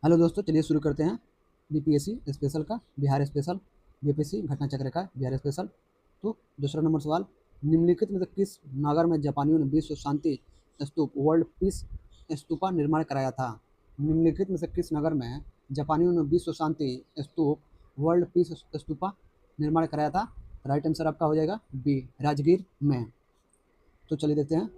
Hello दोस्तों, चलिए शुरू करते हैं बीपीएससी स्पेशल का बिहार स्पेशल, बीपीएससी घटना चक्र का बिहार स्पेशल। तो दूसरा नंबर सवाल, निम्नलिखित में से किस नगर में जापानियों ने विश्व शांति स्तूप वर्ल्ड पीस स्तूपा निर्माण कराया था? निम्नलिखित में से किस नगर में जापानियों ने विश्व शांति स्तूप वर्ल्ड पीस स्तूपा निर्माण कराया था? राइट आंसर आपका हो जाएगा बी, राजगीर में। तो चलिए देखते हैं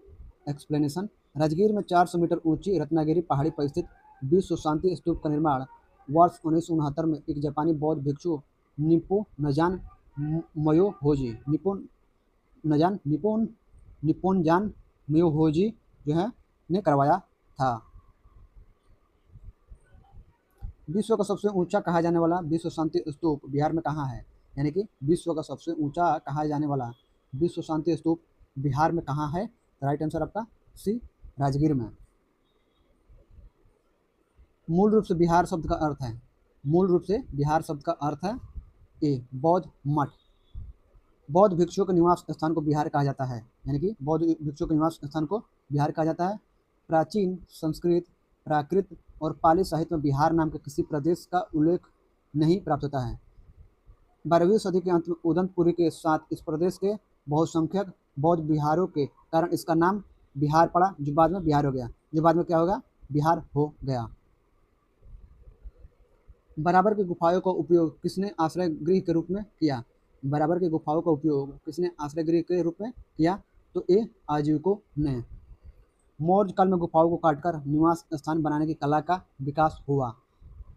एक्सप्लेनेशन। राजगीर में 400 मीटर ऊंची रत्नागिरी पहाड़ी पर स्थित विश्व शांति स्तूप का निर्माण वर्ष 1969 में एक जापानी बौद्ध भिक्षु निप्पो नजान मयो होजी निप्पोनजान मयो होजी जो है ने करवाया था। विश्व का सबसे ऊंचा कहा जाने वाला विश्व शांति स्तूप बिहार में कहाँ है? यानी कि विश्व का सबसे ऊंचा कहा जाने वाला विश्व शांति स्तूप बिहार में कहाँ है? राइट आंसर आपका सी, राजगीर में। मूल रूप से बिहार शब्द का अर्थ है, मूल रूप से बिहार शब्द का अर्थ है ए, बौद्ध मठ। बौद्ध भिक्षुओं के निवास स्थान को बिहार कहा जाता है, यानी कि बौद्ध भिक्षुओं के निवास स्थान को बिहार कहा जाता है। प्राचीन संस्कृत, प्राकृत और पाली साहित्य में बिहार नाम के किसी प्रदेश का उल्लेख नहीं प्राप्त होता है। 12वीं सदी के अंत में उदनपुरी के साथ इस प्रदेश के बहुसंख्यक बौद्ध विहारों के कारण इसका नाम बिहार पड़ा, जो बाद में बिहार हो गया, जो बाद में क्या होगा, बिहार हो गया। बराबर की गुफाओं का उपयोग किसने आश्रय गृह के रूप में किया? बराबर की गुफाओं का उपयोग किसने आश्रय गृह के रूप में किया? तो ए, आजीविकों ने। मौर्य काल में गुफाओं को काटकर निवास स्थान बनाने की कला का विकास हुआ।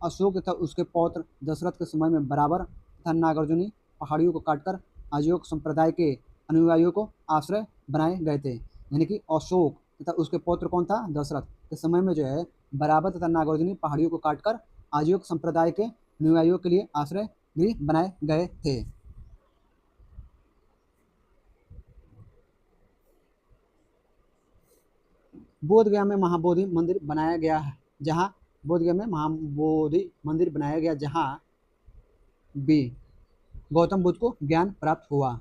अशोक तथा उसके पौत्र दशरथ के समय में बराबर तथा नागार्जुनी पहाड़ियों को काटकर आजीविक संप्रदाय के अनुयायियों को आश्रय बनाए गए थे। यानी कि अशोक तथा उसके पौत्र कौन था? दशरथ के समय में जो है बराबर तथा नागार्जुनी पहाड़ियों को काटकर आजीविक संप्रदाय के अनुयायियों के लिए आश्रय गृह बनाए गए थे। बोध गया में महाबोधि मंदिर बनाया गया है जहाँ बोध गया में महाबोधि मंदिर बनाया गया जहाँ बी, गौतम बुद्ध को ज्ञान प्राप्त हुआ।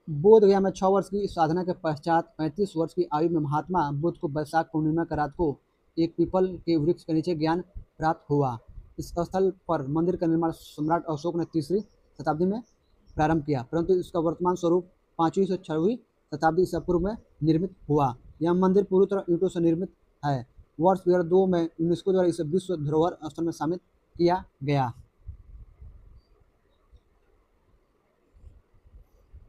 बोध गया में 6 वर्ष की साधना के पश्चात 35 वर्ष की आयु में महात्मा बुद्ध को वैशाख पूर्णिमा की रात को एक पीपल के वृक्ष के नीचे ज्ञान प्राप्त हुआ। इस स्थल पर मंदिर का निर्माण सम्राट अशोक ने 3री शताब्दी में प्रारंभ किया, परंतु इसका वर्तमान स्वरूप 5वीं से 6वीं शताब्दी ईसा पूर्व में निर्मित हुआ। यह मंदिर पूरी तरह ईंटों से निर्मित है। वर्ष 2002 में यूनेस्को द्वारा इसे विश्व धरोहर स्थल में शामिल किया गया।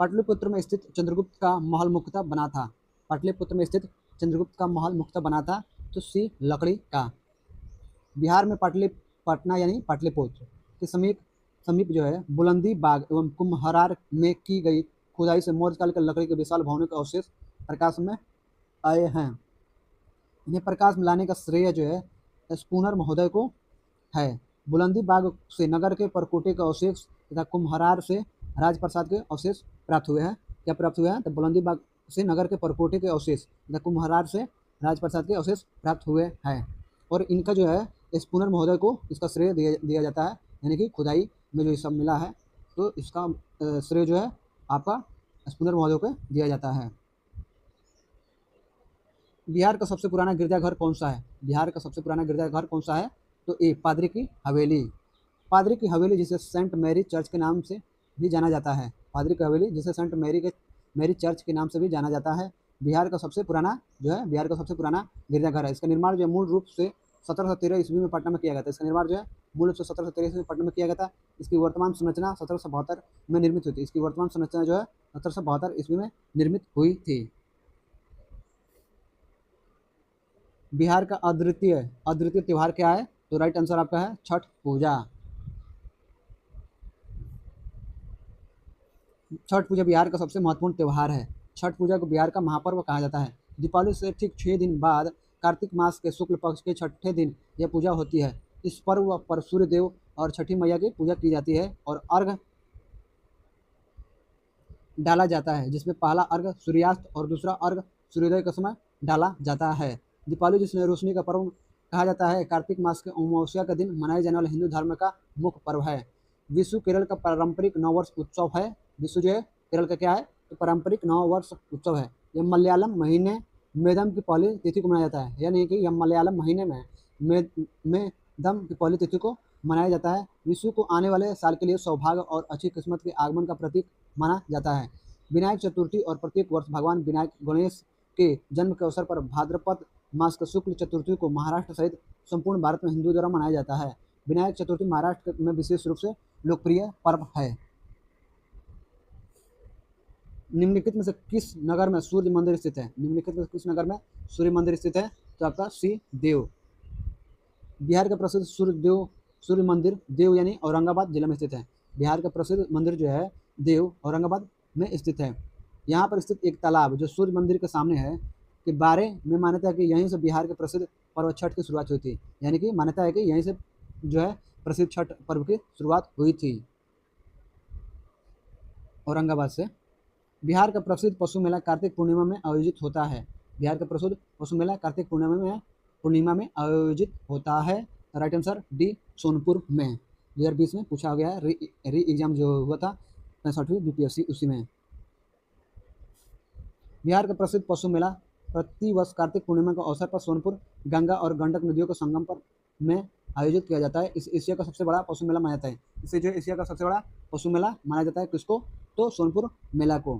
पाटलिपुत्र में स्थित चंद्रगुप्त का महल मुख्यतः बना था। पाटलिपुत्र में स्थित चंद्रगुप्त का महल मुख्यतः बना था तो सी, लकड़ी का। बिहार में पटना यानी पाटलिपुत्र के समीप समीप जो है बुलंदी बाग एवं कुम्हरार में की गई खुदाई से मौर्य काल के लकड़ी के विशाल भवनों के अवशेष प्रकाश में आए हैं। इन्हें प्रकाश में लाने का श्रेय जो है स्पूनर महोदय को है। बुलंदी बाग से नगर के परकोटे के अवशेष तथा कुम्हरार से राजप्रसाद के अवशेष प्राप्त हुए हैं। क्या प्राप्त हुए हैं? तो बुलंदी बाग से नगर के परकोटे के अवशेष तथा कुम्हरार से राजप्रसाद के अवशेष प्राप्त हुए हैं। और इनका जो है स्पूनर महोदय को इसका श्रेय दिया जाता है, यानी कि खुदाई में जो सब मिला है तो इसका श्रेय जो है आपका स्पूनर महोदय को दिया जाता है। बिहार का सबसे पुराना गिरजाघर कौन सा है? बिहार का सबसे पुराना गिरजाघर कौन सा है? तो ए, पादरी की हवेली। पादरी की हवेली जिसे सेंट मैरी चर्च के नाम से भी जाना जाता है। पादरी की हवेली जिसे सेंट मैरी चर्च के नाम से भी जाना जाता है, बिहार का सबसे पुराना जो है बिहार का सबसे पुराना गिरजाघर है। इसका निर्माण जो है मूल रूप से 1713 ईस्वी में पटना में किया गया था। इसका निर्माण जो है मूल रूप से 1713 ईस्वी में पटना में किया गया था। इसकी वर्तमान संरचना 1772 में निर्मित हुई थी। इसकी वर्तमान संरचना जो है 1772 ईस्वी में निर्मित हुई थी। बिहार का अद्वितीय अद्वितीय त्यौहार क्या है? तो राइट आंसर आपका है छठ पूजा। छठ पूजा बिहार का सबसे महत्वपूर्ण त्यौहार है। छठ पूजा को बिहार का महापर्व कहा जाता है। दीपावली से ठीक 6 दिन बाद कार्तिक मास के शुक्ल पक्ष के छठे दिन यह पूजा होती है। इस पर्व पर सूर्य देव और छठी मैया की पूजा की जाती है और अर्घ डाला जाता है, जिसमें पहला अर्घ सूर्यास्त और दूसरा अर्घ सूर्योदय के समय डाला जाता है। दीपावली जिसमें रोशनी का पर्व कहा जाता है, कार्तिक मास के अमावस्या का दिन मनाए जाने वाले हिंदू धर्म का मुख्य पर्व है। विशु केरल का पारंपरिक नववर्ष उत्सव है। विशु जो है केरल का क्या है? तो पारंपरिक नववर्ष उत्सव है। यह मलयालम महीने मेदम की पहली तिथि को मनाया जाता है, यानी कि यह मलयालम महीने में मेदम की पहली तिथि को मनाया जाता है। विशु को आने वाले साल के लिए सौभाग्य और अच्छी किस्मत के आगमन का प्रतीक माना जाता है। विनायक चतुर्थी और प्रत्येक वर्ष भगवान विनायक गणेश के जन्म के अवसर पर भाद्रपद मास की शुक्ल चतुर्थी को महाराष्ट्र सहित संपूर्ण भारत में हिंदुओं द्वारा मनाया जाता है। विनायक चतुर्थी महाराष्ट्र में विशेष रूप से लोकप्रिय पर्व है। निम्नलिखित में से किस नगर में सूर्य मंदिर स्थित है? निम्नलिखित में से किस नगर में सूर्य मंदिर स्थित है? तो आपका सी देव। बिहार का प्रसिद्ध सूर्य मंदिर देव यानी औरंगाबाद जिले में स्थित है। बिहार का प्रसिद्ध मंदिर जो है देव औरंगाबाद में स्थित है। यहाँ पर स्थित एक तालाब जो सूर्य मंदिर के सामने है के बारे में मान्यता है कि यहीं से बिहार के प्रसिद्ध पर्व छठ की शुरुआत हुई थी, यानी कि मान्यता है कि यहीं से जो है प्रसिद्ध छठ पर्व की शुरुआत हुई थी, औरंगाबाद से। बिहार का प्रसिद्ध पशु मेला कार्तिक पूर्णिमा में आयोजित होता है। बिहार का प्रसिद्ध पशु मेला कार्तिक पूर्णिमा में आयोजित होता है। राइट आंसर डी सोनपुर में। 2020 में पूछा गया है, री एग्जाम जो हुआ था 65वीं बीपीएससी उसी में। बिहार का प्रसिद्ध पशु मेला प्रतिवर्ष कार्तिक पूर्णिमा के अवसर पर सोनपुर गंगा और गंडक नदियों के संगम पर में आयोजित किया जाता है। इस एशिया का सबसे बड़ा पशु मेला माना जाता है। इसे जो एशिया का सबसे बड़ा पशु मेला माना जाता है किसको? तो सोनपुर मेला को।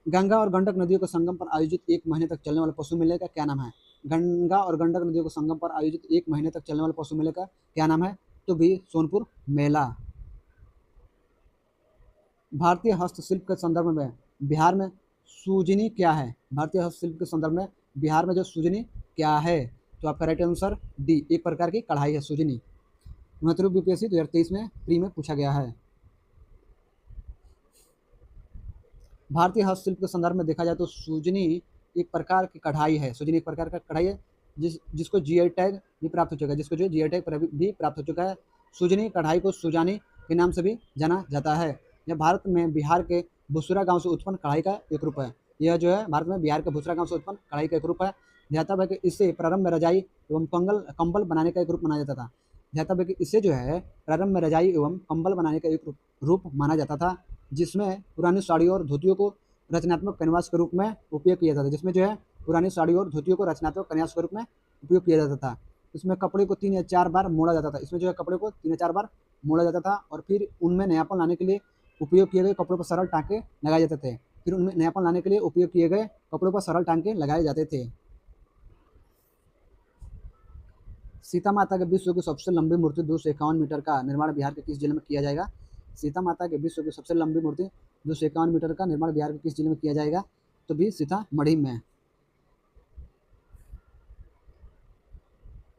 गंगा और गंडक नदियों के संगम पर आयोजित 1 महीने तक चलने वाले पशु मेले का क्या नाम है? गंगा और गंडक नदियों के संगम पर आयोजित 1 महीने तक चलने वाले पशु मेले का क्या नाम है? तो भी सोनपुर मेला। भारतीय हस्तशिल्प के संदर्भ में बिहार में सूजनी क्या है? भारतीय हस्तशिल्प के संदर्भ में बिहार में जो सूजनी क्या है? तो आपका राइट आंसर डी, एक प्रकार की कढ़ाई है सूजनी। 69 बीपीएससी 2023 में प्री में पूछा गया है। भारतीय हस्तशिल्प के संदर्भ में देखा जाए तो सूजनी एक प्रकार की कढ़ाई है। सूजनी एक प्रकार का कढ़ाई है जिसको जीआई टैग भी प्राप्त हो चुका है, जिसको जो जीआई टैग भी प्राप्त हो चुका है। सूजनी कढ़ाई को सुजानी के नाम से भी जाना जाता है। यह भारत में बिहार के भुसुरा गांव से उत्पन्न कढ़ाई का एक रूप है। यह जो है भारत में बिहार के भुसुरा गांव से उत्पन्न कढ़ाई का एक रूप है। ध्यातव्य है कि इससे प्रारंभ में रजाई एवं कंबल बनाने का एक रूप माना जाता था। ध्यातव्य है कि इससे जो है प्रारंभ में रजाई एवं कंबल बनाने का एक रूप माना जाता था, जिसमें पुरानी साड़ियों और धोतियों को रचनात्मक कैनवास के रूप में उपयोग किया जाता था। जिसमें जो है पुरानी साड़ियों और धोतियों को रचनात्मक कैनवास के रूप में उपयोग किया जाता था। इसमें कपड़े को 3 या 4 बार मोड़ा जाता था। इसमें जो है कपड़े को 3 या 4 बार मोड़ा जाता था और फिर उनमें नयापन लाने के लिए उपयोग किए गए कपड़ों पर सरल टाँके लगाए जाते थे। फिर उनमें नयापन लाने के लिए उपयोग किए गए कपड़ों पर सरल टाँके लगाए जाते थे। सीता माता के विश्व की सबसे लंबी मूर्ति 251 मीटर का निर्माण बिहार के किस जिले में किया जाएगा? सीता माता के विश्व की सबसे लंबी मूर्ति 251 मीटर का निर्माण बिहार के किस जिले में किया जाएगा? तो भी सीतामढ़ी में।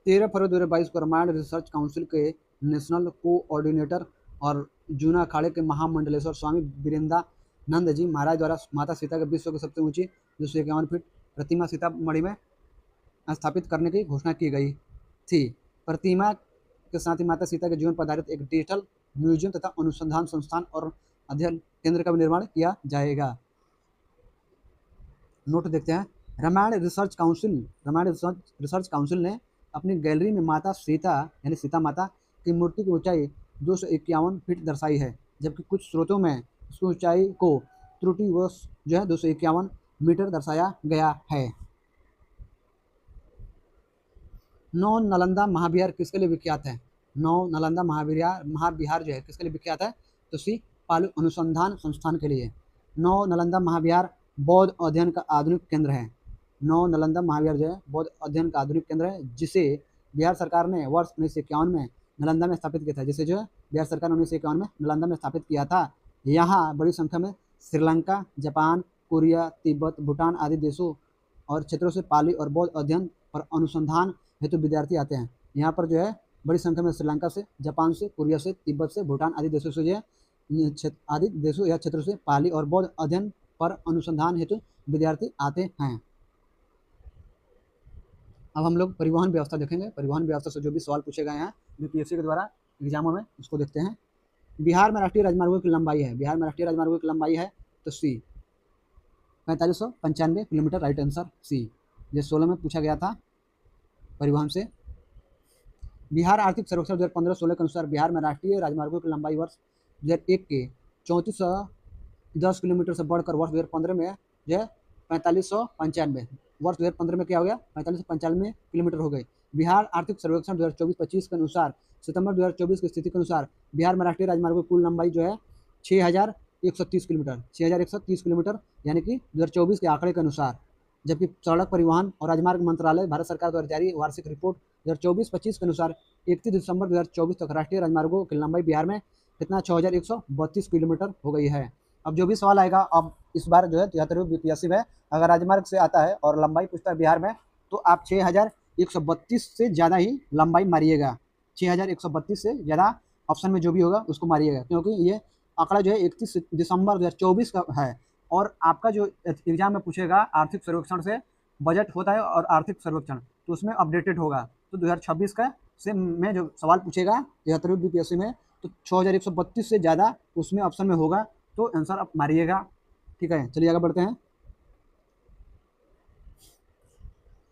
13 फरवरी 2022 को रामायण रिसर्च काउंसिल के नेशनल कोऑर्डिनेटर और जूना अखाड़े के महामंडलेश्वर स्वामी वीरेंद्रानंद जी महाराज द्वारा माता सीता के विश्व की सबसे ऊंची 251 फीट प्रतिमा सीतामढ़ी में स्थापित करने की घोषणा की गई थी। प्रतिमा के साथ ही माता सीता के जीवन पर आधारित एक डिजिटल म्यूजियम तथा अनुसंधान संस्थान और अध्ययन केंद्र का भी निर्माण किया जाएगा। नोट देखते हैं। रामायण रिसर्च काउंसिल ने अपनी गैलरी में माता सीता यानी सीता माता की मूर्ति की ऊंचाई 251 फीट दर्शाई है, जबकि कुछ स्रोतों में उसकी ऊंचाई को त्रुटिवश जो है 251 मीटर दर्शाया गया है। नौ नालंदा महाविहार किसके लिए विख्यात है? नौ नालंदा महाविहार जो है किसके लिए विख्यात है? तो सी पाली अनुसंधान संस्थान के लिए। नौ नालंदा महाविहार बौद्ध अध्ययन का आधुनिक केंद्र है। नौ नालंदा महाविहार जो है बौद्ध अध्ययन का आधुनिक केंद्र है, जिसे बिहार सरकार ने वर्ष 1951 में नालंदा में स्थापित किया था। जिसे जो है बिहार सरकार ने 1951 में नालंदा में स्थापित किया था। यहाँ बड़ी संख्या में श्रीलंका, जापान, कोरिया, तिब्बत, भूटान आदि देशों और क्षेत्रों से पाली और बौद्ध अध्ययन और अनुसंधान हेतु विद्यार्थी आते हैं। यहाँ पर जो है बड़ी संख्या में श्रीलंका से, जापान से, कोरिया से, तिब्बत से, भूटान आदि देशों से जो है आदि देशों या क्षेत्रों से पाली और बौद्ध अध्ययन पर अनुसंधान हेतु विद्यार्थी आते हैं। अब हम लोग परिवहन व्यवस्था देखेंगे। परिवहन व्यवस्था से जो भी सवाल पूछे गए हैं यूपीएससी के द्वारा एग्जामों में, उसको देखते हैं। बिहार में राष्ट्रीय राजमार्गों की लंबाई है। बिहार में राष्ट्रीय राजमार्गों की लंबाई है तो सी 4595 किलोमीटर। Right answer C. ये 16 में पूछा गया था परिवहन से। बिहार आर्थिक सर्वेक्षण 2015-16 के अनुसार बिहार में राष्ट्रीय राजमार्गों की लंबाई वर्ष 2001 के 3410 किलोमीटर से बढ़कर वर्ष 2015 में जो है 4595 वर्ष 2015 में क्या हो गया 45 से 95 किलोमीटर हो गए। बिहार आर्थिक सर्वेक्षण 2024-25 के अनुसार सितंबर 2024 की स्थिति के अनुसार बिहार में राष्ट्रीय राजमार्गों की कुल लंबाई जो है 6130 किलोमीटर, 6130 किलोमीटर यानी कि 2024 के आंकड़े के अनुसार। जबकि सड़क परिवहन और राजमार्ग मंत्रालय भारत सरकार द्वारा जारी वार्षिक रिपोर्ट 2024-25 के अनुसार 31 दिसंबर 2024 तक राष्ट्रीय राजमार्गों की लंबाई बिहार में कितना 6132 किलोमीटर हो गई है। अब जो भी सवाल आएगा, अब इस बार जो है 73वीं बीपीएससी में अगर राजमार्ग से आता है और लंबाई पूछता है बिहार में, तो आप 6132 से ज़्यादा ही लंबाई मारिएगा। 6132 से ज़्यादा ऑप्शन में जो भी होगा उसको मारिएगा, क्योंकि ये आंकड़ा जो है 31 दिसंबर 2024 का है। और आपका जो एग्जाम में पूछेगा आर्थिक सर्वेक्षण से बजट होता है और आर्थिक सर्वेक्षण, तो उसमें अपडेटेड होगा। तो 2026 का से में जो सवाल पूछेगा 73वीं बीपीएससी में, तो 6132 से ज़्यादा उसमें ऑप्शन में होगा, तो आंसर आप मारिएगा। ठीक है, चलिए आगे बढ़ते हैं।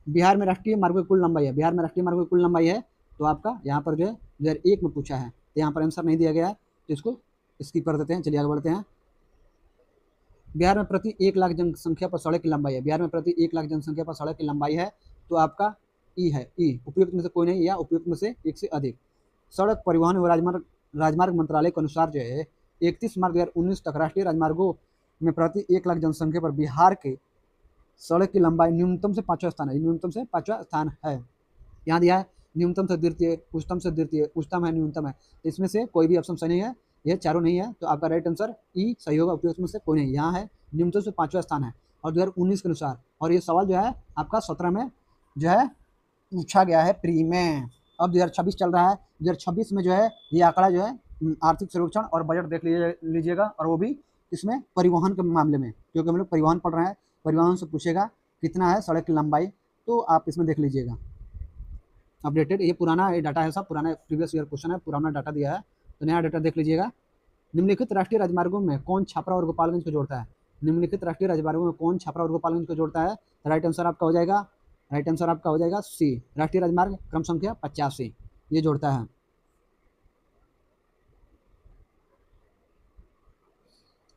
बिहार में राष्ट्रीय मार्गों की कुल लंबाई है, बिहार में राष्ट्रीय मार्गों की कुल लंबाई है, तो आपका यहाँ पर जो है 2001 में पूछा है, तो यहाँ पर आंसर नहीं दिया गया है, तो इसको स्किप कर देते हैं। चलिए आगे बढ़ते हैं। बिहार में प्रति 1 लाख जनसंख्या पर सड़क की लंबाई है, बिहार में प्रति 1 लाख जनसंख्या पर सड़क की लंबाई है, तो आपका ई है, ई उपयुक्त में से कोई नहीं या उपयुक्त में से एक से अधिक। सड़क परिवहन व राजमार्ग मंत्रालय के अनुसार जो है 31 मार्च 2019 तक राष्ट्रीय राजमार्गों में प्रति 1 लाख जनसंख्या पर बिहार के सड़क की लंबाई न्यूनतम से 5वां स्थान है, न्यूनतम से 5वां स्थान है। यहाँ दिया है न्यूनतम से द्वितीय, उच्चतम से द्वितीय, उच्चतम है, न्यूनतम है, तो इसमें से कोई भी ऑप्शन सही नहीं है, ये चारों नहीं है, तो आपका राइट आंसर ई सही होगा, उपयुक्त में से कोई नहीं। यहाँ है न्यूनतम से 5वां स्थान है और 2019 के अनुसार, और ये सवाल जो है आपका 17 में जो है पूछा गया है प्री में। अब 2026 चल रहा है, 2026 में जो है ये आंकड़ा जो है आर्थिक सर्वेक्षण और बजट देख लीजिएगा, और वो भी इसमें परिवहन के मामले में, क्योंकि हम लोग परिवहन पढ़ रहे हैं, परिवहन से पूछेगा कितना है सड़क की लंबाई, तो आप इसमें देख लीजिएगा अपडेटेड। ये पुराना ये डाटा है, सब पुराना प्रीवियस ईयर क्वेश्चन है, पुराना डाटा दिया है, तो नया डाटा देख लीजिएगा। निम्नलिखित राष्ट्रीय राजमार्गों में कौन छपरा और गोपालगंज को जोड़ता है, निम्नलिखित राष्ट्रीय राजमार्गों में कौन छपरा और गोपालगंज को जोड़ता है, राइट आंसर आपका हो जाएगा, राइट आंसर आपका हो जाएगा सी, राष्ट्रीय राजमार्ग क्रम संख्या 85 ये जोड़ता है।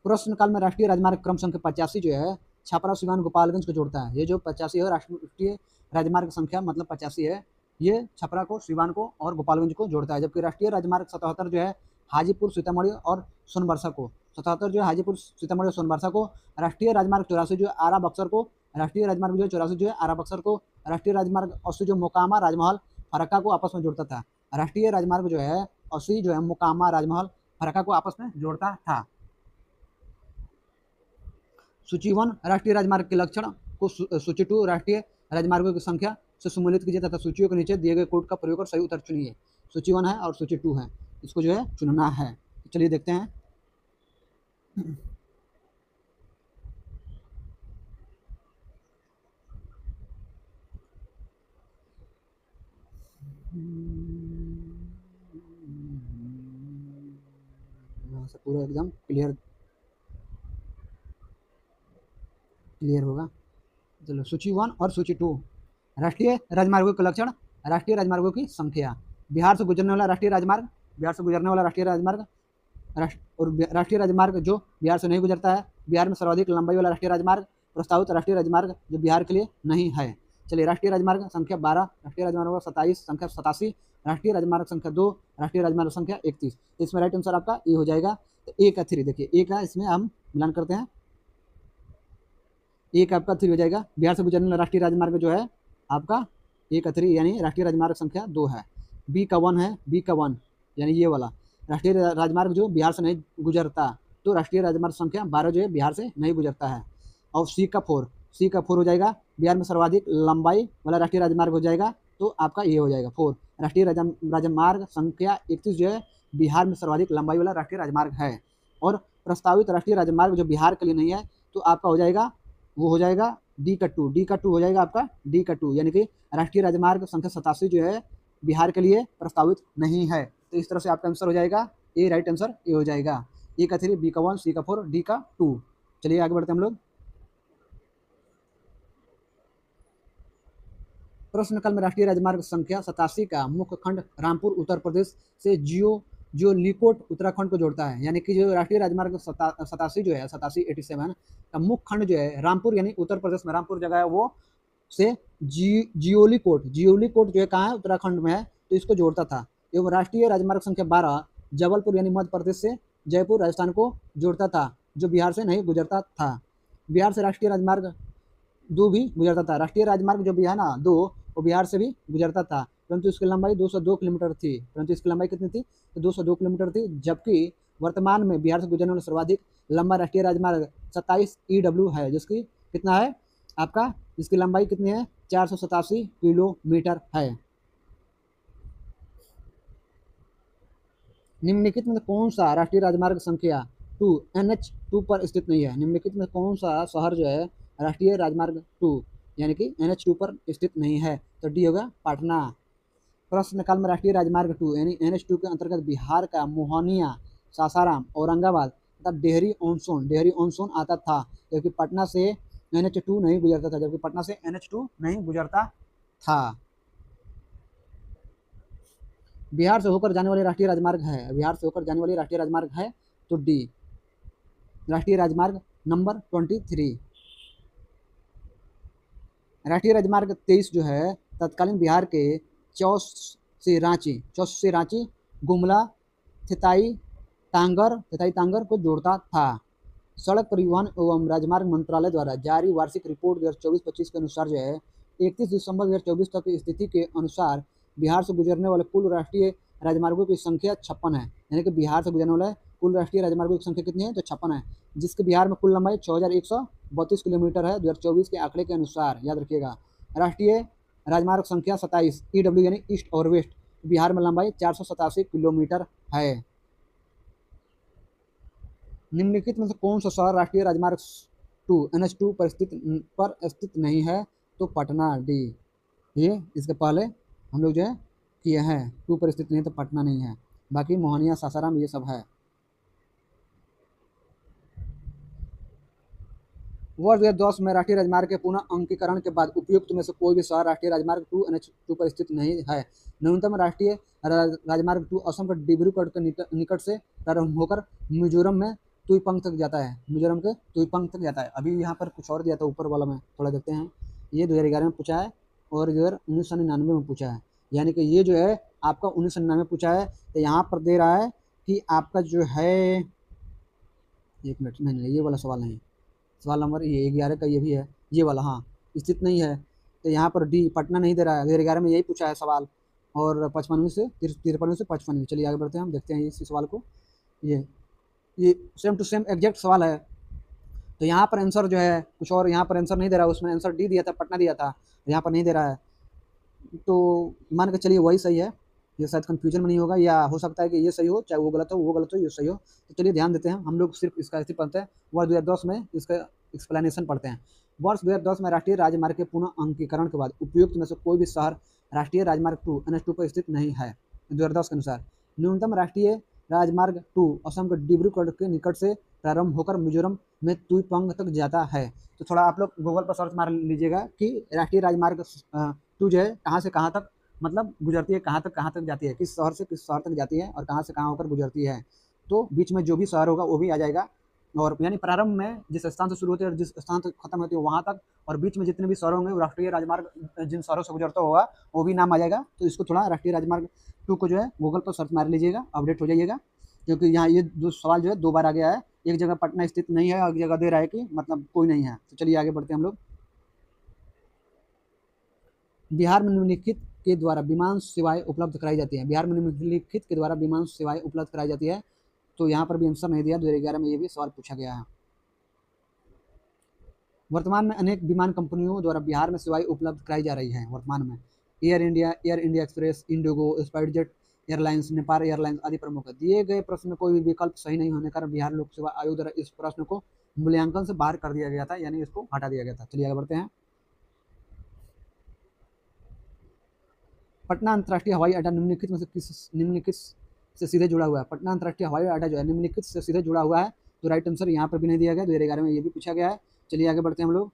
प्रश्न काल में राष्ट्रीय राजमार्ग क्रम संख्या 85 जो है छपरा सिवान गोपालगंज को जोड़ता है। ये जो 85 है राष्ट्रीय राजमार्ग संख्या मतलब 85 है, ये छपरा को, सिवान को और गोपालगंज को जोड़ता है। जबकि राष्ट्रीय राजमार्ग 77 जो है हाजीपुर, सीतामढ़ी और सोनबरसा को, 77 जो है हाजीपुर, सीतामढ़ी और सोनबरसा को, राष्ट्रीय राजमार्ग 84 जो है आरा बक्सर को, राष्ट्रीय राजमार्ग जो है 84 जो है आरा बक्सर को, राष्ट्रीय राजमार्ग 80 जो मोकामा, राजमहल, फरक्का को आपस में जोड़ता था। राष्ट्रीय राजमार्ग जो है 80 जो है मोकामा, राजमहल, फरक्का को आपस में जोड़ता था। सूची 1 राष्ट्रीय राजमार्ग के लक्षण को सूची 2 राष्ट्रीय राजमार्गों की संख्या से सम्मिलित कीजिए तथा सूचियों के नीचे दिए गए कोड का प्रयोग कर सही उत्तर चुनिए। सूची 1 है और सूची 2 है, इसको जो है चुनना है। चलिए देखते हैं। यहाँ से पूरा एकदम क्लियर होगा। चलो सूची 1 और सूची 2 राष्ट्रीय राजमार्गों के लक्षण, राष्ट्रीय राजमार्गों की संख्या, बिहार से गुजरने वाला राष्ट्रीय राजमार्ग, बिहार से गुजरने वाला राष्ट्रीय राजमार्ग, और राष्ट्रीय राजमार्ग जो बिहार से नहीं गुजरता है, बिहार में सर्वाधिक लंबाई वाला राष्ट्रीय राजमार्ग, प्रस्तावित राष्ट्रीय राजमार्ग जो बिहार के लिए नहीं है। चलिए राष्ट्रीय राजमार्ग संख्या 12, राष्ट्रीय राजमार्ग 27, संख्या 87, राष्ट्रीय राजमार्ग संख्या 2, राष्ट्रीय राजमार्ग संख्या 31। तो इसमें राइट आंसर आपका ए हो जाएगा। तो ए का 3 देखिए, ए का इसमें हम मिलान करते हैं, ए का आपका 3 हो जाएगा। बिहार से गुजरने वाला राष्ट्रीय राजमार्ग जो है आपका ए का 3 यानी राष्ट्रीय राजमार्ग संख्या 2 है। बी का 1 है, बी का 1 यानी ये वाला राष्ट्रीय राजमार्ग जो बिहार से नहीं गुजरता, तो राष्ट्रीय राजमार्ग संख्या 12 जो है बिहार से नहीं गुजरता है। और सी का 4, सी का 4 हो जाएगा, बिहार में सर्वाधिक लंबाई वाला राष्ट्रीय राजमार्ग हो जाएगा, तो आपका ये हो जाएगा 4। राष्ट्रीय राजमार्ग संख्या 31 जो है बिहार में सर्वाधिक लंबाई वाला राष्ट्रीय राजमार्ग है। और प्रस्तावित राष्ट्रीय राजमार्ग जो बिहार के लिए नहीं है, तो आपका हो जाएगा, वो हो जाएगा डी का 2, डी का 2 हो जाएगा आपका, डी का 2 यानी कि राष्ट्रीय राजमार्ग संख्या 87 जो है बिहार के लिए प्रस्तावित नहीं है। तो इस तरह से आपका आंसर हो जाएगा ए, राइट आंसर ए हो जाएगा। ए का 3, बी का 1, सी का 4, डी का 2। चलिए आगे बढ़ते हैं हम लोग। प्रश्न काल में राष्ट्रीय राजमार्ग संख्या 87 का मुख्य खंड रामपुर उत्तर प्रदेश से जो लिकोट उत्तराखंड को जोड़ता है, यानी कि जो राष्ट्रीय राजमार्ग 87 जो है 87 87 का मुख्य खंड जो है रामपुर यानी उत्तर प्रदेश में रामपुर जगह है, वो से जियोली कोट जो है कहाँ है, उत्तराखंड में है, तो इसको जोड़ता था। एवं राष्ट्रीय राजमार्ग संख्या 12 जबलपुर यानी मध्य प्रदेश से जयपुर राजस्थान को जोड़ता था, जो बिहार से नहीं गुजरता था। बिहार से राष्ट्रीय राजमार्ग 2 भी गुजरता था। राष्ट्रीय राजमार्ग जो भी है ना 2, वो बिहार से भी गुजरता था, परंतु इसकी लंबाई 202 किलोमीटर थी। परंतु इसकी लंबाई कितनी थी, तो 202 किलोमीटर थी। जबकि वर्तमान में बिहार से गुजरने वाला सर्वाधिक लंबा राष्ट्रीय राजमार्ग 27 EW है, जिसकी कितना है आपका, इसकी लंबाई कितनी है, 487 किलोमीटर है। निम्नलिखित में कौन सा राष्ट्रीय राजमार्ग संख्या 2 NH2 पर स्थित नहीं है। निम्नलिखित में कौन सा शहर जो है राष्ट्रीय राजमार्ग 2 यानी कि NH2 पर स्थित नहीं है, तो डी होगा पटना। प्रश्न काल में राष्ट्रीय राजमार्ग 2 यानी NH2 के अंतर्गत बिहार का मोहनिया, सासाराम, औरंगाबाद तथा डेहरी ऑन सोन आता था, जबकि पटना से NH2 नहीं गुजरता था। बिहार से होकर जाने वाली राष्ट्रीय राजमार्ग है, तो डी राष्ट्रीय राजमार्ग नंबर 23। राष्ट्रीय राजमार्ग 23 जो है तत्कालीन बिहार के चौस से रांची, गुमला, थिताई तांगर को जोड़ता था। सड़क परिवहन एवं राजमार्ग मंत्रालय द्वारा जारी वार्षिक रिपोर्ट 2024-25 के अनुसार जो है 31 दिसंबर 2024 तक की स्थिति के अनुसार बिहार से गुजरने वाले कुल राष्ट्रीय राजमार्गों की संख्या 56 है। यानी कि बिहार से गुजरने वाले कुल राष्ट्रीय राजमार्गों की संख्या कितनी है, तो 56 है, जिसके बिहार में कुल लंबाई 6132 किलोमीटर है 2024 के आंकड़े के अनुसार। याद रखिएगा, राष्ट्रीय राजमार्ग संख्या 27 EW यानी ईस्ट और वेस्ट, बिहार में लंबाई 487 किलोमीटर है। निम्नलिखित में से कौन सा शहर राष्ट्रीय राजमार्ग 2 NH2 पर स्थित नहीं है, तो पटना, डी। ये इसके पहले हम लोग जो है किए हैं, 2 पर स्थित नहीं, तो पटना नहीं है, बाकी मोहनिया, सासाराम ये सब है। वर्ष 2010 में राष्ट्रीय राजमार्ग के पुनः अंकीकरण के बाद उपयुक्त में से कोई भी शहर राष्ट्रीय राजमार्ग 2 NH2 पर स्थित नहीं है। न्यूनतम राष्ट्रीय राजमार्ग 2 असम के डिब्रूगढ़ के निकट से प्रारंभ होकर मिजोरम में तुईपंग तक जाता है। अभी यहाँ पर कुछ और दिया था ऊपर वाला में, थोड़ा देखते हैं। ये 2011 में पूछा है और इधर 1999 में पूछा है, यानी कि ये जो है आपका 1999 पूछा है, तो यहाँ पर दे रहा है कि आपका जो है, एक मिनट, नहीं ये वाला सवाल नहीं, सवाल नंबर ये 11 का ये भी है, ये वाला, हाँ स्थित नहीं है, तो यहाँ पर डी पटना नहीं दे रहा है। 2011 में यही पूछा है सवाल, और 55 से 53 से 55। चलिए आगे बढ़ते हैं, हम देखते हैं इस सवाल को। ये सेम टू सेम एग्जैक्ट सवाल है, तो यहाँ पर आंसर जो है कुछ और, यहाँ पर आंसर नहीं दे रहा है, उसमें आंसर डी दिया था, पटना दिया था, यहाँ पर नहीं दे रहा है, तो मान के चलिए वही सही है। ये शायद कन्फ्यूजन में नहीं होगा, या हो सकता है कि ये सही हो, चाहे वो गलत हो, ये सही हो। तो चलिए ध्यान देते हैं, हम लोग सिर्फ इसका ऐसे पढ़ते हैं, वर्ष 2010 में इसका एक्सप्लेनेशन पढ़ते हैं। वर्ष 2010 में राष्ट्रीय राजमार्ग के पुनः अंकीकरण के बाद उपयुक्त में से कोई भी शहर राष्ट्रीय राजमार्ग 2 NH2 पर स्थित नहीं है। 2010 के अनुसार न्यूनतम राष्ट्रीय राजमार्ग 2 असम के डिब्रूगढ़ के निकट से प्रारंभ होकर मिजोरम में तुईपंग तक जाता है। तो थोड़ा आप लोग गूगल पर सर्च मार लीजिएगा कि राष्ट्रीय राजमार्ग 2 जो है कहाँ से कहाँ तक मतलब गुजरती है, कहाँ तक जाती है, किस शहर से किस शहर तक जाती है और कहाँ से कहाँ होकर गुजरती है। तो बीच में जो भी शहर होगा वो भी आ जाएगा, और यानी प्रारंभ में जिस स्थान से शुरू होती है और जिस स्थान से खत्म होती है वहाँ तक, और बीच में जितने भी शहर होंगे वो राष्ट्रीय राजमार्ग जिन शहरों से गुजरता होगा वो भी नाम आ जाएगा। तो इसको थोड़ा राष्ट्रीय राजमार्ग 2 को जो है गूगल पर सर्च मार लीजिएगा, अपडेट हो जाइएगा, क्योंकि यहाँ ये दो सवाल जो है 2 बार आ गया है। एक जगह पटना स्थित नहीं है और एक जगह दे रहा है कि मतलब कोई नहीं है। तो चलिए आगे बढ़ते हैं हम लोग। बिहार में निम्नलिखित के द्वारा विमान सेवाएं उपलब्ध कराई जाती है। बिहार में निम्नलिखित के द्वारा विमान सेवाएं उपलब्ध कराई जाती है, तो यहाँ पर भी आंसर नहीं दिया, 2011 में ये भी सवाल पूछा गया है। वर्तमान में अनेक विमान कंपनियों द्वारा बिहार में सेवाएं उपलब्ध कराई जा रही है। वर्तमान में air India express, Indigo, SpiceJet airlines, Nepal airlines आदि प्रमुख है। दिए गए प्रश्न में कोई भी विकल्प सही नहीं होने के कारण बिहार लोक सेवा आयोग द्वारा इस प्रश्न को मूल्यांकन से बाहर कर दिया गया था, यानी इसको हटा दिया गया था। चलिए आगे बढ़ते हैं। पटना अंतर्राष्ट्रीय हवाई अड्डा निम्नलिखित में से निम्नलिखित से सीधे जुड़ा हुआ है। पटना अंतर्राष्ट्रीय हवाई अड्डा जो है निम्नलिखित से सीधे जुड़ा हुआ है, तो राइट आंसर यहाँ पर भी नहीं दिया गया, 2011 में ये भी पूछा गया है। चलिए आगे बढ़ते हैं हम लोग।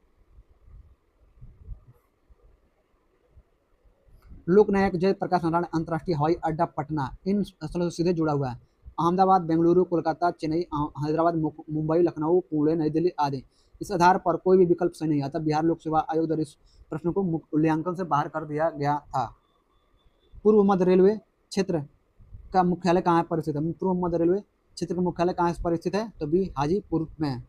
लोकनायक जयप्रकाश नारायण अंतर्राष्ट्रीय हवाई अड्डा पटना इन स्थलों से सीधे जुड़ा हुआ है। अहमदाबाद, बेंगलुरु, कोलकाता, चेन्नई, हैदराबाद, मुंबई, लखनऊ, पुणे, नई दिल्ली आदि इस आधार पर कोई भी विकल्प सही नहीं आता। बिहार लोक सेवा आयोग द्वारा इस प्रश्न को मूल्यांकन से बाहर कर दिया गया था। पूर्व मध्य रेलवे क्षेत्र का मुख्यालय कहाँ पर स्थित है? पूर्व मध्य रेलवे क्षेत्र का मुख्यालय कहाँ पर स्थित है? तो बी हाजीपुर में।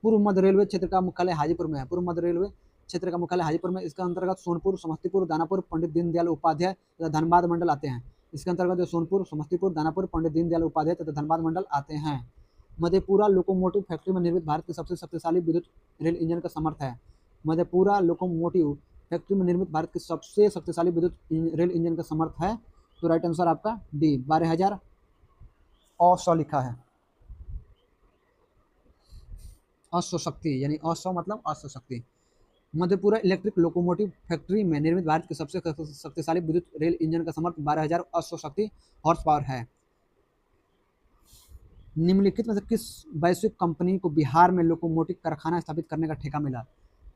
पूर्व मध्य रेलवे क्षेत्र का मुख्यालय हाजीपुर में है। पूर्व मध्य रेलवे क्षेत्र का मुख्यालय हाजीपुर में। इसके अंतर्गत सोनपुर, समस्तीपुर, दानापुर, पंडित दीनदयाल उपाध्याय तथा धनबाद मंडल आते हैं। इसके अंतर्गत जो सोनपुर, समस्तीपुर, दानापुर, पंडित दीनदयाल उपाध्याय तथा धनबाद मंडल आते हैं। मधेपुरा लोकोमोटिव फैक्ट्री में निर्मित भारत की सबसे शक्तिशाली विद्युत रेल इंजन का समर्थ है। मधेपुरा लोकोमोटिव फैक्ट्री में निर्मित भारत की सबसे शक्तिशाली विद्युत रेल इंजन का समर्थ है। तो राइट आंसर आपका डी 12,100 लिखा है। अश्वशक्ति यानी अश्व मतलब अश्वशक्ति। मधेपुरा इलेक्ट्रिक लोकोमोटिव फैक्ट्री में निर्मित भारत की सबसे शक्तिशाली विद्युत रेल इंजन का समर्थ 12,000 अश्वशक्ति हॉर्स पावर है। निम्नलिखित में से किस वैश्विक कंपनी को बिहार में लोकोमोटिव कारखाना स्थापित करने का ठेका मिला?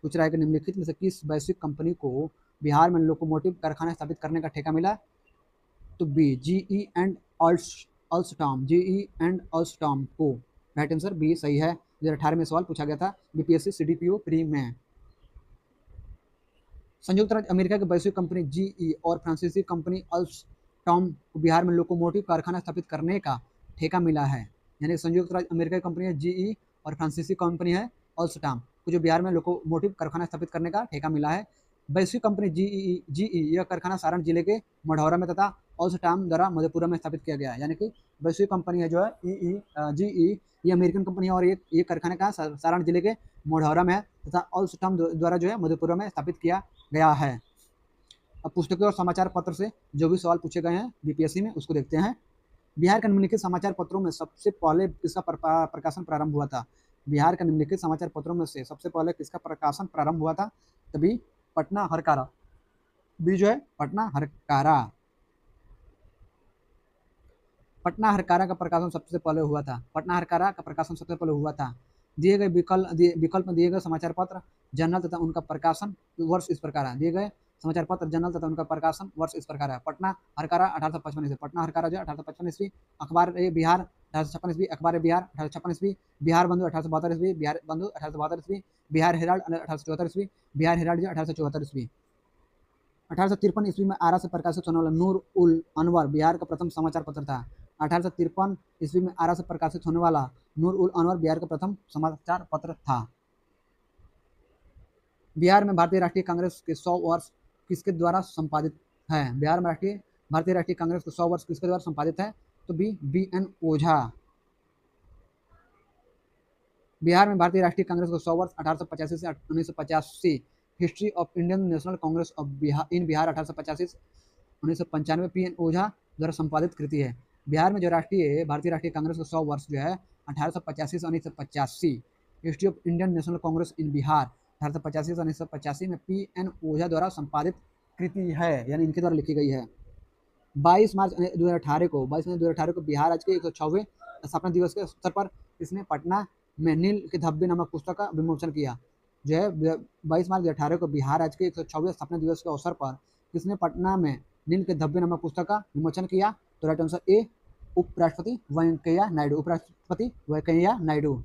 पूछ रहा है कि निम्नलिखित में से किस वैश्विक कंपनी को बिहार में लोकोमोटिव कारखाना स्थापित करने का ठेका मिला? तो B GE and Alstom. GE and Alstom को राइट आंसर बी सही है। 2018 में सवाल पूछा गया था बीपीएससी सीडीपीओ प्री में। संयुक्त राज्य अमेरिका की वैश्विक कंपनी जीई और फ्रांसीसी कंपनी अल्स्टॉम को बिहार में लोकोमोटिव कारखाना स्थापित करने का ठेका मिला है। यानी संयुक्त राज्य अमेरिका की कंपनी है जीई और फ्रांसीसी कंपनी है अल्स्टॉम को जो बिहार में लोकोमोटिव कारखाना स्थापित करने का ठेका मिला है। वैश्विक कंपनी जीई यह कारखाना सारण जिले के मढ़ौरा में तथा अल्स्टॉम द्वारा मधेपुरा में स्थापित किया गया है। यानी कि वैश्विक कंपनी है जो है जीई ये अमेरिकन कंपनी है और ये कारखाना का सारण जिले के मढ़ौरा में है तथा अल्स्टॉम द्वारा जो है मधेपुरा में स्थापित किया गया है। अब पुस्तकों और समाचार पत्र से जो भी सवाल पूछे गए हैं बीपीएससी में उसको देखते हैं। बिहार के निम्नलिखित समाचार पत्रों में सबसे पहले किसका प्रकाशन प्रारंभ हुआ था? बिहार के निम्नलिखित समाचार पत्रों में से सबसे पहले किसका प्रकाशन प्रारंभ हुआ था? तभी पटना हरकारा। बी जो है पटना हरकारा। पटना हरकारा का प्रकाशन सबसे पहले हुआ था। पटना हरकारा का प्रकाशन सबसे पहले हुआ था। दिए गए विकल्प में दिए गए समाचार पत्र जनरल तथा उनका प्रकाशन वर्ष इस प्रकार है। दिए गए समाचार पत्र जनरल तथा उनका प्रकाशन वर्ष इस प्रकार है। पटना हरकारा 1855 ईस्वी। पटना हरकारा जो 1855 ईस्वी। अखबार बिहार 1856 ईस्वी। अखबार बिहार 1856 ईस्वी। बिहार बंधु 1872 ईस्वी। बिहार बंधु 1872 ईस्वी। बिहार हेराल्ड 1874 ईस्वी। बिहार हेराल्ड जो 1874 ईस्वी। 1853 ईस्वी में आरा से प्रकाशित होने वाला नूर उल अनवर बिहार का प्रथम समाचार पत्र था। 1853 ईस्वी में आरा से प्रकाशित होने वाला नूर उल अनवर बिहार का प्रथम समाचार पत्र था। बिहार में भारतीय राष्ट्रीय कांग्रेस के 100 वर्ष किसके द्वारा संपादित है? बिहार में भारतीय राष्ट्रीय कांग्रेस के 100 वर्ष किसके द्वारा संपादित है? तो बी एन ओझा। बिहार में भारतीय राष्ट्रीय कांग्रेस को 100 वर्ष 1885 से 1985। History of Indian National Congress of in Bihar 1885 1995 P N Ojha द्वारा संपादित कृति है। बिहार में जो भारतीय राष्ट्रीय कांग्रेस को 100 वर्ष जो है 1885 से 1985। History of Indian National Congress in Bihar 1885 से 1985 में पी एन ओझा द्वारा संपादित कृति है, यानी इनके द्वारा लिखी गई है। 22 मार्च 2018 को बिहार राज्य के 106वें स्थापना दिवस के अवसर पर इसने पटना में नील के धब्बे नामक पुस्तक का विमोचन किया। जो है 22 मार्च 2018 को बिहार राज्य के 106वें स्थापना दिवस के अवसर पर किसने पटना में नील के धब्बे नामक पुस्तक का विमोचन किया? तो राइट आंसर ए उपराष्ट्रपति वेंकैया नायडू। उपराष्ट्रपति वेंकैया नायडू।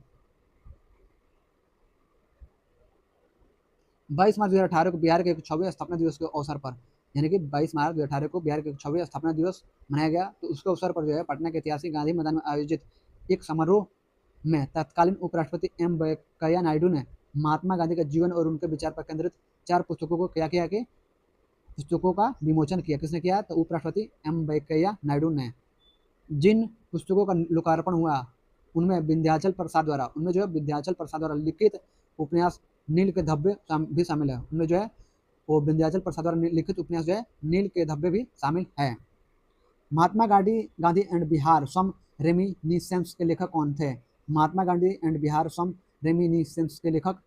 22 मार्च 2018 को बिहार के 106वें स्थापना दिवस के अवसर पर, यानी कि 22 मार्च 2018 को बिहार के 106वें स्थापना दिवस मनाया गया। तो उसके अवसर पर जो है पटना के ऐतिहासिक गांधी मैदान में आयोजित एक समारोह में तत्कालीन उपराष्ट्रपति एम वेंकैया नायडू ने महात्मा गांधी का जीवन और उनके विचार पर केंद्रित 4 पुस्तकों को क्या किया कि पुस्तकों का विमोचन किया। किसने किया? तो उपराष्ट्रपति एम वेंकैया नायडू ने। जिन पुस्तकों का लोकार्पण हुआ उनमें विंध्याचल प्रसाद द्वारा लिखित उपन्यास नील के धब्बे भी शामिल है। उनमें जो है वो विंध्याचल प्रसाद द्वारा लिखित उपन्यास जो है नील के धब्बे भी शामिल है। Mahatma Gandhi and Bihar some reminiscence के लेखक कौन थे? Mahatma Gandhi and Bihar some reminiscence के लेखक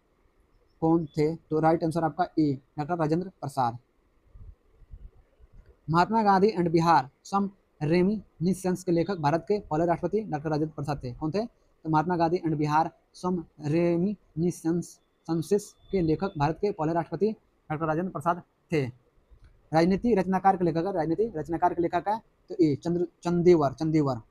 कौन थे? तो राइट आंसर आपका A doctor Rajendra Prasad. Mahatma Gandhi and Bihar some reminiscence के लेखक भारत के पहले राष्ट्रपति डॉक्टर राजेंद्र प्रसाद थे। कौन थे? तो Mahatma Gandhi and Bihar some reminiscence के लेखक भारत के पहले राष्ट्रपति डॉक्टर राजेंद्र प्रसाद थे। राजनीति रचनाकार के लेखक है तो ए चंदेवर।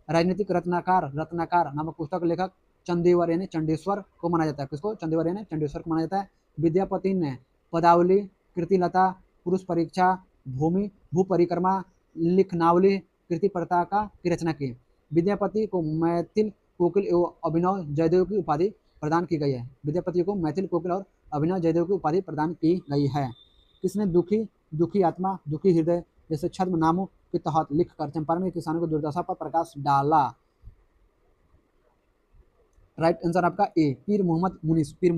राजनीतिक रत्नाकार नामक पुस्तक लेखक चंदेवर यानी चंडेश्वर को माना जाता है। किसको? चंदेवर यानी चंडेश्वर को माना जाता है। विद्यापति ने पदावली, कृतिलता, पुरुष परीक्षा, भूमि भू परिक्रमा, लिखनावली, कृति पताका की रचना की। विद्यापति को मैथिल कोकिल एवं अभिनव जयदेव की उपाधि प्रदान की गई है। विद्यापति को मैथिल कोकिल और अभिनव जयदेव की उपाधि प्रदान की गई है। किसने दुखी आत्मा, दुखी हृदय जैसे छद्म नामों के तहत लिखकर चंपारण के किसानों की दुर्दशा पर प्रकाश डाला? राइट आंसर आपका ए, पीर मोहम्मद मुनीस। पीर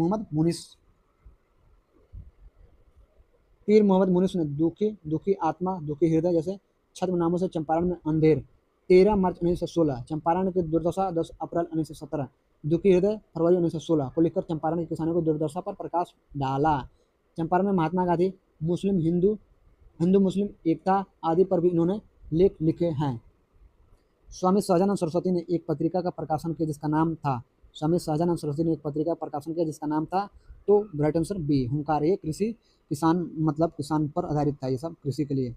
मोहम्मद मुनीस ने दुखी आत्मा, दुखी हृदय जैसे छद्म नामों से चंपारण में अंधेर 13 मार्च 1916, चंपारण की दुर्दशा 10 अप्रैल 1917, दुखी हृदय फरवरी 1916 को लिखकर चंपारण के किसानों को दुर्दशा पर प्रकाश डाला। चंपारण में महात्मा गांधी, हिंदू मुस्लिम एकता आदि पर भी इन्होंने लेख लिखे हैं। स्वामी सहजानंद सरस्वती ने एक पत्रिका का प्रकाशन किया जिसका नाम था, स्वामी सहजानंद सरस्वती ने एक पत्रिका का प्रकाशन किया जिसका नाम था, तो राइट आंसर बी, हुंकार। ये कृषि किसान पर आधारित था, ये सब कृषि के लिए।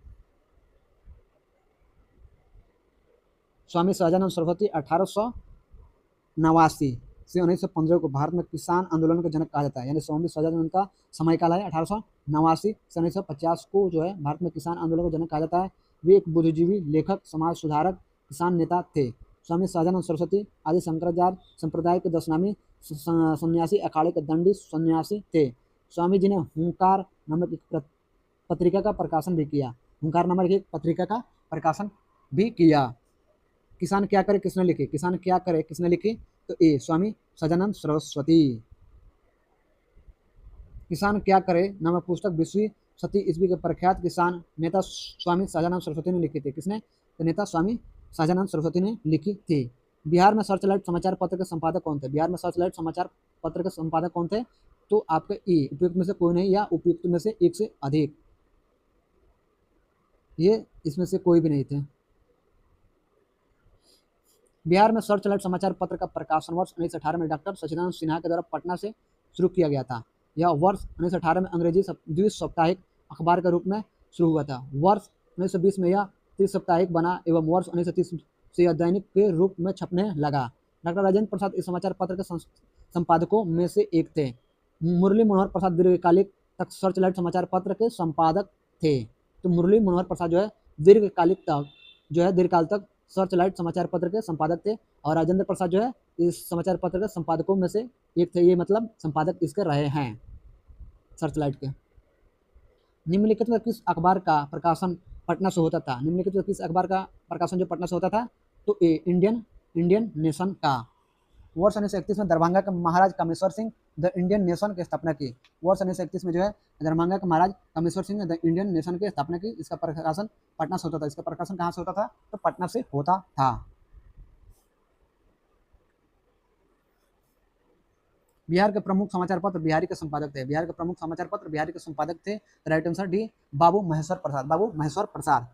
स्वामी सहजानंद सरस्वती 1889 से 1915 को भारत में किसान आंदोलन का जनक कहा जाता है। यानी स्वामी सहजानंद का समयकाल है 1889 से 1950 को जो है भारत में किसान आंदोलन का जनक कहा जाता है। वे एक बुद्धिजीवी, लेखक, समाज सुधारक, किसान नेता थे। स्वामी सहजानंद सरस्वती आदि शंकराचार्य संप्रदाय के 10 नामी सन्यासी, अखाड़े के दंडी सन्यासी थे। स्वामी जी ने हुंकार नामक एक पत्रिका का प्रकाशन भी किया। हुंकार नामक एक पत्रिका का प्रकाशन भी किया। किसान क्या करे किसने लिखी? किसान क्या करे किसने लिखी? तो ए, स्वामी सहजानंद सरस्वती। किसान क्या करे नामक पुस्तक 20वीं शती ईस्वी के प्रख्यात किसान नेता स्वामी सहजानंद सरस्वती ने लिखी थी। किसने? तो नेता स्वामी सहजानंद सरस्वती ने लिखी थी। बिहार में सर्चलाइट समाचार पत्र के संपादक कौन थे? बिहार में सर्चलाइट समाचार पत्र के संपादक कौन थे? तो आपके ई, उपयुक्त में से कोई नहीं या उपयुक्त में से एक से अधिक, ये इसमें से कोई भी नहीं थे। बिहार में सर्चलाइट समाचार पत्र का प्रकाशन वर्ष 1918 में डॉक्टर सच्चिदानंद सिन्हा के द्वारा पटना से शुरू किया गया था। यह वर्ष 1918 में अंग्रेजी द्विसाप्ताहिक अखबार के रूप में शुरू हुआ था। वर्ष 1920 में यह त्रिसाप्ताहिक बना एवं वर्ष 1930 से यह दैनिक के रूप में छपने लगा। डॉक्टर राजेंद्र प्रसाद इस समाचार पत्र के संपादकों में से एक थे। मुरली मनोहर प्रसाद दीर्घकालिक तक सर्चलाइट समाचार पत्र के संपादक थे। तो मुरली मनोहर प्रसाद जो है दीर्घकाल तक सर्चलाइट समाचार पत्र के संपादक थे और राजेंद्र प्रसाद जो है इस समाचार पत्र के संपादकों में से एक थे। ये मतलब संपादक इसके रहे हैं सर्चलाइट के। निम्नलिखित में किस अखबार का प्रकाशन पटना से होता था? निम्नलिखित में किस अखबार का प्रकाशन जो पटना से होता था? तो ए, इंडियन नेशन का। वर्ष 1931 में दरभंगा के महाराज Kameshwar Singh the Indian Nation की स्थापना की। वर्ष 1931 में जो है दरभंगा के महाराज कामेश्वर सिंह ने द इंडियन नेशन की स्थापना की। इसका प्रकाशन पटना से होता था। इसका प्रकाशन कहाँ से होता था? तो पटना से होता था। बिहार के प्रमुख समाचार पत्र बिहारी के संपादक थे। बिहार के प्रमुख समाचार पत्र बिहारी के संपादक थे। राइट आंसर डी, बाबू महेश्वर प्रसाद।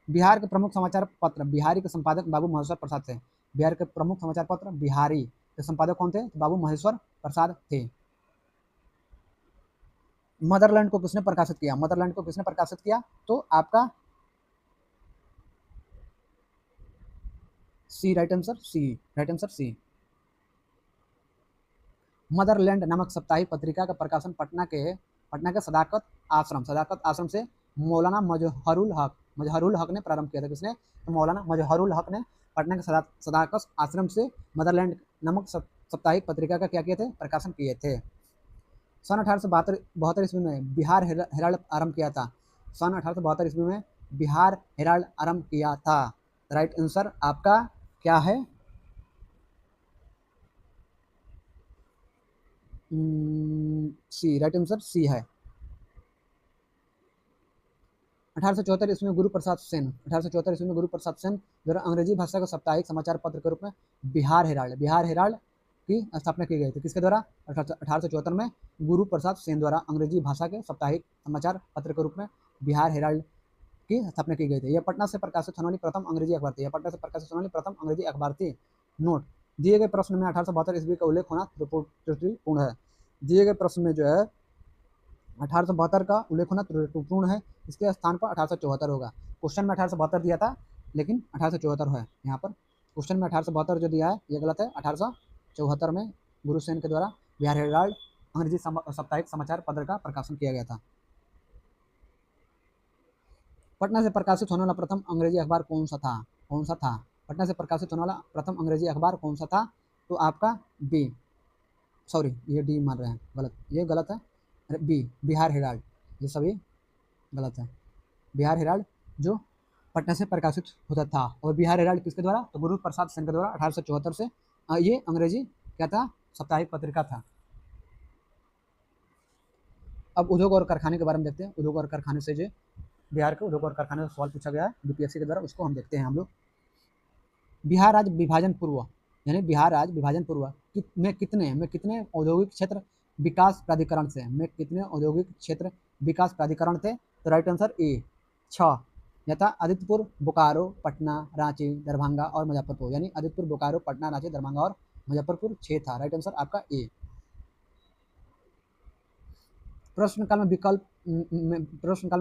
बिहार के प्रमुख समाचार पत्र बिहारी के संपादक बाबू महेश्वर प्रसाद थे। बिहार के प्रमुख समाचार पत्र बिहारी के संपादक कौन थे? बाबू महेश्वर प्रसाद थे। मदरलैंड को किसने प्रकाशित किया? मदरलैंड को किसने प्रकाशित किया? तो आपका सी, राइट आंसर सी। मदरलैंड नामक साप्ताहिक पत्रिका का प्रकाशन पटना के सदाकत आश्रम से मौलाना मजहरुल हक ने प्रारंभ किया था। किसने? तो मौलाना मजहरुल हक ने पटना के सदाकत आश्रम से मदरलैंड नामक साप्ताहिक पत्रिका का क्या किए थे? प्रकाशन किए थे। सन 1872 ईस्वी में बिहार हेराल्ड आरंभ किया था। सन 1872 ईस्वी में बिहार हेराल्ड आरंभ किया था। राइट आंसर आपका क्या है? सी, राइट आंसर सी है। 1874 ईस्वी में गुरु प्रसाद सेन द्वारा अंग्रेजी भाषा का साप्ताहिक समाचार पत्र के रूप में बिहार हेराल्ड की स्थापना की गई थी। किसके द्वारा? 1874 में गुरु प्रसाद सेन द्वारा अंग्रेजी भाषा के साप्ताहिक समाचार पत्र के रूप में बिहार हेराल्ड की स्थापना की गई थी। यह पटना से प्रकाशित होने वाली प्रथम अंग्रेजी अखबार थी। नोट, दिए गए प्रश्न में 1872 ईस्वी का उल्लेख होना त्रुटिपूर्ण है। दिए गए प्रश्न में जो है 1872 का उल्लेख होना त्रुटिपूर्ण है। इसके स्थान पर 1874 होगा। क्वेश्चन में 1872 दिया था, लेकिन 1874 है यहाँ पर। क्वेश्चन में 1872 जो दिया है ये गलत है। 1874 में गुरुसेन के द्वारा बिहार हेराल्ड अंग्रेजी साप्ताहिक समाचार पत्र का प्रकाशन किया गया था। पटना से प्रकाशित होने वाला प्रथम अंग्रेजी अखबार कौन सा था? कौन सा था? पटना से प्रकाशित होने वाला प्रथम अंग्रेजी अखबार कौन सा था? तो आपका बी, सॉरी ये डी मान रहे हैं, गलत, ये गलत है। अरे बी, बिहार हेराल्ड, ये सभी गलत है। बिहार हेराल्ड जो पटना से प्रकाशित होता था। और बिहार हेराल्ड किसके द्वारा? तो गुरु प्रसाद सेन के द्वारा 1874 से ये अंग्रेजी क्या था? साप्ताहिक पत्रिका था। अब उद्योग और कारखाने के बारे में देखते हैं। उद्योग और कारखाने से जो बिहार के उद्योग और कारखाने से सवाल पूछा गया है बीपीएससी के द्वारा, उसको हम देखते हैं हम लोग। बिहार राज्य विभाजन पूर्व, यानी बिहार राज्य विभाजन पूर्व में कितने औद्योगिक क्षेत्र विकास प्राधिकरण से, में कितने औद्योगिक क्षेत्र विकास प्राधिकरण थे? तो राइट आंसर ए 6, यथा आदित्यपुर, बोकारो, पटना, रांची, दरभंगा और मुजफ्फरपुर, यानी आदित्यपुर, बोकारो, पटना, रांची, दरभंगा और मुजफ्फरपुर 6 था। राइट आंसर आपका ए। प्रश्नकाल में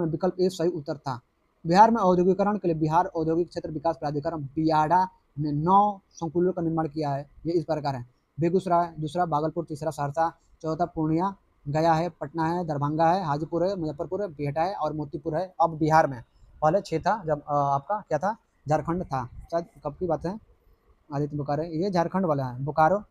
विकल्प ए सही उत्तर था। बिहार में औद्योगिकरण के लिए बिहार औद्योगिक क्षेत्र विकास प्राधिकरण बियाडा ने 9 संकुलों का निर्माण किया है। ये इस प्रकार है: बेगूसराय, दूसरा भागलपुर, तीसरा सहरसा, चौथा पूर्णिया, गया है, पटना है, दरभंगा है, हाजीपुर है, मुजफ्फरपुर है, बिहटा है और मोतीपुर है। अब बिहार में पहले 6 था जब आपका क्या था? झारखंड था। शायद कब की बात है? आदित्य बोकारो, ये झारखंड वाला है। बोकारो,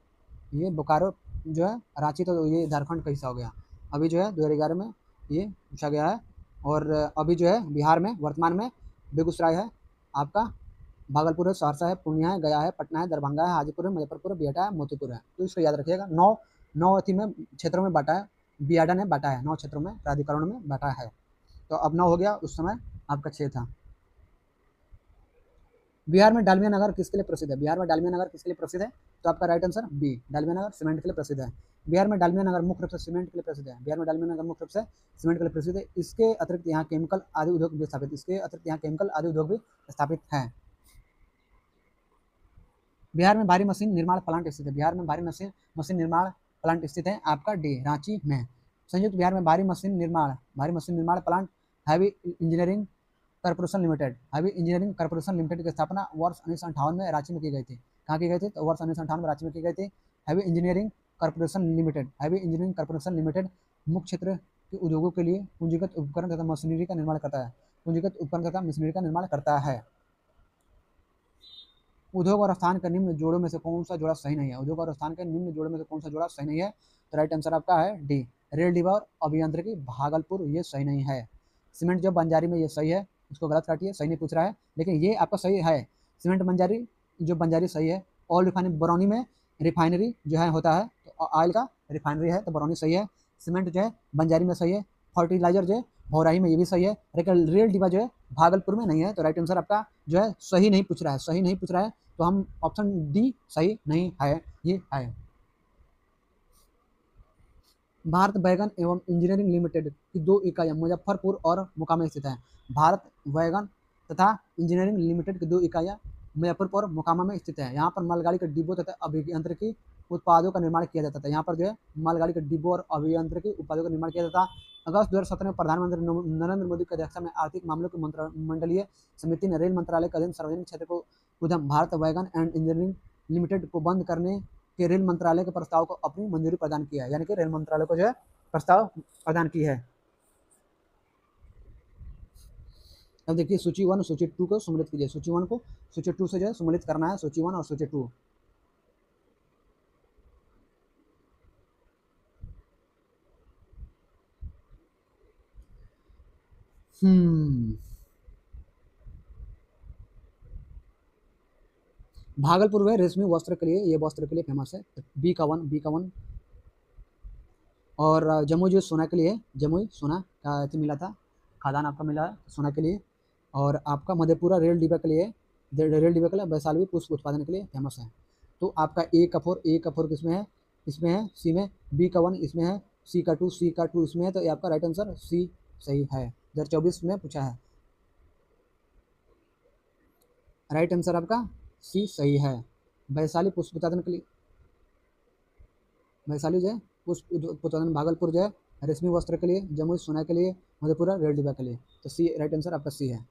ये बोकारो जो है, रांची तो ये झारखंड का हिस्सा हो गया। अभी जो है 2011 में ये पूछा गया है। और अभी जो है बिहार में वर्तमान में बेगूसराय है, आपका भागलपुर है, सहरसा है, पूर्णिया है, गया है, पटना है, दरभंगा है, हाजीपुर है, मुजफ्फरपुर है, बिहटा है, मोतीपुर है। तो इसको याद रखिएगा। 9 अथी में क्षेत्रों में बांटा है, बियाडा ने बांटा है, 9 क्षेत्रों में प्राधिकरणों में बांटा है। तो अब 9 हो गया, उस समय आपका 6 था। बिहार में डालमिया नगर किसके लिए प्रसिद्ध है? बिहार में डालमिया नगर किसके लिए प्रसिद्ध है? तो आपका राइट आंसर बी, डालमिया नगर सीमेंट के लिए प्रसिद्ध है। बिहार में डालमिया नगर मुख्य रूप से सीमेंट के लिए प्रसिद्ध है। बिहार में डालमिया नगर मुख्य रूप से सीमेंट के लिए प्रसिद्ध है। इसके अतिरिक्त यहाँ केमिकल आदि उद्योग भी स्थापित हैं। बिहार में भारी मशीन निर्माण प्लांट स्थित है। बिहार में भारी मशीन निर्माण प्लांट स्थित है, आपका डी, रांची में। संयुक्त बिहार में भारी मशीन निर्माण plant heavy engineering corporation limited की स्थापना वर्ष 1958 में रांची में की गई थी। कहाँ की गई थी? तो वर्ष 1958 में रांची में की गई थी। हैवी इंजीनियरिंग कॉर्पोरेशन लिमिटेड मुख्य क्षेत्र के उद्योगों के लिए पूंजीगत उपकरण तथा मशीनरी का निर्माण करता है। उद्योग और स्थान के निम्न जोड़ों में से कौन सा जोड़ा सही नहीं है? उद्योग और स्थान के निम्न जोड़ों में से कौन सा जोड़ा सही नहीं है? तो राइट आंसर आपका है डी, रेल डिब्बा और अभियांत्रिकी भागलपुर, ये सही नहीं है। सीमेंट जो बंजारी में, ये सही है, उसको गलत काटिए, सही नहीं पूछ रहा है, लेकिन ये आपका सही है। सीमेंट बंजारी जो बंजारी सही है। ऑयल रिफाइनरी बरौनी में रिफाइनरी जो है होता है, तो ऑयल का रिफाइनरी है, तो बरौनी सही है। सीमेंट जो है बंजारी में सही है। फर्टिलाइजर जो है भौराही में, ये भी सही है। लेकिन रेल डिब्बा जो है भागलपुर में नहीं है। तो राइट आंसर आपका जो है सही नहीं पूछ रहा है, तो हम ऑप्शन डी सही नहीं है, ये है। भारत वैगन एवं इंजीनियरिंग लिमिटेड की 2 इकाइयां मुजफ्फरपुर और मोकामा में स्थित हैं। भारत वैगन तथा इंजीनियरिंग लिमिटेड की 2 इकाइयां मुजफ्फरपुर और मोकामा में स्थित है। यहाँ पर मालगाड़ी के डिब्बों तथा अभियांत्रिकी उत्पादों का निर्माण किया जाता था। यहाँ पर जो है मालगाड़ी के डिब्बों और अभियांत्रिकी उत्पादों का निर्माण किया जाता था। अगस्त 2017 में प्रधानमंत्री नरेंद्र मोदी की अध्यक्षता में आर्थिक मामलों की मंत्रिमंडलीय समिति ने रेल मंत्रालय के अधीन सार्वजनिक क्षेत्र को उद्यम Bharat wagon and engineering limited को बंद करने के रेल मंत्रालय के प्रस्ताव को अपनी मंजूरी प्रदान किया है। यानी कि रेल मंत्रालय को जो है प्रस्ताव प्रदान की है। अब देखिए सूची 1 और सूची 2 को सम्मिलित कीजिए। सूची 1 को सूची 2 से जो है सम्मिलित करना है, सूची 1 और सूची 2। भागलपुर में रेशमी वस्त्र के लिए, ये वस्त्र के लिए फेमस है। बी का वन। और जमुई जो सोना के लिए, जमुई सोना का मिला था, खादान आपका मिला है सोना के लिए। और आपका मधेपुरा रेल डिब्बा के लिए, वैशाली पुष्प उत्पादन के लिए फेमस है। तो आपका ए का फोर किसमें है? इसमें है सी में। बी का 1 इसमें है। सी का 2 इसमें है। तो ये आपका राइट आंसर सी सही है। 2024 में पूछा है। राइट आंसर आपका सी सही है। वैशाली पुष्प उत्पादन के लिए, वैशाली जो है पुष्प उत्पादन, भागलपुर जो है रेशमी वस्त्र के लिए, जमुई सोना के लिए, मधेपुरा रेल डिब्बा के लिए। तो सी राइट आंसर आपका सी है।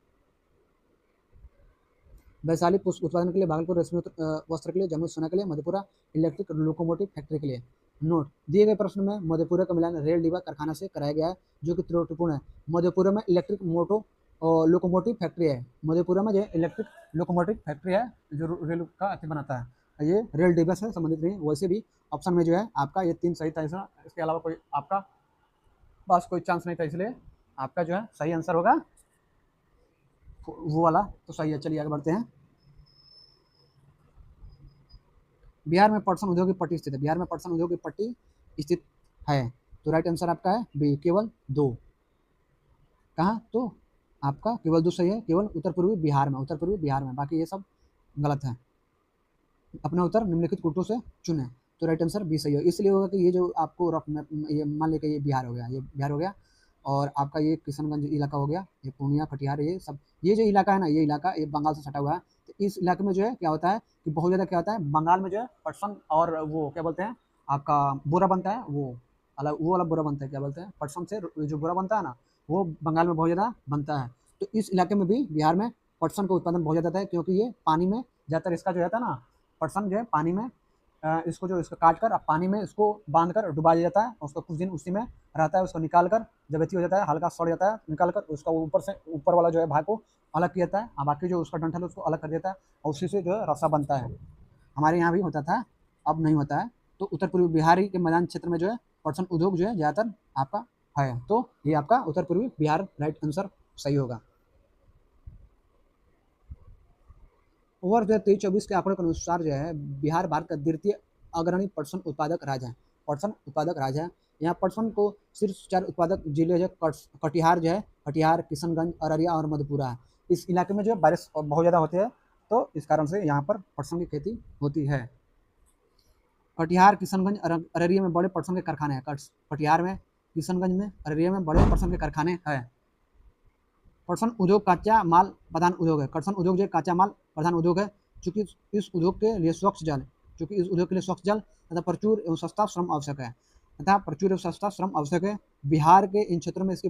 वैशाली पुष्प उत्पादन के लिए, भागलपुर रेशमी वस्त्र के लिए, जमुई सोना के लिए, मधेपुरा इलेक्ट्रिक लोकोमोटिव फैक्ट्री के लिए। नोट, दिए गए प्रश्न में मधेपुरा का मिलान रेल डिब्बा कारखाना से कराया गया है, जो कि त्रुटिपूर्ण है। मधेपुरा में इलेक्ट्रिक मोटो लोकोमोटिव फैक्ट्री है। मधेपुरा में जो है इलेक्ट्रिक लोकोमोटिव फैक्ट्री है, जो रेल का अति बनाता है। ये रेल डिब्बा से संबंधित नहीं। वैसे भी ऑप्शन में जो है आपका ये 3 सही था, इसके अलावा कोई आपका पास कोई चांस नहीं था, इसलिए आपका जो है सही आंसर होगा वो वाला तो सही है। चलिए आगे बढ़ते हैं। बिहार में पटसन उद्योग की पट्टी स्थित है। बिहार में पटसन उद्योग की पट्टी स्थित है, तो राइट आंसर आपका है बी, केवल 2। कहाँ? तो आपका केवल 2 सही है, केवल उत्तर पूर्वी बिहार में, उत्तर पूर्वी बिहार में, बाकी ये सब गलत है। अपना उत्तर निम्नलिखित कोटों से चुने, तो राइट आंसर बी सही है। इसलिए होगा कि ये जो आपको रफ मैप, ये मान लेकर ये बिहार हो गया, ये बिहार हो गया, और आपका ये किशनगंज इलाका हो गया, ये पूर्णिया, कटिहार, ये सब, ये जो इलाका है ना, ये इलाका ये बंगाल से सटा हुआ है। तो इस इलाके में जो है क्या होता है कि बहुत ज़्यादा क्या होता है, बंगाल में जो है पटसन और वो क्या बोलते हैं आपका बोरा बनता है, वो वाला बोरा बनता है, क्या बोलते हैं, पटसन से जो बोरा बनता है ना, वो बंगाल में बहुत ज़्यादा बनता है। तो इस इलाके में भी बिहार में पटसन का उत्पादन बहुत ज़्यादा है, क्योंकि ये पानी में ज़्यादातर इसका जो रहता है ना, पटसन जो है पानी में इसको जो इसको काट कर पानी में इसको बांध कर डुबा दिया जाता है, उसको कुछ दिन उसी में रहता है, उसको निकाल कर जब अथी हो जाता है, हल्का सड़ जाता है, निकाल कर उसका ऊपर से ऊपर वाला जो है भाग को अलग किया जाता है, और बाकी जो उसका डंठल है उसको अलग कर देता है, और उसी से जो है रसा बनता है। हमारे यहाँ भी होता था, अब नहीं होता है। तो उत्तर पूर्वी बिहारी के मैदान क्षेत्र में जो है पटसन उद्योग जो है ज़्यादातर आपका है, तो ये आपका उत्तर पूर्वी बिहार राइट आंसर सही होगा। वर्ष 2023-24 के आंकड़ों के अनुसार जो है बिहार भारत का द्वितीय अग्रणी पटसन उत्पादक राज्य है। पटसन उत्पादक राज्य है। यहाँ पटसन को सिर्फ 4 उत्पादक जिले जो कटिहार जो है, कटिहार, किशनगंज, अररिया और मधेपुरा है। इस इलाके में जो है बारिश बहुत ज़्यादा होती है, तो इस कारण से यहाँ पर पटसन की खेती होती है। कटिहार, किशनगंज, अररिया में बड़े पटसन के कारखाने हैं। कटिहार में, किशनगंज में, अररिया में बड़े पटसन के कारखाने हैं। पटसन उद्योग कच्चा माल प्रधान उद्योग है। पटसन उद्योग जो कच्चा माल प्रधान उद्योग है, चूँकि इस उद्योग के लिए स्वच्छ जल तथा प्रचुर एवं सस्ता श्रम आवश्यक है, बिहार के इन क्षेत्रों में इसकी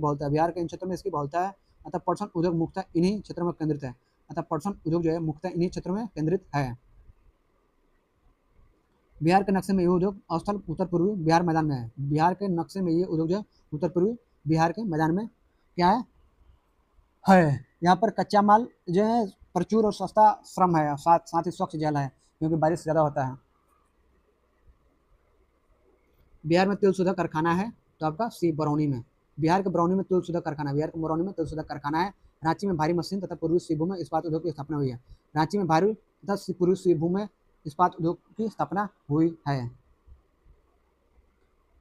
बहुलता है, अतः पटसन उद्योग मुख्यतः इन्हीं क्षेत्रों में केंद्रित है। बिहार के नक्शे में ये उद्योग स्थल उत्तर पूर्वी बिहार मैदान में है। बिहार के नक्शे में ये उद्योग जो है उत्तर पूर्वी बिहार के मैदान में क्या है। यहाँ पर कच्चा माल जो है प्रचुर और सस्ता श्रम है, साथ ही स्वच्छ जल है, क्योंकि बारिश ज़्यादा होता है। बिहार में तेल शोधक कारखाना है, तो आपका सी, बरौनी में। बिहार के बरौनी में तेल शोधक कारखाना है। रांची में भारी मशीन तथा पूर्वी सिंहभूम में इस्पात उद्योग की स्थापना हुई है। रांची में भारी तथा पूर्वी सिंहभूम में इस्पात उद्योग की स्थापना हुई है।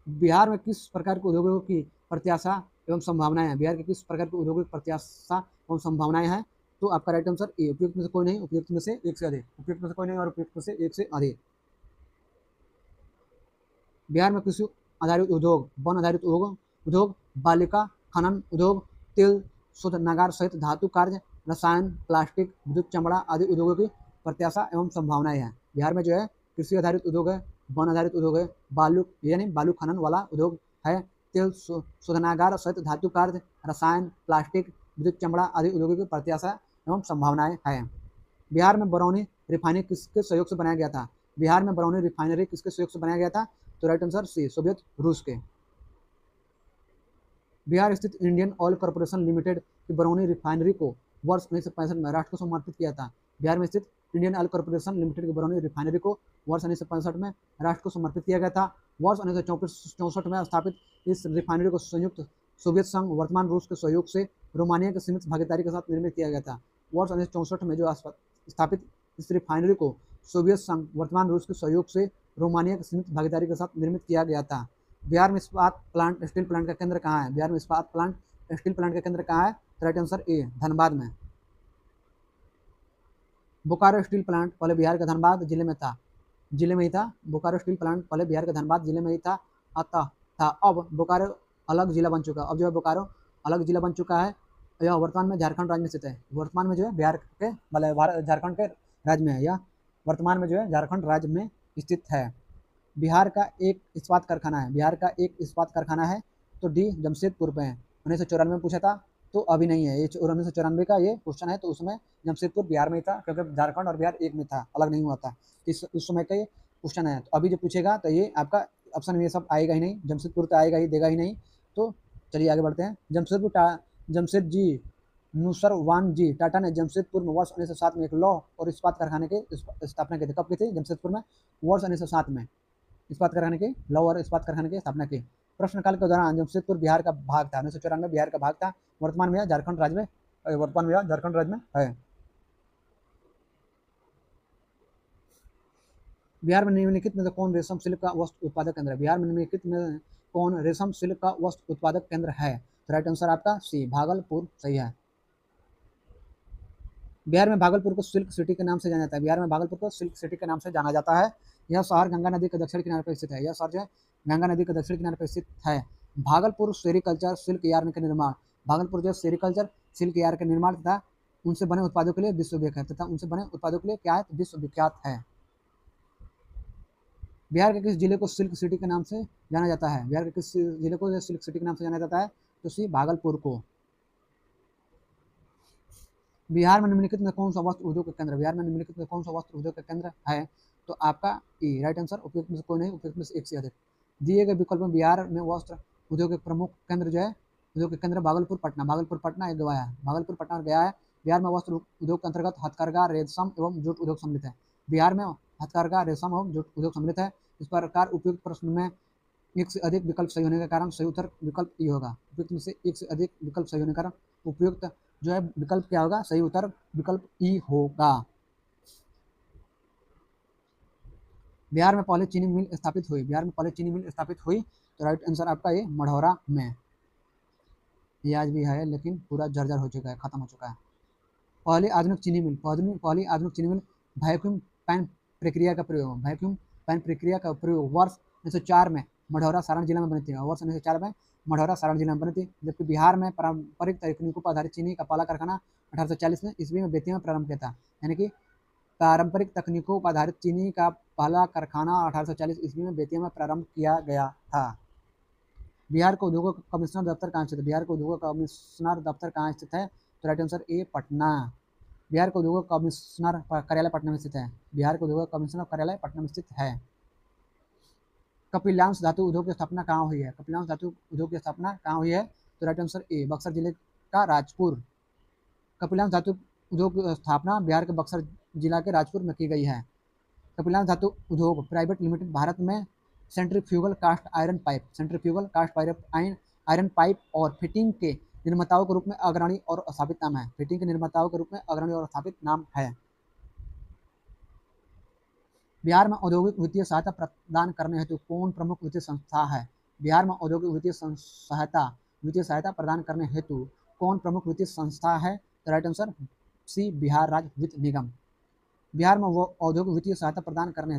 बिहार में किस प्रकार के उद्योगों की प्रत्याशा एवं संभावनाएं हैं? बिहार के किस प्रकार के उद्योगों की प्रत्याशा एवं संभावनाएं हैं? तो आपका राइट आंसर ए, उपयुक्त में से कोई नहीं, उपयुक्त में से एक से अधिक, उपयुक्त में से कोई नहीं और उपयुक्त में से एक से अधिक। बिहार में कृषि आधारित उद्योग, वन आधारित उद्योग, बालिका खनन उद्योग, तेल शोधनागार सहित धातु कार्य, रसायन, प्लास्टिक, विद्युत चमड़ा आदि उद्योगों की प्रत्याशा एवं संभावनाएं हैं। बिहार में जो है कृषि आधारित उद्योग है, वन आधारित उद्योग है, बालू खनन वाला उद्योग है, तेल शोधनागार सहित धातु कार्य, रसायन, प्लास्टिक, विद्युत चमड़ा आदि उद्योगों की प्रत्याशा एवं संभावनाएं हैं। बिहार में बरौनी रिफाइनरी किसके सहयोग से बनाया गया था? बिहार में बरौनी रिफाइनरी किसके सहयोग से बनाया गया था? तो राइट आंसर सी, सोवियत रूस के। बिहार स्थित इंडियन ऑयल कॉर्पोरेशन लिमिटेड की बरौनी रिफाइनरी को वर्ष 1965 में राष्ट्र को समर्पित किया था। बिहार में स्थित इंडियन ऑयल कॉर्पोरेशन लिमिटेड की बरौनी रिफाइनरी को वर्ष 1965 में राष्ट्र को समर्पित किया गया था। वर्ष 1964 में स्थापित इस रिफाइनरी को संयुक्त सोवियत संघ वर्तमान रूस के सहयोग से रोमानिया की सीमित भागीदारी के साथ निर्मित किया गया था। वर्ष 1964 में जो स्थापित इस रिफाइनरी को सोवियत संघ वर्तमान रूस के सहयोग से रोमानिया की सीमित भागीदारी के साथ निर्मित किया गया था। बिहार में इस्पात प्लांट स्टील प्लांट का केंद्र कहाँ है? बिहार में इस्पात प्लांट स्टील प्लांट का केंद्र कहाँ है? राइट आंसर ए, धनबाद में। बोकारो स्टील प्लांट पहले बिहार के धनबाद जिले में ही था। बोकारो स्टील प्लांट पहले बिहार के धनबाद जिले में ही था। अब बोकारो अलग जिला बन चुका है। अब जो है बोकारो अलग जिला बन चुका है। यह वर्तमान में झारखंड राज्य में स्थित है। वर्तमान में जो है बिहार के मतलब झारखंड के राज्य में है। यह वर्तमान में जो है झारखंड राज्य में स्थित है। बिहार का एक इस्पात कारखाना है। तो डी, जमशेदपुर में है। 1994 में पूछा था, तो अभी नहीं है। ये 1994 का ये क्वेश्चन है, तो उसमें जमशेदपुर बिहार में ही था, क्योंकि झारखंड और बिहार एक में था, अलग नहीं हुआ था। इस उस समय का ये क्वेश्चन है। तो अभी जो पूछेगा तो ये आपका ऑप्शन में ये सब आएगा ही नहीं, जमशेदपुर तो आएगा ही, देगा ही नहीं। तो चलिए आगे बढ़ते हैं। जमशेदजी नुसरवान जी टाटा ने जमशेदपुर में वर्ष 1907 में एक लौह और इस्पात कारखाने की स्थापना की थी। कब की थी? जमशेदपुर में वर्ष 1907 में इस्पात कारखाने की, लौह और इस्पात कारखाने की स्थापना की। प्रश्नकाल के दौरान जमशेदपुर बिहार का भाग था, 1994 बिहार का भाग था। वर्तमान में झारखंड राज्य में है। बिहार में निम्नलिखित में से कौन रेशम सिल्क का वस्त्र उत्पादक केंद्र है? बिहार में निम्नलिखित में कौन रेशम सिल्क का वस्त्र उत्पादक केंद्र है? तो राइट आंसर आपका सी, भागलपुर सही है। बिहार में भागलपुर को सिल्क सिटी के नाम से जाना जाता है। बिहार में भागलपुर को सिल्क सिटी के नाम से जाना जाता है। यह शहर गंगा नदी के दक्षिण किनारे पर स्थित है। यह शहर जो है गंगा नदी के दक्षिण किनारे पर स्थित है। भागलपुर सेरीकल्चर सिल्क यार्न के निर्माण, भागलपुर जो सेरीकल्चर सिल्क यार्न के निर्माण तथा उनसे बने उत्पादों के लिए विश्व विख्यात है, तथा उनसे बने उत्पादों के लिए क्या है? विश्व विख्यात है। बिहार के किस जिले को सिल्क सिटी के नाम से जाना जाता है? बिहार के किस जिले को सिल्क सिटी के नाम से जाना जाता है? तो सी, भागलपुर को। बिहार में निम्नलिखित में कौन सा वस्त्र उद्योग का केंद्र? बिहार में निम्नलिखित में कौन सा वस्त्र उद्योग का केंद्र है? तो आपका ई, राइट आंसर। उपयुक्त में से कोई नहीं, उपयुक्त में से एक से अधिक। दिए गए विकल्प में बिहार में वस्त्र उद्योग के प्रमुख केंद्र जो है, उद्योग के केंद्र भागलपुर पटना, भागलपुर पटना एक गया है, भागलपुर पटना गया है। बिहार में वस्त्र उद्योग के अंतर्गत हथकरघा, रेशम एवं जूट उद्योग सम्मिलित है। बिहार में हथकरघा, रेशम एवं जूट उद्योग सम्मिलित है। इस प्रकार उपयुक्त प्रश्न में एक से अधिक विकल्प सही होने के कारण सही उत्तर विकल्प ई होगा। उपयुक्त में से एक से अधिक विकल्प सही होने के कारण उपयुक्त जो है विकल्प क्या होगा? सही उत्तर विकल्प ई होगा। बिहार में पहले चीनी मिल स्थापित हुई, बिहार में पहले चीनी मिल स्थापित हुई, तो राइट आंसर आपका ये मढ़ौरा में। ये आज भी है लेकिन पूरा जर्जर हो चुका है, खत्म हो चुका है। पहली आधुनिक चीनी मिल, पहली आधुनिक चीनी मिल वैक्यूम पैन प्रक्रिया का प्रयोग, वैक्यूम पैन प्रक्रिया का प्रयोग वर्ष 1904 में मढ़ौरा सारण जिला में बनी थी। वर्ष 1904 में मढ़ौरा सारण जिला में बनी थी। जबकि बिहार में पारंपरिक तकनीकों पर आधारित चीनी का पहला कारखाना 1840 में ईस्वी में बेतिया में प्रारंभ किया था। यानी कि पारंपरिक तकनीकों पर आधारित चीनी का पहला कारखाना 1840 ईस्वी में बेतिया में प्रारंभ किया गया था। बिहार के उद्योगों का कमिश्नर दफ्तर कहाँ स्थित है? बिहार के उद्योगों का कमिश्नर दफ्तर कहाँ स्थित है? तो right answer A, Patna. Bihar के उद्योगों का कमिश्नर कार्यालय पटना में स्थित है। बिहार के उद्योगों का कमिश्नर कार्यालय पटना में स्थित है। कपिलांश धातु उद्योग की स्थापना कहाँ हुई है? कपिलांश धातु उद्योग की स्थापना कहाँ हुई है? तो राइट आंसर ए, बक्सर जिले का राजपुर। कपिलांश धातु उद्योग की स्थापना बिहार के बक्सर जिला के राजपुर में की गई है। कपिलांश धातु उद्योग प्राइवेट लिमिटेड भारत में centrifugal cast iron pipe, centrifugal cast iron pipe और फिटिंग के निर्माताओं के रूप में अग्रणी और स्थापित नाम है। फिटिंग के निर्माताओं के रूप में अग्रणी और स्थापित नाम है। बिहार में औद्योगिक वित्तीय सहायता प्रदान करने हेतु कौन प्रमुख वित्तीय संस्था है? बिहार में औद्योगिक वित्तीय सहायता प्रदान करने हेतु कौन प्रमुख वित्तीय संस्था है? तो राइट आंसर सी, बिहार राज्य वित्त निगम। बिहार में वो औद्योगिक वित्तीय सहायता प्रदान करने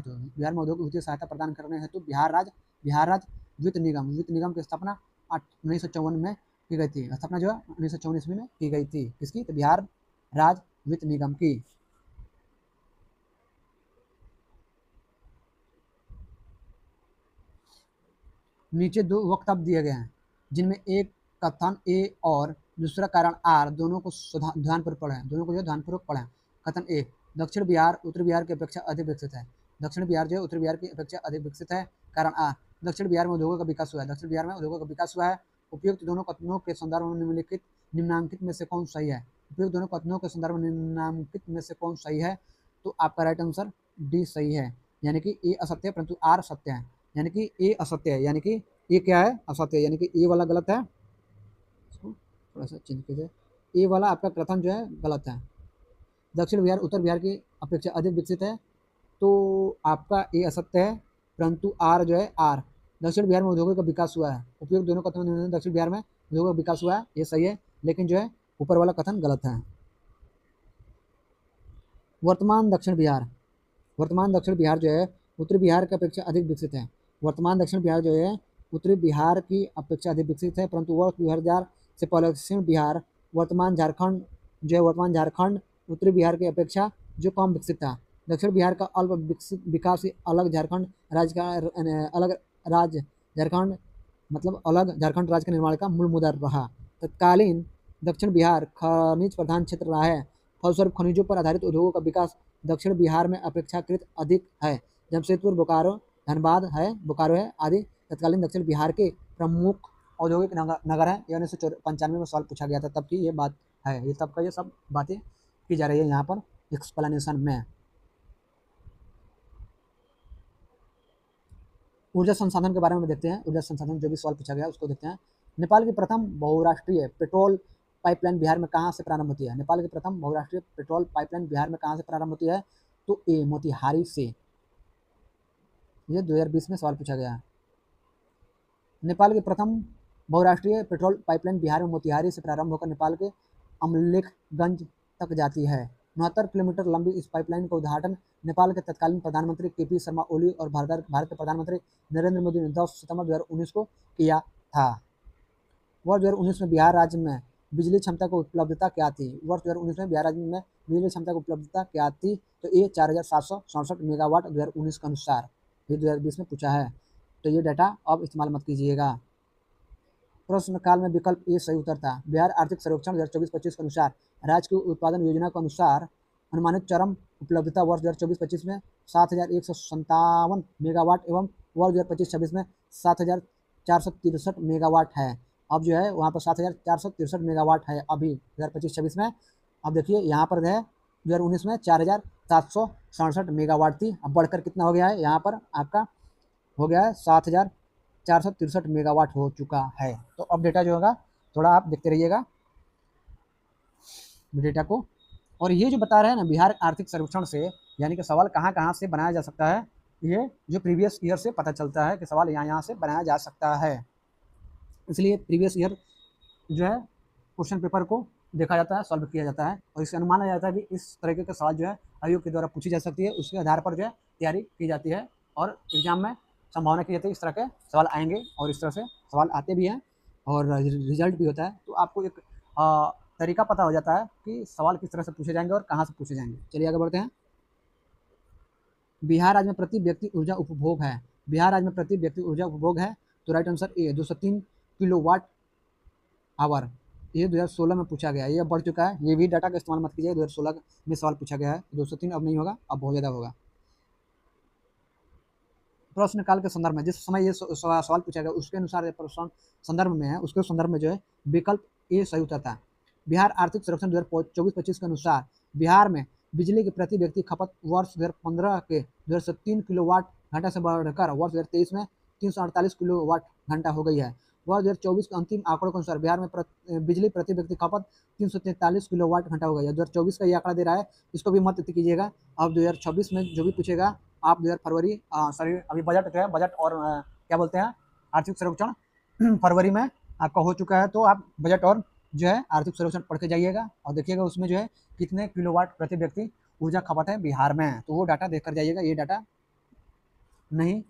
हेतु बिहार राज्य वित्त निगम की स्थापना 1954 में की गई थी। स्थापना जो है 1954 ईस्वी में की गई थी। किसकी? तो बिहार राज्य वित्त निगम की। नीचे दो वक्तव्य दिए गए हैं जिनमें एक कथन ए और दूसरा कारण आर दोनों को ध्यानपूर्वक पढ़ें, दोनों को जो ध्यानपूर्वक पढ़ें। कथन ए, दक्षिण बिहार उत्तर बिहार की अपेक्षा अधिक विकसित है। दक्षिण बिहार जो है उत्तर बिहार की अपेक्षा अधिक विकसित है। कारण आ, दक्षिण बिहार में उद्योगों का विकास हुआ है। दक्षिण बिहार में उद्योगों का विकास हुआ है। उपयुक्त दोनों कथनों के संदर्भ में निम्नांकित में से कौन सही है? उपयुक्त दोनों कथनों के संदर्भ में निम्नांकित में से कौन सही है? तो आपका राइट आंसर डी सही है। यानी कि ए असत्य है परंतु आर सत्य है। यानी कि ए असत्य है, यानी कि ये क्या है? असत्य है, यानी कि ए वाला गलत है। इसको थोड़ा सा चेंज कीजिए। ए वाला आपका कथन जो है गलत है। दक्षिण बिहार उत्तर बिहार की अपेक्षा अधिक विकसित है, तो आपका ए असत्य है। परंतु आर जो है आर, दक्षिण बिहार में उद्योगों का विकास हुआ है। उपयुक्त दोनों कथन में दक्षिण बिहार में उद्योगों का विकास हुआ है, ये सही है। लेकिन जो है ऊपर वाला कथन गलत है। वर्तमान दक्षिण बिहार जो है उत्तरी बिहार की अपेक्षा अधिक विकसित है। वर्तमान दक्षिण बिहार जो है उत्तरी बिहार की अपेक्षा अधिक विकसित है, परंतु वर्ष 2000 से पहले दक्षिण बिहार वर्तमान झारखंड उत्तरी बिहार की अपेक्षा जो कम विकसित था। दक्षिण बिहार का अल्प विकसित विकास ही अलग झारखंड राज्य का निर्माण का मूल मुद्दा रहा। तत्कालीन दक्षिण बिहार खनिज प्रधान क्षेत्र रहा है, फलस्वरूप खनिजों पर आधारित उद्योगों का विकास दक्षिण बिहार में अपेक्षाकृत अधिक है। जमशेदपुर बोकारो धनबाद है, बोकारो है आदि तत्कालीन दक्षिण बिहार के प्रमुख औद्योगिक नगर है। यह 1995 में सवाल पूछा गया था, तब की ये बात है, ये तब का ये सब बातें की जा रही है यहाँ पर एक्सप्लेनेशन में। ऊर्जा संसाधन के बारे में देखते हैं, ऊर्जा संसाधन जो भी सवाल पूछा गया उसको देखते हैं। नेपाल की प्रथम बहुराष्ट्रीय पेट्रोल पाइपलाइन बिहार में कहाँ से प्रारंभ होती है? नेपाल की प्रथम बहुराष्ट्रीय पेट्रोल पाइपलाइन बिहार में कहाँ से प्रारंभ होती है? तो ए मोतिहारी से। ये 2020 में सवाल पूछा गया है। नेपाल की प्रथम बहुराष्ट्रीय पेट्रोल पाइपलाइन बिहार में मोतिहारी से प्रारंभ होकर नेपाल के अमलेखगंज तक जाती है। 69 किलोमीटर लंबी इस पाइपलाइन का उद्घाटन नेपाल के तत्कालीन प्रधानमंत्री केपी शर्मा ओली और भारत के प्रधानमंत्री नरेंद्र मोदी ने 10 सितंबर 2019 को किया था। वर्ष 2019 में बिहार राज्य में बिजली क्षमता की उपलब्धता क्या थी? वर्ष 2019 में बिहार राज्य में बिजली क्षमता की उपलब्धता क्या थी? तो ये 4767 मेगावाट 2019 के अनुसार, ये 2020 में पूछा है, तो ये डाटा अब इस्तेमाल मत कीजिएगा। प्रश्न काल में विकल्प ए सही उत्तर था। बिहार आर्थिक सर्वेक्षण 2024-25 के अनुसार राज्य की उत्पादन योजना के अनुसार अनुमानित चरम उपलब्धता वर्ष 2024-25 में 7157 मेगावाट एवं वर्ष 2025-26 में 7463 मेगावाट है। अब जो है वहाँ पर 7463 मेगावाट है अभी 2025-26 में। अब देखिए यहाँ पर है 2019 में 4767 मेगावाट थी, अब बढ़कर कितना हो गया है, यहाँ पर आपका हो गया है 7463 मेगावाट हो चुका है। तो अब डेटा जो होगा थोड़ा आप देखते रहिएगा डेटा को। और ये जो बता रहे हैं ना बिहार आर्थिक सर्वेक्षण से, यानी कि सवाल कहाँ कहाँ से बनाया जा सकता है, ये जो प्रीवियस ईयर से पता चलता है कि सवाल यहाँ से बनाया जा सकता है। इसलिए प्रीवियस ईयर जो है क्वेश्चन पेपर को देखा जाता है, सॉल्व किया जाता है और इससे अनुमान लगाया जाता है कि इस तरीके के सवाल जो है आयोग के द्वारा पूछी जा सकती है, उसके आधार पर जो है तैयारी की जाती है और एग्जाम में संभावना की जाती है इस तरह के सवाल आएंगे और इस तरह से सवाल आते भी हैं और रिजल्ट भी होता है। तो आपको एक तरीका पता हो जाता है कि सवाल किस तरह से पूछे जाएंगे और कहाँ से पूछे जाएंगे। चलिए आगे बढ़ते हैं। बिहार राज्य में प्रति व्यक्ति ऊर्जा उपभोग है, बिहार राज्य में प्रति व्यक्ति ऊर्जा उपभोग है, तो right answer A 203 kilowatt hour. ये 2016 में पूछा गया है, ये बढ़ चुका है, ये भी डाटा का इस्तेमाल मत कीजिए, 2016 में सवाल पूछा गया है, 203 अब नहीं होगा, अब बहुत ज़्यादा होगा। प्रश्न काल के संदर्भ में जिस समय ये सवाल पूछा गया उसके अनुसार प्रश्न संदर्भ में है, उसके संदर्भ में जो है विकल्प ए सही उत्तर था। बिहार आर्थिक सर्वेक्षण 2024-25 के अनुसार बिहार में बिजली की प्रति व्यक्ति खपत वर्ष 2015 के 203 किलोवाट घंटा से बढ़कर वर्ष 2023 में 348 किलोवाट घंटा हो गई है। वर्ष 2024 के अंतिम आंकड़ों के अनुसार बिहार में बिजली प्रति व्यक्ति खपत 343 किलोवाट घंटा हो गई है। 2024 का ये आंकड़ा दे रहा है, इसको भी मत कीजिएगा। अब 2026 में जो भी पूछेगा आप 2000 फरवरी सॉरी अभी बजट जो है बजट और क्या बोलते हैं आर्थिक सर्वेक्षण फरवरी में आपका हो चुका है, तो आप बजट और जो है आर्थिक सर्वेक्षण पढ़ के जाइएगा और देखिएगा उसमें जो है कितने किलोवाट प्रति व्यक्ति ऊर्जा खपत है बिहार में, तो वो डाटा देख कर जाइएगा। ये डाटा नहीं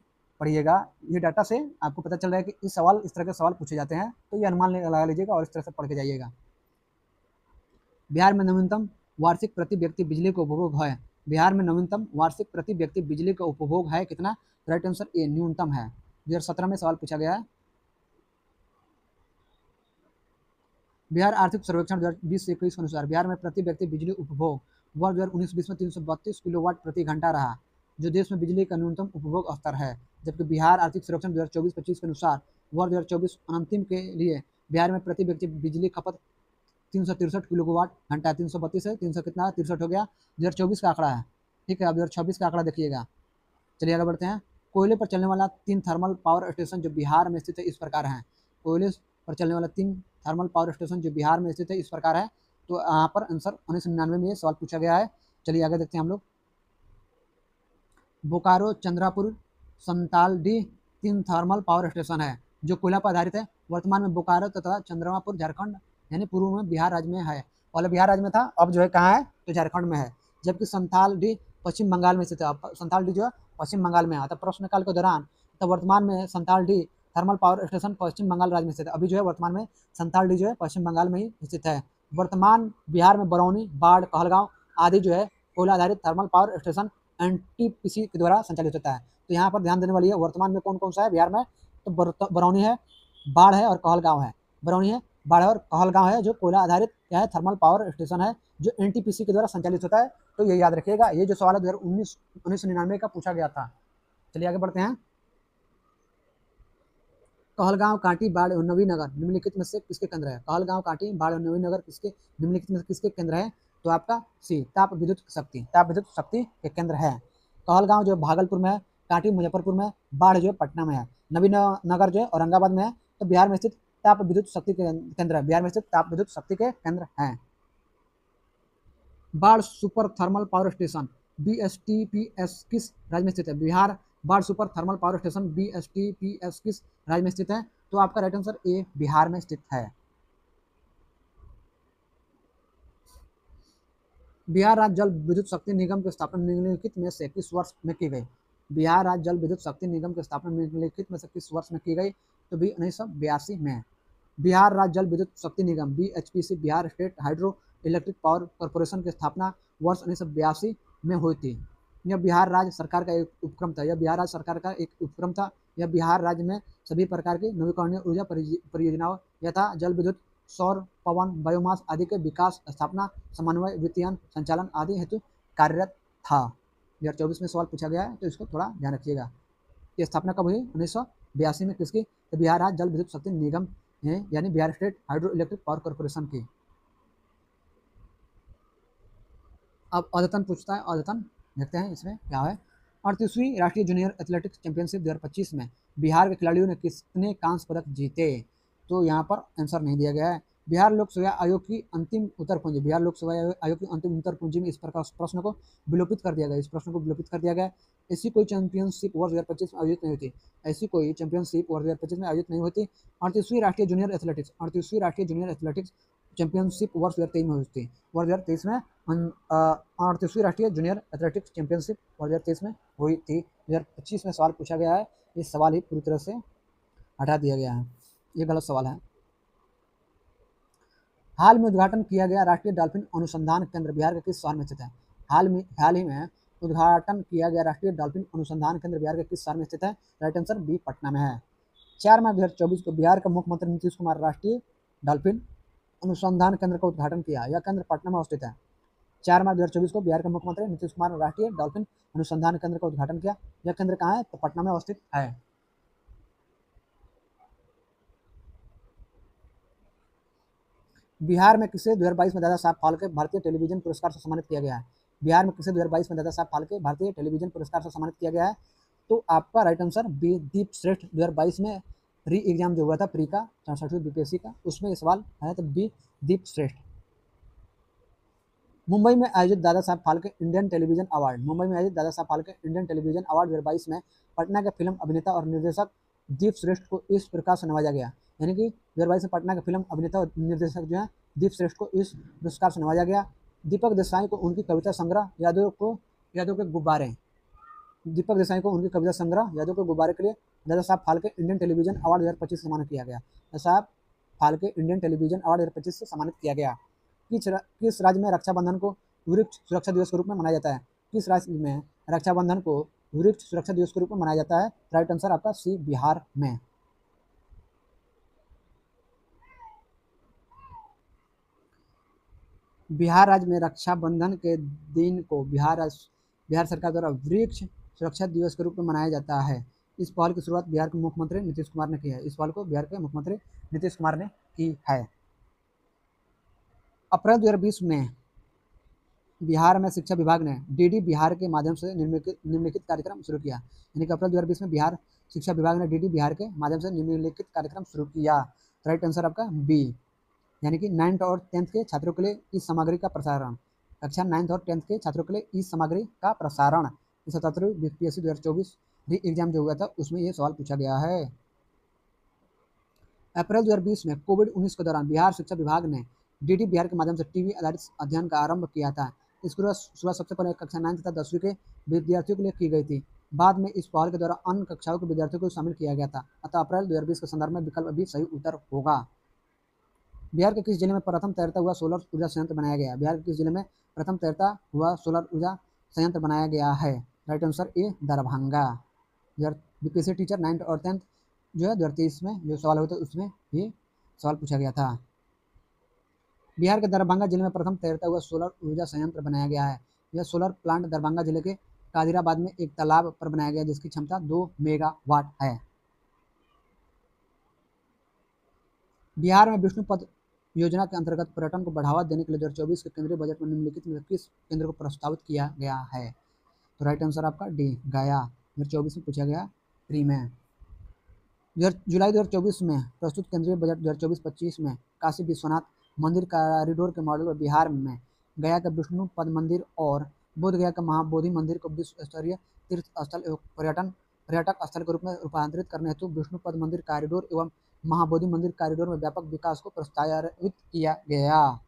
पढ़िएगा, ये डाटा से आपको पता चल रहा है कि इस तरह के सवाल पूछे जाते हैं, तो ये अनुमान लगा लीजिएगा और इस तरह से पढ़ के जाइएगा। बिहार में नवीनतम वार्षिक प्रति व्यक्ति बिजली का उपभोग है, बिहार में नवीनतम वार्षिक प्रति व्यक्ति बिजली का उपभोग है कितना? राइट आंसर ए न्यूनतम है। 2017 में सवाल पूछा गया है। बिहार आर्थिक सर्वेक्षण 2020-21 के अनुसार बिहार में प्रति व्यक्ति बिजली उपभोग वर्ष 2019-20 में 332 किलोवाट प्रति घंटा रहा, जो देश में बिजली का न्यूनतम उपभोग स्तर है। जबकि बिहार आर्थिक सर्वेक्षण 2024-25 के अनुसार वर्ष 2024 अंतिम के लिए बिहार में प्रति व्यक्ति बिजली खपत 363 किलोवाट घंटा, 332 है, 300 कितना 63 हो गया, 2024 का आंकड़ा है। ठीक है, अब 2026 का आंकड़ा देखिएगा। चलिए आगे बढ़ते हैं। कोयले पर चलने वाला 3 थर्मल पावर स्टेशन जो बिहार में स्थित है इस प्रकार हैं। कोयले पर चलने वाला 3 थर्मल पावर स्टेशन जो बिहार में स्थित है इस प्रकार है, तो यहाँ पर आंसर 1999 में ये सवाल पूछा गया है। चलिए आगे देखते हैं हम लोग। Bokaro, Chandrapur, Santaldih 3 thermal power station है जो कोयला पर आधारित है। वर्तमान में बोकारो तथा चंद्रमापुर झारखंड यानी पूर्व में बिहार राज्य में है, पहले बिहार राज्य में था, अब जो है कहाँ है तो झारखंड में है। जबकि संथालडीह पश्चिम बंगाल में स्थित है, संथालडीह जो है पश्चिम बंगाल में आता। प्रश्नकाल के दौरान तो वर्तमान में संथालडीह थर्मल पावर स्टेशन पश्चिम बंगाल राज्य में स्थित है, अभी जो है वर्तमान में संथालडीह जो है पश्चिम बंगाल में ही स्थित है। वर्तमान बिहार में बरौनी, बाढ़, कहलगांव आदि जो है कोयला आधारित थर्मल पावर स्टेशन एनटीपीसी के द्वारा संचालित होता है। तो यहाँ पर ध्यान देने वाली है वर्तमान में कौन कौन सा है बिहार में, तो बरौनी है, बाढ़ है और कहलगांव है। बरौनी है, बाढ़ और कहलगांव है जो कोयला आधारित क्या है, थर्मल पावर स्टेशन है जो एनटीपीसी के द्वारा संचालित होता है। तो ये याद रखिएगा, ये जो सवाल है 1999 का पूछा गया था। चलिए आगे बढ़ते हैं। कहलगांव, कांटी, बाढ़ और नवीनगर निम्नलिखित में से किसके केंद्र है? कहलगांव, कांटी, बाढ़ और नवीनगर किसके निम्नलिखित में से किसके केंद्र है? तो आपका सी, ताप विद्युत शक्ति के केंद्र है। कहलगांव जो भागलपुर में है, कांटी मुजफ्फरपुर में, बाढ़ जो है पटना में है, नवीनगर जो है औरंगाबाद में है। तो बिहार में स्थित ताप विद्युत शक्ति के केंद्र है, बिहार में स्थित ताप विद्युत शक्ति के केंद्र हैं। बाढ़ super thermal power station BSTPS किस राज्य में स्थित है? बिहार बाढ़ super thermal power station BSTPS किस राज्य में स्थित है? तो आपका राइट आंसर ए, बिहार में स्थित है। बिहार राज्य जल विद्युत शक्ति निगम की स्थापना निम्नलिखित में से किस वर्ष में की गई? बिहार राज्य जल विद्युत शक्ति निगम की स्थापना निम्नलिखित में से किस वर्ष में की गई? तो बी 1982 में। बिहार राज्य जल विद्युत शक्ति निगम BHPC Bihar state hydro electric power corporation की स्थापना वर्ष 1982 में हुई थी। यह बिहार राज्य सरकार का एक उपक्रम था, यह बिहार राज्य में सभी प्रकार की नवीकरणीय ऊर्जा परियोजनाओं यथा जल विद्युत, सौर, पवन, बायोमास आदि के विकास, स्थापना, समन्वय, वित्तीयन, संचालन आदि हेतु कार्यरत था। 2024 में सवाल पूछा गया है तो इसको थोड़ा ध्यान रखिएगा। ये स्थापना कब हुई? 1982 में। किसकी? तो बिहार राज्य जल विद्युत शक्ति निगम है, यानी Bihar state hydro electric power corporation की। अब अद्यतन पूछता है, अद्यतन देखते हैं इसमें क्या है। 38वीं राष्ट्रीय जूनियर एथलेटिक्स चैंपियनशिप 2025 में बिहार के खिलाड़ियों ने कितने कांस्य पदक जीते? तो यहाँ पर आंसर नहीं दिया गया है। बिहार लोक सेवा आयोग की अंतिम उत्तर कुंजी, बिहार लोक सेवा आयोग की अंतिम उत्तर कुंजी में इस प्रकार प्रश्न को विलोपित कर दिया गया, इस प्रश्न को विलोपित कर दिया गया। ऐसी कोई चैंपियनशिप वर्ष 2025 में आयोजित नहीं होती, ऐसी कोई चैंपियनशिप वर्ष 2025 में आयोजित नहीं होती। 38वीं राष्ट्रीय जूनियर एथलेटिक्स चैंपियनशिप वर्ष 2023 में हुई थी। वर्ष 2023 में 38वीं राष्ट्रीय जूनियर एथलेटिक्स चैंपियनशिप वर्ष 2023 में हुई थी। 2025 में सवाल पूछा गया है, ये सवाल ही पूरी तरह से हटा दिया गया है, ये गलत सवाल है। हाल में उद्घाटन किया गया राष्ट्रीय डॉल्फिन अनुसंधान केंद्र बिहार के किस शहर में स्थित है? हाल ही में उद्घाटन किया गया राष्ट्रीय डॉल्फिन अनुसंधान केंद्र बिहार के किस शहर में स्थित है? राइट आंसर बी, पटना में है। 4 मार्च 2024 को बिहार के मुख्यमंत्री नीतीश कुमार राष्ट्रीय डॉल्फिन अनुसंधान केंद्र का उद्घाटन किया। यह केंद्र पटना में अवस्थित है। 4 मार्च 2024 को बिहार के मुख्यमंत्री नीतीश कुमार ने राष्ट्रीय डॉल्फिन अनुसंधान केंद्र का उद्घाटन किया। यह केंद्र कहाँ है? तो पटना में अवस्थित है। बिहार में किसे 2022 में दादा साहब फाल्के भारतीय टेलीविजन पुरस्कार से सम्मानित किया गया है? बिहार में किसे 2022 में दादा साहब फाल्के भारतीय टेलीविजन पुरस्कार से सम्मानित किया गया है? तो आपका राइट आंसर बी, दीप श्रेष्ठ। 2022 में री एग्जाम जो हुआ था प्री का 64वीं BPSC का, उसमें ये सवाल है, तो बी, दीप श्रेष्ठ। मुंबई में आयोजित Dada Saheb Phalke Indian television award 2022 में पटना के फिल्म अभिनेता और निर्देशक दीप श्रेष्ठ को इस प्रकार से नवाजा गया। यानी कि 2022 में पटना के फिल्म अभिनेता और निर्देशक जो है दीप श्रेष्ठ को इस पुरस्कार से नवाजा गया। दीपक देसाई को उनकी कविता संग्रह यादों के गुब्बारे के लिए Dada Saheb Phalke Indian television award 2025 से सम्मानित किया गया। Dada Saheb Phalke Indian television award 2025 से सम्मानित किया गया। किस राज्य में रक्षाबंधन को वृक्ष सुरक्षा दिवस के रूप में मनाया जाता है? किस राज्य में रक्षाबंधन को वृक्ष सुरक्षा दिवस के रूप में मनाया जाता है? राइट आंसर आपका सी, बिहार में। बिहार राज्य में रक्षाबंधन के दिन को बिहार सरकार द्वारा वृक्ष सुरक्षा दिवस के रूप में मनाया जाता है। इस पहल की शुरुआत बिहार के मुख्यमंत्री नीतीश कुमार ने की है। इस पहल को बिहार के मुख्यमंत्री नीतीश कुमार ने की है। अप्रैल 2020 में बिहार में शिक्षा विभाग ने DD बिहार के माध्यम से निम्नलिखित कार्यक्रम शुरू किया। यानी कि अप्रैल 2020 में बिहार शिक्षा विभाग ने DD बिहार के माध्यम से निम्नलिखित कार्यक्रम शुरू किया। राइट आंसर आपका बी, यानी कि 9th और 10th के छात्रों के लिए इस सामग्री का प्रसारण। कक्षा 9th और 10th के छात्रों के लिए इस सामग्री का प्रसारण। 77वीं BPSC 2024 री एग्जाम जो हुआ था उसमें यह सवाल पूछा गया है। अप्रैल 2020 में कोविड-19 के दौरान बिहार शिक्षा विभाग ने DD बिहार के माध्यम से टीवी आधारित अध्ययन का आरंभ किया था। इसकी शुरुआत सबसे पहले कक्षा 9 तथा 10वीं के विद्यार्थियों के लिए की गई थी। बाद में इस पहल के द्वारा अन्य कक्षाओं के विद्यार्थियों को शामिल किया गया था। अतः अप्रैल 2020 के संदर्भ में विकल्प भी सही उत्तर होगा। बिहार के किस जिले में प्रथम तैरता हुआ सोलर ऊर्जा संयंत्र बनाया गया? बिहार के किस जिले में प्रथम तैरता हुआ सोलर ऊर्जा संयंत्र बनाया गया है? Right answer A, Darbhanga. BPSC teacher 9th और 10th जो है 2023 में जो सवाल हुए थे उसमें ये सवाल पूछा गया था। बिहार के दरभंगा जिले में प्रथम तैरता हुआ सोलर ऊर्जा संयंत्र बनाया गया है। यह सोलर प्लांट दरभंगा जिले के कादिराबाद में एक तालाब पर बनाया गया जिसकी क्षमता 2 मेगावाट है। बिहार में विष्णुपद योजना के अंतर्गत पर्यटन को बढ़ावा देने के लिए 2024 के केंद्रीय बजट में निम्नलिखित में किस केंद्र को प्रस्तावित किया गया है? तो राइट आंसर आपका डी, गया। 2024 में पूछा गया प्री में। जुलाई 2024 में प्रस्तुत केंद्रीय बजट 2024-25 में काशी विश्वनाथ मंदिर कॉरिडोर के मॉडल पर बिहार में गया का विष्णु पद मंदिर और बोध गया का महाबोधि मंदिर को विश्व स्तरीय तीर्थ स्थल एवं पर्यटक स्थल के रूप में रूपांतरित करने हेतु विष्णु पद मंदिर कॉरिडोर एवं महाबोधि मंदिर कॉरिडोर में व्यापक विकास को प्रस्तावित किया गया।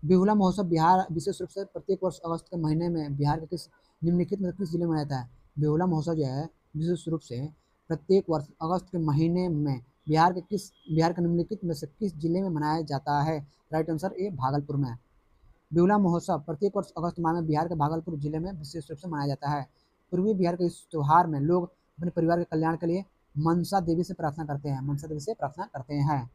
बिहुला महोत्सव बिहार विशेष रूप से प्रत्येक वर्ष अगस्त के महीने में बिहार के निम्नलिखित में किस जिले में रहता है? बिहुला महोत्सव जो है विशेष रूप से प्रत्येक वर्ष अगस्त के महीने में बिहार के निम्नलिखित में से किस जिले में मनाया जाता है? राइट आंसर ए, भागलपुर में। बिहुला महोत्सव प्रत्येक वर्ष अगस्त माह में बिहार के भागलपुर जिले में विशेष रूप से मनाया जाता है। पूर्वी बिहार के इस त्योहार में लोग अपने परिवार के कल्याण के लिए मनसा देवी से प्रार्थना करते हैं।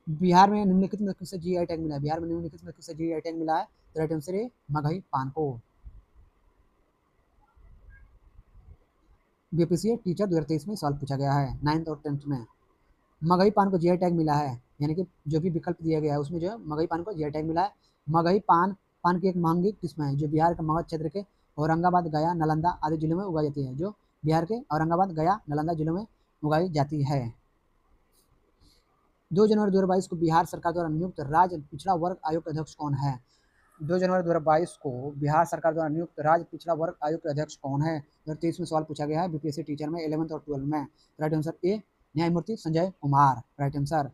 बिहार में निम्नलिखित में किसे जीआई टैग मिला है? बिहार में निम्नलिखित में किसे जीआई टैग मिला है? तो राइट आंसर है मगही पान को। बीपीएससी टीचर 2023 में सवाल पूछा गया है 9th और 10th में। मगही पान को जीआई टैग मिला है, यानी कि जो भी विकल्प दिया गया है उसमें जो है मगही पान को जीआई टैग मिला है। मगही पान की एक महंगी किस्म है जो बिहार के मगध क्षेत्र के औरंगाबाद, गया, नालंदा आदि जिलों में उगाई जाती है। जो बिहार के औरंगाबाद, गया, नालंदा जिलों में उगाई जाती है। 2 जनवरी 2022 को बिहार सरकार द्वारा नियुक्त राज्य पिछड़ा वर्ग आयोग के अध्यक्ष कौन है? 2 जनवरी 2022 को बिहार सरकार द्वारा नियुक्त राज्य पिछड़ा वर्ग आयोग के अध्यक्ष कौन है? 2023 में सवाल पूछा गया है बीपीएससी टीचर में 11th और 12th में। राइट आंसर ए, न्यायमूर्ति संजय कुमार। Right answer.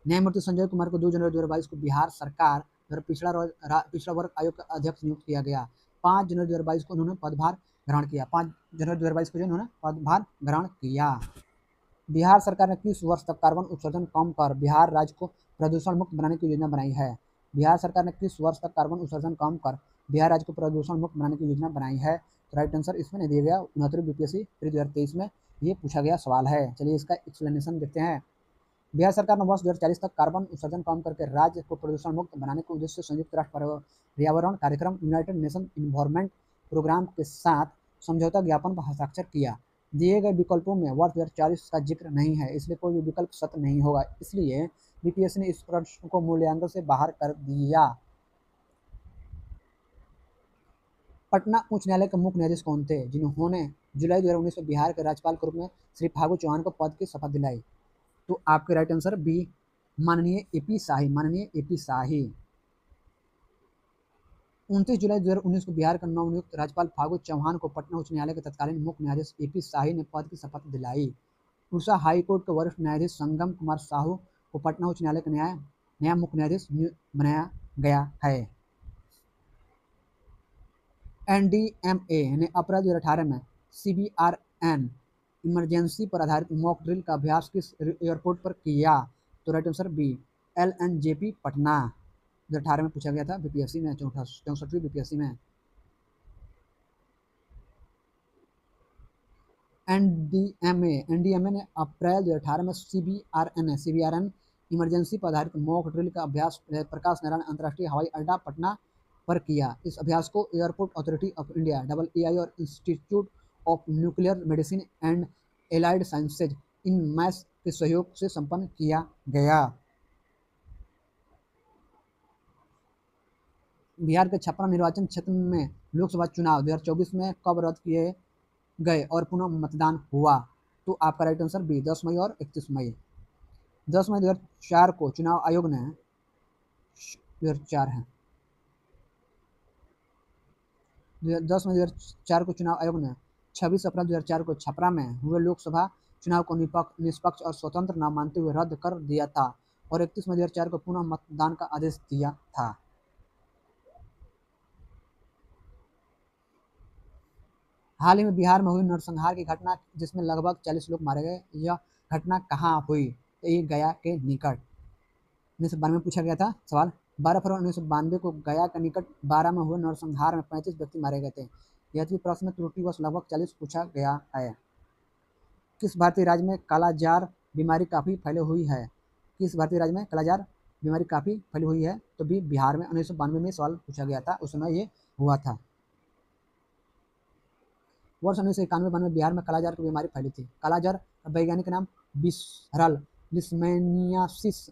न्यायमूर्ति संजय कुमार को 2 जनवरी 2022 को बिहार सरकार द्वारा पिछड़ा वर्ग आयोग का अध्यक्ष नियुक्त किया गया। 5 जनवरी 2022 को उन्होंने पदभार ग्रहण किया। 5 जनवरी 2022 को उन्होंने पदभार ग्रहण किया। बिहार सरकार ने किस वर्ष तक कार्बन उत्सर्जन कम कर बिहार राज्य को प्रदूषण मुक्त बनाने की योजना बनाई है? बिहार सरकार ने किस वर्ष तक कार्बन उत्सर्जन कम कर बिहार राज्य को प्रदूषण मुक्त बनाने की योजना बनाई है? तो राइट आंसर इसमें नहीं दिया गया। 69वीं बीपीएससी 2023 में ये पूछा गया सवाल है। चलिए इसका एक्सप्लेनेशन देखते हैं। बिहार सरकार ने वर्ष 2040 तक कार्बन उत्सर्जन कम करके राज्य को प्रदूषण मुक्त बनाने के उद्देश्य से संयुक्त राष्ट्र पर्यावरण कार्यक्रम यूनाइटेड नेशन इन्वायरमेंट प्रोग्राम के साथ समझौता ज्ञापन पर हस्ताक्षर किया। दिए गए विकल्पों में वर्ष 2040 का जिक्र नहीं है, इसलिए कोई भी विकल्प सत्य नहीं होगा। इसलिए बीपीएससी ने इस प्रश्न को मूल्यांकन से बाहर कर दिया। पटना उच्च न्यायालय के मुख्य न्यायाधीश कौन थे जिन्होंने जुलाई 2019 में बिहार के राज्यपाल के रूप में श्री फागू चौहान को पद की शपथ दिलाई? तो आपके राइट आंसर बी, माननीय एपी शाही। माननीय एपी शाही 29 जुलाई 2019 को बिहार का नवनियुक्त राज्यपाल फागू चौहान को पटना उच्च न्यायालय के तत्कालीन मुख्य न्यायाधीश एपी शाही ने पद की शपथ दिलाई। उड़ीसा हाई कोर्ट के वरिष्ठ न्यायाधीश संगम कुमार साहू को पटना उच्च न्यायालय का नया मुख्य न्यायाधीश बनाया गया है। एनडीएमए ने अप्रैल 2018 में सीबीआरएन इमरजेंसी पर आधारित मॉक ड्रिल का अभ्यास किस एयरपोर्ट पर किया? तो right answer B, LNJP Patna. 2018 में पूछा गया था बीपीएससी में, 64वीं बीपीएससी में। एनडीएमए ने अप्रैल 2018 में सीबीआरएन इमरजेंसी पर आधारित मॉक ड्रिल का अभ्यास प्रकाश नारायण अंतर्राष्ट्रीय हवाई अड्डा पटना पर किया। इस अभ्यास को airport authority of India (AAI) और institute of nuclear medicine and allied sciences (INMAS) के सहयोग से संपन्न किया गया। बिहार के छपरा निर्वाचन क्षेत्र में लोकसभा चुनाव 2024 में कब रद्द किए गए और पुनः मतदान हुआ? तो आपका राइट आंसर बी, 10 मई और 31 मई। 10 मई 2004 को चुनाव आयोग ने 2004 है 10 मई 2004 को चुनाव आयोग ने 26 अप्रैल 2004 को छपरा में हुए लोकसभा चुनाव को निष्पक्ष और स्वतंत्र न मानते हुए रद्द कर दिया था और 31 मई 2004 को पुनः मतदान का आदेश दिया था। हाल ही में बिहार में हुई नरसंहार की घटना जिसमें लगभग 40 लोग मारे गए, यह घटना कहाँ हुई? तो ये गया के निकट 1992 में पूछा गया था सवाल। 12 फरवरी 1992 को गया के निकट 12 में हुए नरसंहार में 35 व्यक्ति मारे गए थे। यह भी प्रश्न त्रुटिवश लगभग 40 पूछा गया है। किस भारतीय राज्य में कालाजार बीमारी काफ़ी फैली हुई है? किस भारतीय राज्य में कालाजार बीमारी काफ़ी फैली हुई है? तो भी बिहार में 1992 में सवाल पूछा गया था, उस समय ये हुआ था। वर्ष 1991 में बिहार में कालाजार की बीमारी फैली थी। कालाजार का वैज्ञानिक नाम विसरल लिस्मेनियासिस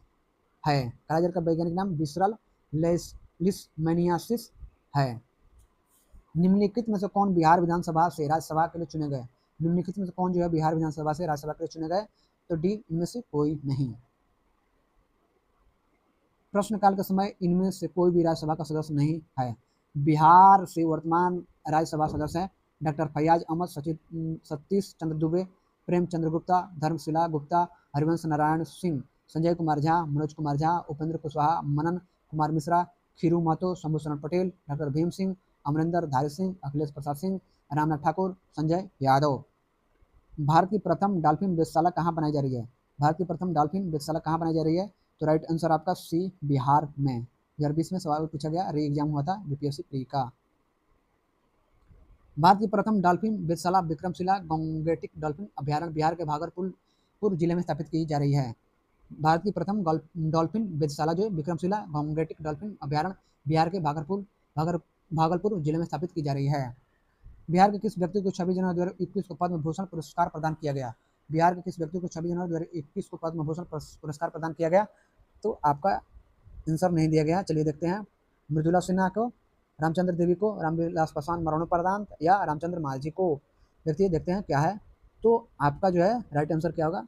है। कालाजार का वैज्ञानिक नाम विसरल लिस्मेनियासिस है। निम्नलिखित में से कौन बिहार विधानसभा से राज्यसभा के लिए चुने गए? निम्नलिखित में से कौन जो है बिहार विधानसभा से राज्यसभा के लिए चुने गए? तो डी, इनमें से कोई नहीं। प्रश्नकाल के समय इनमें से कोई भी राज्यसभा का सदस्य नहीं है। बिहार से वर्तमान राज्यसभा सदस्य हैं डॉक्टर फैयाज अहमद, सतीश चंद्र दुबे, प्रेम चंद्र गुप्ता, धर्मशिला गुप्ता, हरिवंश नारायण सिंह, संजय कुमार झा, मनोज कुमार झा, उपेंद्र कुशवाहा, मनन कुमार मिश्रा, खीरू महतो, शंभू शरण पटेल, डॉक्टर भीम सिंह, अमरिंदर धारी सिंह, अखिलेश प्रसाद सिंह, रामनाथ ठाकुर, संजय यादव। भारत की प्रथम डॉल्फिन वेधशाला कहाँ बनाई जा रही है? भारत की प्रथम डॉल्फिन वेधशाला कहाँ बनाई जा रही है? तो राइट आंसर आपका सी, बिहार में। 2020 में सवाल पूछा गया, री एग्जाम हुआ था बीपीएससी प्री का। भारत की प्रथम डॉल्फिन वेधशाला विक्रमशिला गंगेटिक डॉल्फिन अभ्यारण्य बिहार के भागलपुर जिले में स्थापित की जा रही है। भारत की प्रथम डॉल्फिन वेधशाला जो विक्रमशिला गंगेटिक डॉल्फिन अभ्यारण्य बिहार के भागलपुर जिले में स्थापित की जा रही है। बिहार के किस व्यक्ति को 26 जनवरी 2021 को पद्म भूषण पुरस्कार प्रदान किया गया? बिहार के किस व्यक्ति को 26 जनवरी 2021 को पद्म भूषण पुरस्कार प्रदान किया गया? तो आपका आंसर नहीं दिया गया, चलिए देखते हैं। मृदुला सिन्हा को, रामचंद्र देवी को, रामविलास पासवान मरणोपरांत या रामचंद्र मांझी को? देखते हैं क्या है। तो आपका जो है राइट आंसर क्या होगा?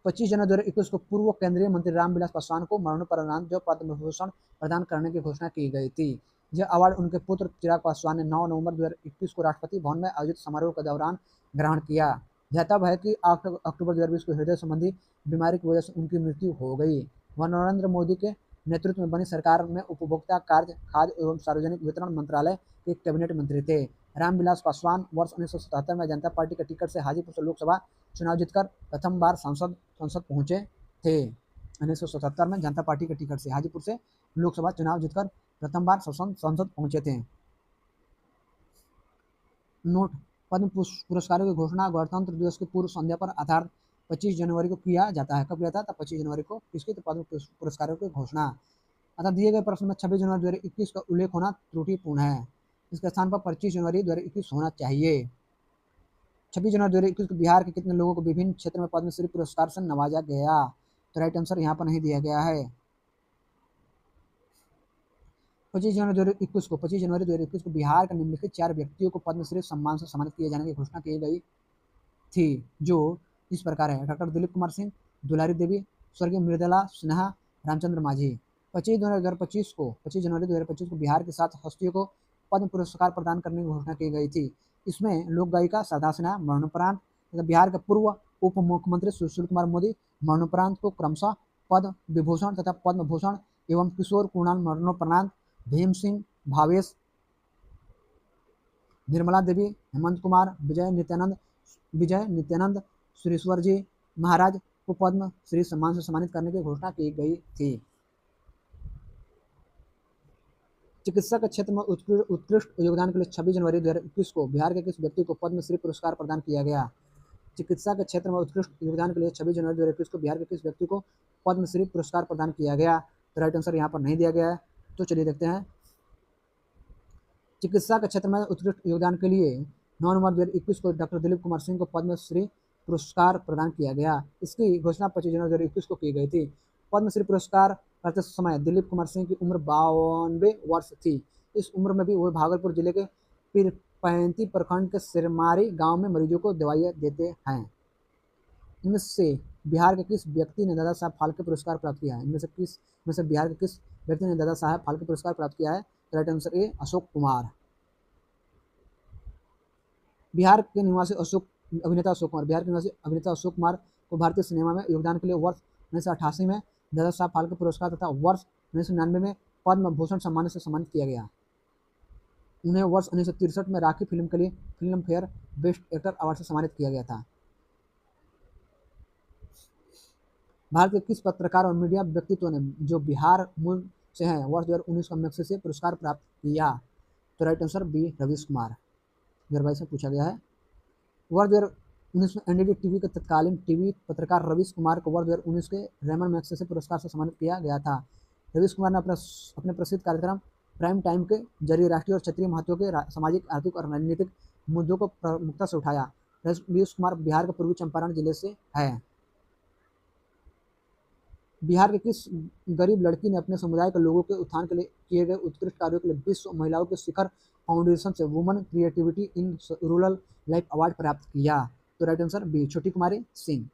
25 जनवरी 2021 को पूर्व केंद्रीय मंत्री रामविलास पासवान को मरणोपरांत जो पद्म भूषण प्रदान करने की घोषणा की गई थी। यह अवार्ड उनके पुत्र चिराग पासवान ने 9 नवंबर 2021 को राष्ट्रपति भवन में आयोजित समारोह के दौरान ग्रहण किया। ध्यातव्य है कि अक्टूबर 2020 को हृदय संबंधी बीमारी की वजह से उनकी मृत्यु हो गई। वह नरेंद्र मोदी के नेतृत्व में बनी सरकार में उपभोक्ता कार्य, खाद्य एवं सार्वजनिक वितरण मंत्रालय के कैबिनेट मंत्री थे। रामविलास पासवान वर्ष 1977 में जनता पार्टी के टिकट से हाजीपुर से लोकसभा चुनाव जीतकर प्रथम बार संसद पहुंचे थे। 1977 में जनता पार्टी के टिकट से हाजीपुर से लोकसभा चुनाव जीतकर प्रथम बार संसद पहुंचे थे। नोट, पद्म पुरस्कारों की घोषणा गणतंत्र दिवस की पूर्व संध्या पर अर्थात 25 जनवरी को किया जाता है। कब किया था? 25 जनवरी को। किसकी? तो पद्म पुरस्कारों की घोषणा। अतः दिए गए प्रश्न में 26 जनवरी 2021 का उल्लेख होना त्रुटिपूर्ण है। इसके स्थान पर 25 जनवरी 2021 होना चाहिए। 26 जनवरी 2021 को बिहार के कितने लोगों को विभिन्न क्षेत्र में पद्मश्री पुरस्कार से नवाजा गया? तो राइट आंसर यहाँ पर नहीं दिया गया है। 25 जनवरी 2021 को बिहार के निम्नलिखित 4 व्यक्तियों को पद्मश्री सम्मान से सम्मानित किए जाने की घोषणा की गई थी, जो इस प्रकार है। डॉक्टर दिलीप कुमार सिंह, दुलारी देवी, स्वर्गीय मृदुला सिन्हा, रामचंद्र मांझी। 25 जनवरी 2025 को बिहार के 7 हस्तियों को पद्म पुरस्कार प्रदान करने की घोषणा की गई थी। इसमें लोक गायिका शारदा सिन्हा मरणोपरांत तथा बिहार के पूर्व उप मुख्यमंत्री सुशील कुमार मोदी मरणोपरांत को क्रमशः पद्म विभूषण तथा पद्म भूषण एवं किशोर कुणाल मरणोपरांत भीम सिंह, भावेश, निर्मला देवी, हेमंत कुमार, विजय नित्यानंद सुरेश्वर जी महाराज को पद्म श्री सम्मान से सम्मानित करने की घोषणा की गई थी। चिकित्सा के क्षेत्र में उत्कृष्ट योगदान के लिए 26 जनवरी 2021 को बिहार के किस व्यक्ति को पद्मश्री पुरस्कार प्रदान किया गया? चिकित्सा के क्षेत्र में उत्कृष्ट योगदान के लिए 26 जनवरी 2021 को बिहार के किस व्यक्ति को पद्मश्री पुरस्कार प्रदान किया गया? तो राइट आंसर यहाँ पर नहीं दिया गया है। तो चलिए देखते हैं। चिकित्सा के क्षेत्र में उत्कृष्ट योगदान के लिए 9 नवंबर 2021 को डॉक्टर दिलीप कुमार सिंह को पद्मश्री पुरस्कार प्रदान किया गया। इसकी घोषणा 25 जनवरी 2021 को की गई थी। पद्मश्री पुरस्कार करते समय दिलीप कुमार सिंह की उम्र 52 वर्ष थी। इस उम्र में भी वो भागलपुर जिले के पीरपैंती प्रखंड के सिरमारी गांव में मरीजों को दवाइयाँ देते हैं। इनमें से बिहार के किस व्यक्ति ने दादा साहब फाल्के पुरस्कार प्राप्त किया है? इनमें से बिहार के किस व्यक्ति ने दादा साहब फाल्के पुरस्कार प्राप्त किया है? Right answer A, Ashok Kumar. Bihar के निवासी अभिनेता अशोक कुमार को भारतीय सिनेमा में योगदान के लिए वर्ष 1988 में दादा साहब फाल्के पुरस्कार तथा वर्ष 1999 में पद्म भूषण सम्मान से सम्मानित किया गया। उन्हें वर्ष 1963 में राखी फिल्म के लिए film fair best actor award से सम्मानित किया गया था। भारत के किस पत्रकार और मीडिया व्यक्तित्व ने, जो बिहार मूल से हैं, वर्ष 2019 में मैग्सेसे पुरस्कार प्राप्त किया? तो right answer B, Ravish Kumar. 2022 में पूछा गया है। वर्ष 19 में एनडीटी टीवी के तत्कालीन टीवी पत्रकार रवीश कुमार को वर्ष 2019 के रेमन मैग्सेसे पुरस्कार से सम्मानित किया गया था। रवीश कुमार ने अपने प्रसिद्ध कार्यक्रम प्राइम टाइम के जरिए राष्ट्रीय और क्षेत्रीय महत्व के सामाजिक, आर्थिक और राजनीतिक मुद्दों को प्रमुखता से उठाया। रवीश कुमार बिहार के पूर्वी चंपारण जिले से है। बिहार के किस गरीब लड़की ने अपने समुदाय के लोगों के उत्थान के लिए किए गए उत्कृष्ट कार्यों के लिए विश्व महिलाओं के शिखर फाउंडेशन से woman creativity in rural life award प्राप्त किया? तो राइट आंसर बी, छोटी कुमारी सिंह।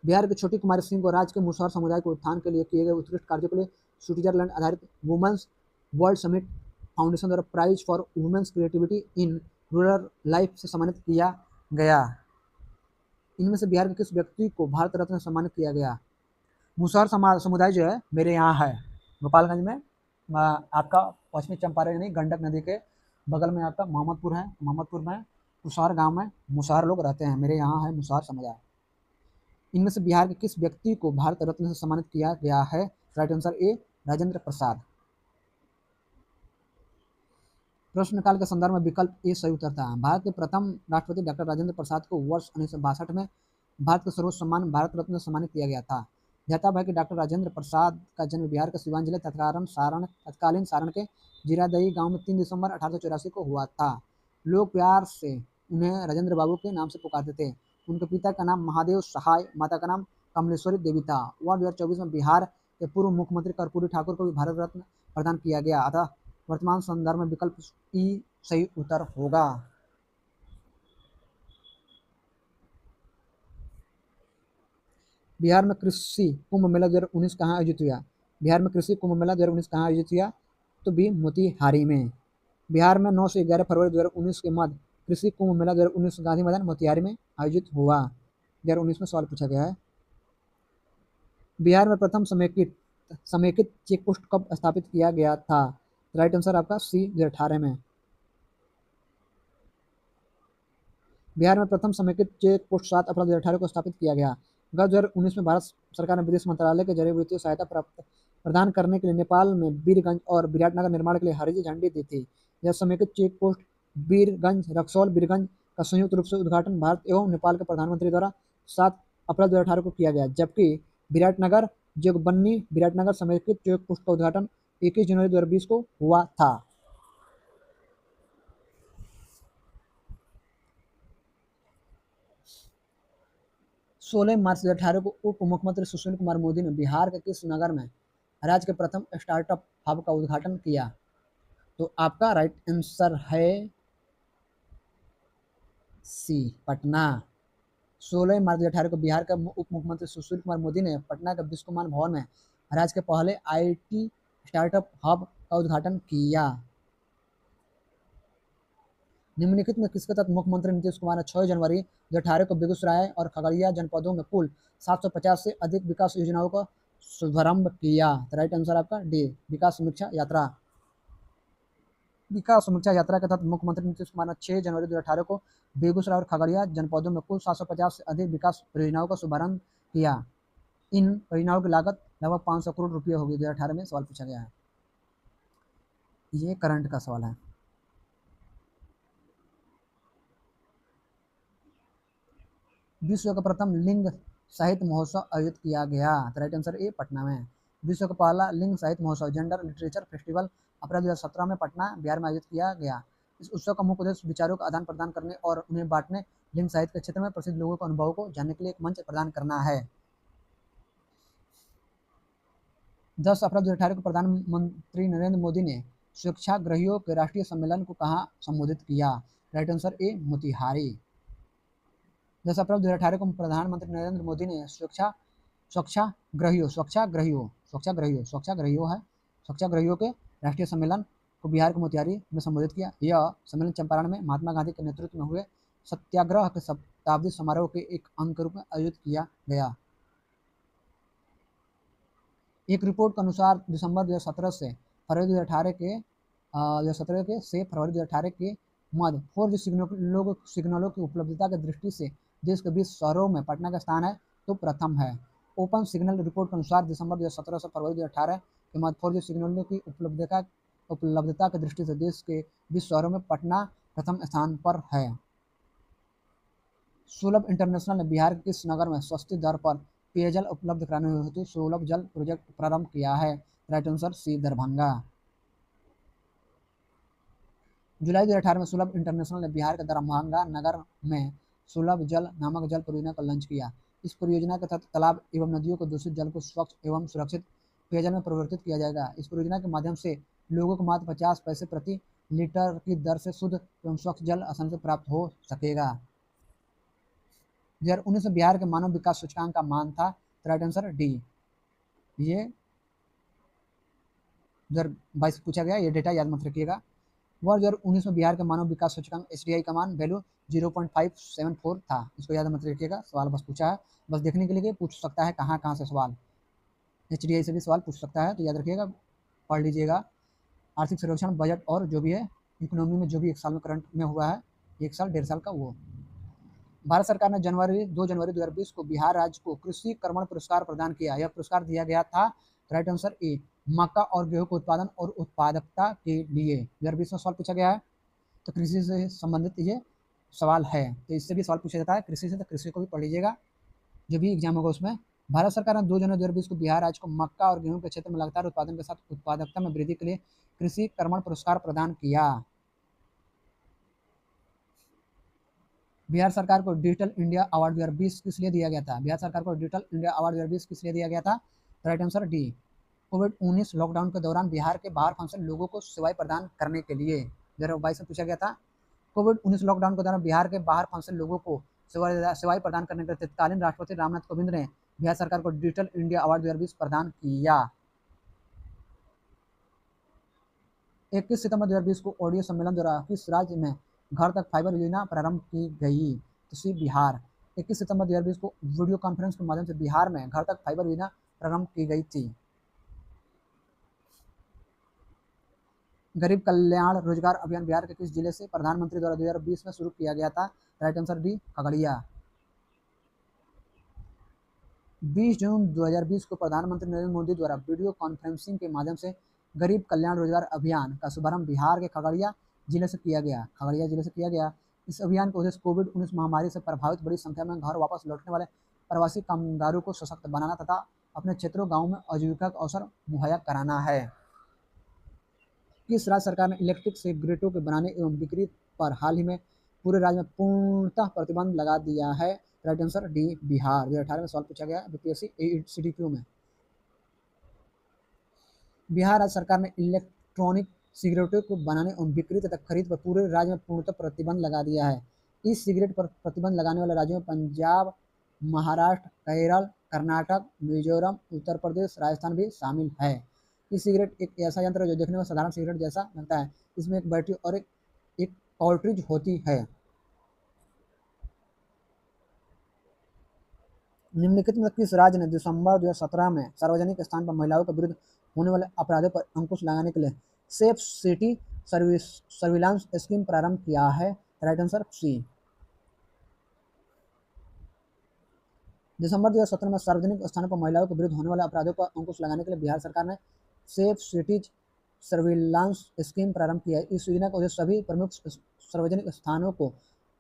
बिहार के छोटी कुमारी सिंह को राज्य के मुसहर समुदाय के उत्थान के लिए किए गए उत्कृष्ट कार्यों के लिए स्विट्जरलैंड आधारित वुमेन्स वर्ल्ड समिट फाउंडेशन द्वारा prize for women's creativity in rural life से सम्मानित किया गया। इनमें से बिहार के किस व्यक्ति को भारत रत्न से सम्मानित किया गया? मुसहर समुदाय जो है मेरे यहाँ है गोपालगंज में, आपका पश्चिमी चंपारण यानी गंडक नदी के बगल में आपका मोहम्मदपुर है। मोहम्मदपुर में मुसहर गांव में मुसहर लोग रहते हैं, मेरे यहाँ है मुसहर समुदाय। इनमें से बिहार के किस व्यक्ति को भारत रत्न से सम्मानित किया गया है? Right answer A, Rajendra Prasad. प्रश्नकाल के संदर्भ में विकल्प ए सही उत्तर था। भारत के प्रथम राष्ट्रपति डॉक्टर राजेंद्र प्रसाद को वर्ष 1962 में भारत के सर्वोच्च सम्मान भारत रत्न से सम्मानित किया गया था। ध्यातव्य है कि डॉक्टर राजेंद्र प्रसाद का जन्म बिहार के सिवान जिले तत्कालीन सारण के जीरादई गांव में 3 दिसंबर 1884 को हुआ था। लोग प्यार से उन्हें राजेंद्र बाबू के नाम से पुकारते थे। उनके पिता का नाम महादेव सहाय, माता का नाम कमलेश्वरी देवी था। वह 2024 में बिहार के पूर्व मुख्यमंत्री कर्पूरी ठाकुर को भी भारत रत्न प्रदान किया गया। अतः वर्तमान संदर्भ में विकल्प ई सही उत्तर होगा। बिहार में कृषि कुंभ मेला 2019 कहाँ आयोजित हुआ? बिहार में कृषि कुंभ मेला 2019 कहाँ आयोजित हुआ? तो बी, मोतिहारी में। बिहार में 9 से 11 फरवरी 2019 के मध्य कृषि कुंभ मेला 2019 गांधी मैदान मोतिहारी में आयोजित हुआ। 2019 में सवाल पूछा गया है। बिहार में प्रथम समेकित चेक पोस्ट कब स्थापित किया गया था? राइट आंसर आपका सी, 2018 में। बिहार में प्रथम समेकित चेक पोस्ट 7 अप्रैल 2018 को स्थापित किया गया। वर्ष 2019 में भारत सरकार ने विदेश मंत्रालय के जरिए वित्तीय सहायता प्रदान करने के लिए नेपाल में बीरगंज और विराटनगर निर्माण के लिए हरी झंडी दी थी। यह समेकित चेक पोस्ट बीरगंज रक्सौल बीरगंज का संयुक्त रूप से उद्घाटन भारत एवं नेपाल के प्रधानमंत्री द्वारा 7 अप्रैल 2018 को किया गया, जबकि विराटनगर जोगबन्नी विराटनगर समेकित चेक पोस्ट का उद्घाटन 21 जनवरी 2020 को हुआ था। सोलह मार्च 2018 को उप मुख्यमंत्री सुशील कुमार मोदी ने बिहार के किस नगर में राज्य के प्रथम स्टार्टअप हब का उद्घाटन किया? तो आपका राइट आंसर है सी, पटना। 16 मार्च 2018 को बिहार के उप मुख्यमंत्री सुशील कुमार मोदी ने पटना के विश्वकुमार भवन में राज्य के पहले आईटी स्टार्टअप हब का उद्घाटन किया। निम्नलिखित में किसके तहत मुख्यमंत्री नीतीश कुमार ने 6 जनवरी 2018 को बेगूसराय और खगड़िया जनपदों में कुल 750 से अधिक विकास योजनाओं का शुभारंभ किया? राइट आंसर आपका डी, विकास समीक्षा यात्रा। विकास समीक्षा यात्रा के तहत मुख्यमंत्री नीतीश कुमार ने 6 जनवरी 2018 को बेगूसराय और खगड़िया जनपदों में कुल 750 से अधिक विकास परियोजनाओं का शुभारंभ किया। इन परियोजनाओं की लागत लगभग 500 करोड़ रुपये होगी। 2018 में सवाल पूछा गया है, ये करंट का सवाल है। विश्व का प्रथम लिंग साहित्य महोत्सव आयोजित किया गया? राइट आंसर ए, पटना में। विश्व का पहला लिंग साहित्य महोत्सव जेंडर लिटरेचर फेस्टिवल अप्रैल 2017 में पटना बिहार में आयोजित किया गया। इस उत्सव का मुख्य उद्देश्य विचारों का आदान प्रदान करने और उन्हें बांटने, लिंग साहित्य के क्षेत्र में प्रसिद्ध लोगों के अनुभवों को जानने के लिए एक मंच प्रदान करना है। 10 अप्रैल 2018 को प्रधानमंत्री नरेंद्र मोदी ने स्वेच्छाग्रहियों के राष्ट्रीय सम्मेलन को कहाँ संबोधित किया? Right answer A, Motihari. 10 अप्रैल 2018 को प्रधानमंत्री नरेंद्र मोदी ने स्वच्छाग्रहियों के राष्ट्रीय सम्मेलन को बिहार के मोतिहारी में संबोधित किया। यह सम्मेलन चंपारण में महात्मा गांधी के नेतृत्व में हुए सत्याग्रह के शताब्दी समारोह के एक अंग के रूप में आयोजित किया गया। एक रिपोर्ट के अनुसार दिसंबर 2017 से फरवरी 2018 के मध्य 4G सिग्नलों की उपलब्धता की दृष्टि से देश के 20 शहरों में पटना का स्थान है तो प्रथम है। ओपन सिग्नल रिपोर्ट के अनुसार दिसंबर 2017 से फरवरी 2018 के मध्य 4G सिग्नलों की उपलब्धता की दृष्टि से देश के 20 शहरों में पटना प्रथम स्थान पर है। सुलभ इंटरनेशनल ने बिहार के किस नगर में सस्ती दर पर पेयजल उपलब्ध कराने हेतु सुलभ जल प्रोजेक्ट प्रारंभ किया है? Right answer C, Darbhanga. जुलाई 2018 में सुलभ इंटरनेशनल ने बिहार के दरभंगा नगर में सुलभ जल नामक जल परियोजना को लॉन्च किया। इस परियोजना के तहत तालाब एवं नदियों को दूषित जल को स्वच्छ एवं सुरक्षित पेयजल में परिवर्तित किया जाएगा। इस परियोजना के माध्यम से लोगों को मात्र 50 पैसे प्रति लीटर की दर से शुद्ध एवं स्वच्छ जल आसानी से प्राप्त हो सकेगा। 2019 में बिहार के मानव विकास सूचकांक का मान था, राइट आंसर डी। ये 2022 पूछा गया, ये डेटा याद मत रखिएगा। वर्ष 2019 में बिहार के मानव विकास सूचकांक HDI का मान वैल्यू 0.574 था। इसको याद मत रखिएगा, सवाल बस पूछा है, बस देखने के लिए पूछ सकता है कहाँ कहाँ से सवाल, HDI से भी सवाल पूछ सकता है, तो याद रखिएगा, पढ़ लीजिएगा। आर्थिक सर्वेक्षण, बजट और जो भी है इकोनॉमी में जो भी एक साल में करंट में हुआ है, एक साल 1.5 साल का, वो भारत सरकार ने 2 जनवरी 2020 को बिहार राज्य को कृषि कर्मण पुरस्कार प्रदान किया। यह पुरस्कार दिया गया था, राइट आंसर ए, मक्का और गेहूं के उत्पादन और उत्पादकता के लिए। 2020 में सवाल पूछा गया है, तो कृषि से संबंधित ये सवाल है, तो इससे भी सवाल पूछा जाता है कृषि से, तो कृषि को भी पढ़ लीजिएगा, जो भी एग्जाम होगा उसमें। भारत सरकार ने 2 जनवरी 2020 को बिहार राज्य को मक्का और गेहूं के क्षेत्र में लगातार उत्पादन के साथ उत्पादकता में वृद्धि के लिए कृषि कर्मण पुरस्कार प्रदान किया। बिहार सरकार को डिजिटल इंडिया अवार्ड 2020 किस लिए दिया गया था? बिहार सरकार को डिजिटल इंडिया अवार्ड 2020 किस लिए दिया गया था? राइट आंसर डी, कोविड-19 लॉकडाउन के दौरान बिहार के बाहर फंसे लोगों को सेवाएं प्रदान करने के लिए। 2022 में पूछा गया था, कोविड-19 लॉकडाउन के दौरान बिहार के बाहर फंसे लोगों को सेवाएं प्रदान करने के लिए तत्कालीन राष्ट्रपति रामनाथ कोविंद ने बिहार सरकार को डिजिटल इंडिया अवार्ड 2020 प्रदान किया। 21 सितंबर 2020 को ऑडियो सम्मेलन द्वारा किस राज्य में घर तक फाइबर योजना प्रारंभ की गई? तो सी, बिहार। 21 सितंबर 2020 को वीडियो कॉन्फ्रेंस के माध्यम से बिहार में घर तक फाइबर योजना प्रारंभ की गई थी। गरीब कल्याण रोजगार अभियान बिहार के किस जिले से प्रधानमंत्री द्वारा 2020 में शुरू किया गया था? Right answer D, Khagaria. 20 जून 2020 को प्रधानमंत्री नरेंद्र मोदी द्वारा वीडियो कॉन्फ्रेंसिंग के माध्यम से गरीब कल्याण रोजगार अभियान का शुभारंभ बिहार के खगड़िया जिले से किया गया। खगड़िया जिले से किया गया। इस अभियान का उद्देश्य कोविड-19 महामारी से प्रभावित बड़ी संख्या में घर वापस लौटने वाले प्रवासी कामगारों को सशक्त बनाना तथा अपने क्षेत्रों गाँव में आजीविका का अवसर मुहैया कराना है। किस राज्य सरकार ने इलेक्ट्रिक सिगरेटों के बनाने एवं बिक्री पर हाल ही में पूरे राज्य में पूर्णतः प्रतिबंध लगा दिया है? Right answer D, Bihar. 2018 में सवाल पूछा गया बीपीएससी CDPO में। बिहार राज्य सरकार ने इलेक्ट्रॉनिक सिगरेटों को बनाने एवं बिक्री तथा खरीद पर पूरे राज्य में पूर्णतः प्रतिबंध लगा दिया है। इस सिगरेट पर प्रतिबंध लगाने वाले राज्यों में पंजाब, महाराष्ट्र, केरल, कर्नाटक, मिजोरम, उत्तर प्रदेश, राजस्थान भी शामिल है। इस सिगरेट एक ऐसा यंत्र है जो देखने में साधारण सिगरेट जैसा लगता है। इसमें एक बैटरी और एक कार्ट्रिज होती है। निम्नलिखित में किस राज्य ने दिसंबर 2017 में सार्वजनिक स्थान पर महिलाओं के विरुद्ध होने वाले अपराधों पर अंकुश लगाने के लिए सेफ सिटी सर्विलांस स्कीम प्रारंभ किया है? राइट आंसर सी। दिसंबर 2017 में सार्वजनिक स्थानों पर महिलाओं के विरुद्ध होने वाले अपराधों पर अंकुश लगाने के लिए बिहार सरकार ने सेफ सिटीज सर्विलांस स्कीम प्रारंभ किया है। इस योजना का उद्देश्य सभी प्रमुख सार्वजनिक स्थानों को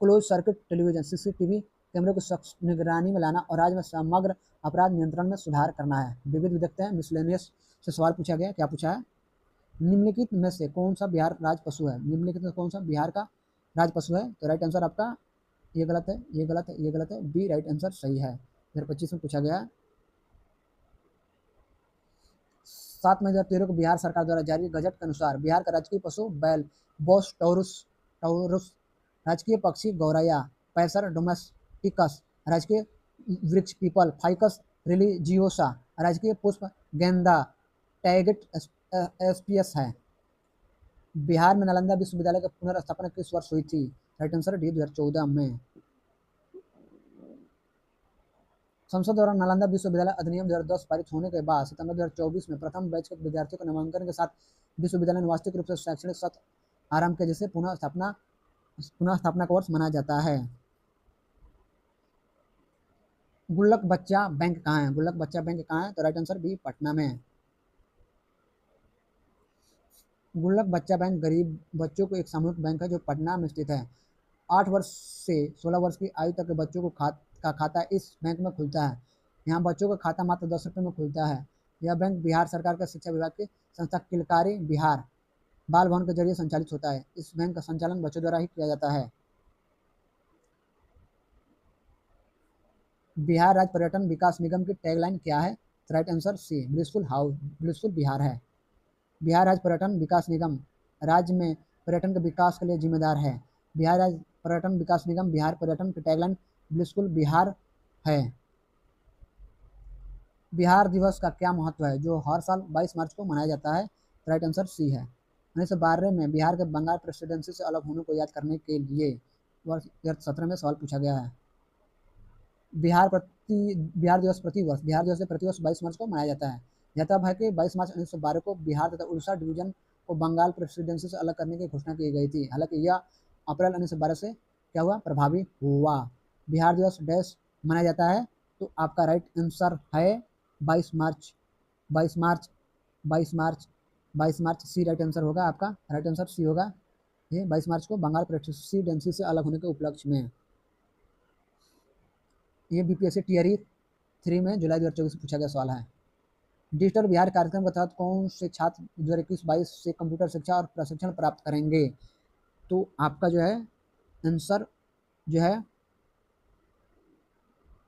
क्लोज सर्किट टेलीविजन CCTV कैमरे को सख्त निगरानी में लाना और राज्य में समग्र अपराध नियंत्रण में सुधार करना है। विविध विधेयक मिसलेनियस से सवाल पूछा गया, क्या पूछा है? निम्नलिखित में से कौन सा बिहार राज्य पशु है? निम्नलिखित में कौन सा बिहार का राज्य पशु है? तो राइट आंसर आपका ये गलत है, ये गलत है, ये गलत है, बी राइट आंसर सही है। 2025 में पूछा गया। 7 मई 2013 को बिहार सरकार द्वारा जारी गजट के अनुसार बिहार का राजकीय पशु बैल बोस टौरुस, राजकीय पक्षी गौरैया पैसर डोमेस्टिकस, राजकीय वृक्ष पीपल फाइकस रिलीजियोसा, राजकीय पुष्प गेंदा टैगेट एस्पियस है। बिहार में नालंदा विश्वविद्यालय की पुनर्स्थापना किस वर्ष हुई थी? राइट आंसर डी, 2014 में। संसद द्वारा नालंदा विश्वविद्यालय अधिनियम 2010 पारित होने के बाद सितंबर 2024 में प्रथम बैच के विद्यार्थियों के नामांकन के साथ विश्वविद्यालय ने वास्तविक रूप से शैक्षणिक सत्र आरंभ किया, जिसे पुनः स्थापना का वर्ष माना जाता है। गुल्लक बच्चा बैंक कहाँ है? गुल्लक बच्चा बैंक कहाँ है? तो राइट आंसर बी, पटना में। गुल्लक बच्चा बैंक गरीब बच्चों को एक सामूहिक बैंक है जो पटना में स्थित है। 8 वर्ष से 16 वर्ष की आयु तक के बच्चों को का खाता इस बैंक में खुलता है। यहाँ बच्चों का खाता मात्र 10 रुपये में खुलता है। यह बैंक बिहार सरकार का शिक्षा विभाग की संस्था किलकारी बिहार बाल भवन के जरिए संचालित होता है। इस बैंक का संचालन बच्चों द्वारा ही किया जाता है। बिहार राज्य पर्यटन विकास निगम की टैगलाइन क्या है? Right answer C, blissful house, blissful Bihar है। बिहार राज्य पर्यटन विकास निगम राज्य में पर्यटन के विकास के लिए जिम्मेदार है। बिहार राज्य पर्यटन विकास निगम बिहार पर्यटन की टैगलाइन ब्लिसफुल बिहार है। बिहार दिवस का क्या महत्व है जो हर साल 22 मार्च को मनाया जाता है? राइट आंसर सी है। 1912 में बिहार के बंगाल प्रेसिडेंसी से अलग होने को याद करने के लिए वर्ष 2017 में सवाल पूछा गया है। बिहार दिवस प्रतिवर्ष 22 मार्च को मनाया जाता है। यह तब है कि 22 मार्च 1912 को बिहार तथा उड़ीसा डिवीजन को बंगाल प्रेसिडेंसी से अलग करने की घोषणा की गई थी। हालांकि यह अप्रैल 1912 से क्या हुआ? प्रभावी हुआ। बिहार दिवस डैश मनाया जाता है, तो आपका राइट आंसर है 22 मार्च। 22 मार्च 22 मार्च 22 मार्च सी राइट आंसर होगा आपका। राइट आंसर सी होगा। ये 22 मार्च को बंगाल प्रेसिडेंसी से अलग होने के उपलक्ष्य में। ये बीपीएससी टीआरई 3 में जुलाई 2024 से पूछा गया सवाल है। डिजिटल बिहार कार्यक्रम के तहत कौन से छात्र 2021-22 से कंप्यूटर शिक्षा और प्रशिक्षण प्राप्त करेंगे? तो आपका जो है आंसर जो है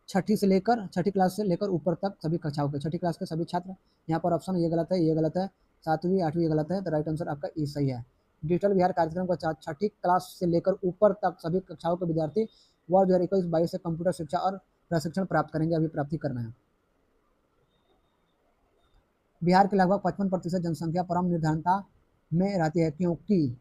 छठी क्लास से लेकर ऊपर तक सभी कक्षाओं के, छठी क्लास के सभी छात्र। यहाँ पर ऑप्शन ये गलत है, ये गलत है, 7वीं 8वीं ये गलत है, तो राइट आंसर आपका ई सही है। डिजिटल बिहार कार्यक्रम का छठी क्लास से लेकर ऊपर तक सभी कक्षाओं के विद्यार्थी वर्ष 2021-22 से कंप्यूटर शिक्षा और प्रशिक्षण प्राप्त करेंगे, अभी प्राप्ति करना है। बिहार की लगभग 55% जनसंख्या परम निर्धनता में रहती है क्योंकि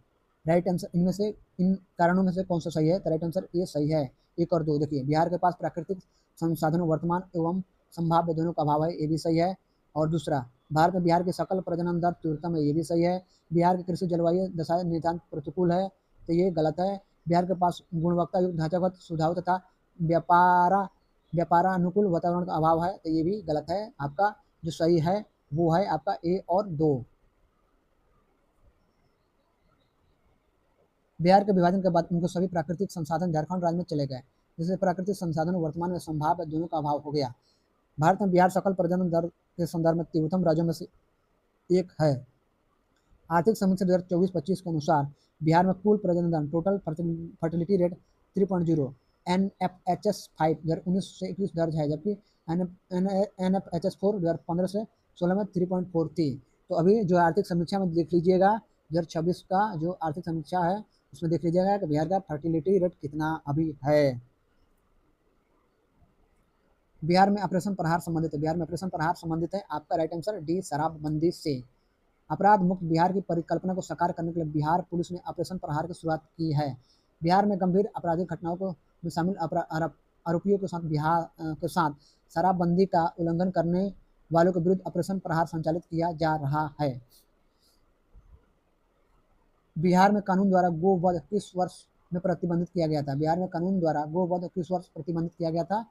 राइट आंसर इनमें से इन कारणों में से कौन सा सही है? तो राइट आंसर ये सही है, 1 और 2। देखिए, बिहार के पास प्राकृतिक संसाधनों वर्तमान एवं संभाव्य दोनों का अभाव है, ये भी सही है। और दूसरा, भारत में बिहार की सकल प्रजनन दर तीव्रतम है, ये भी सही है। बिहार की कृषि जलवायु दशा नितांत प्रतिकूल है, तो ये गलत है। बिहार के पास गुणवत्ता युक्त ढांचागत सुधार तथा व्यापारानुकूल वातावरण का अभाव है, तो ये भी गलत है। आपका जो सही है वो है आपका ए और 2। बिहार के विभाजन के बाद उनको सभी प्राकृतिक संसाधन झारखंड राज्य में चले गए, जिससे प्राकृतिक संसाधनों वर्तमान में संभाव्य दोनों का अभाव हो गया। भारत में बिहार सकल प्रजनन दर के संदर्भ में तीव्रतम राज्यों में से एक है। आर्थिक समीक्षा 2024-25 के अनुसार बिहार में कुल प्रजनन दर टोटल फर्टिलिटी रेट 3.0 NFHS 5 2019 से 21 दर्ज है, जबकि NFHS 4 2015 से 16 में 3.4 थी। तो अभी जो आर्थिक समीक्षा में देख लीजिएगा 2026 का जो आर्थिक समीक्षा है उसमें देख लीजिएगा कि बिहार का फर्टिलिटी रेट कितना अभी है। बिहार में ऑपरेशन प्रहार संबंधित है, बिहार में ऑपरेशन प्रहार संबंधित है। आपका राइट आंसर डी, शराबबंदी से। अपराध मुक्त बिहार की परिकल्पना को साकार करने के लिए बिहार पुलिस ने ऑपरेशन प्रहार की शुरुआत की है। बिहार में गंभीर आपराधिक घटनाओं को में शामिल आरोपियों के साथ शराबबंदी का उल्लंघन करने वालों के विरुद्ध ऑपरेशन प्रहार संचालित किया जा रहा है। बिहार में कानून द्वारा गोवध किस वर्ष में प्रतिबंधित किया गया था? बिहार में कानून द्वारा गोवध किस वर्ष प्रतिबंधित किया गया था?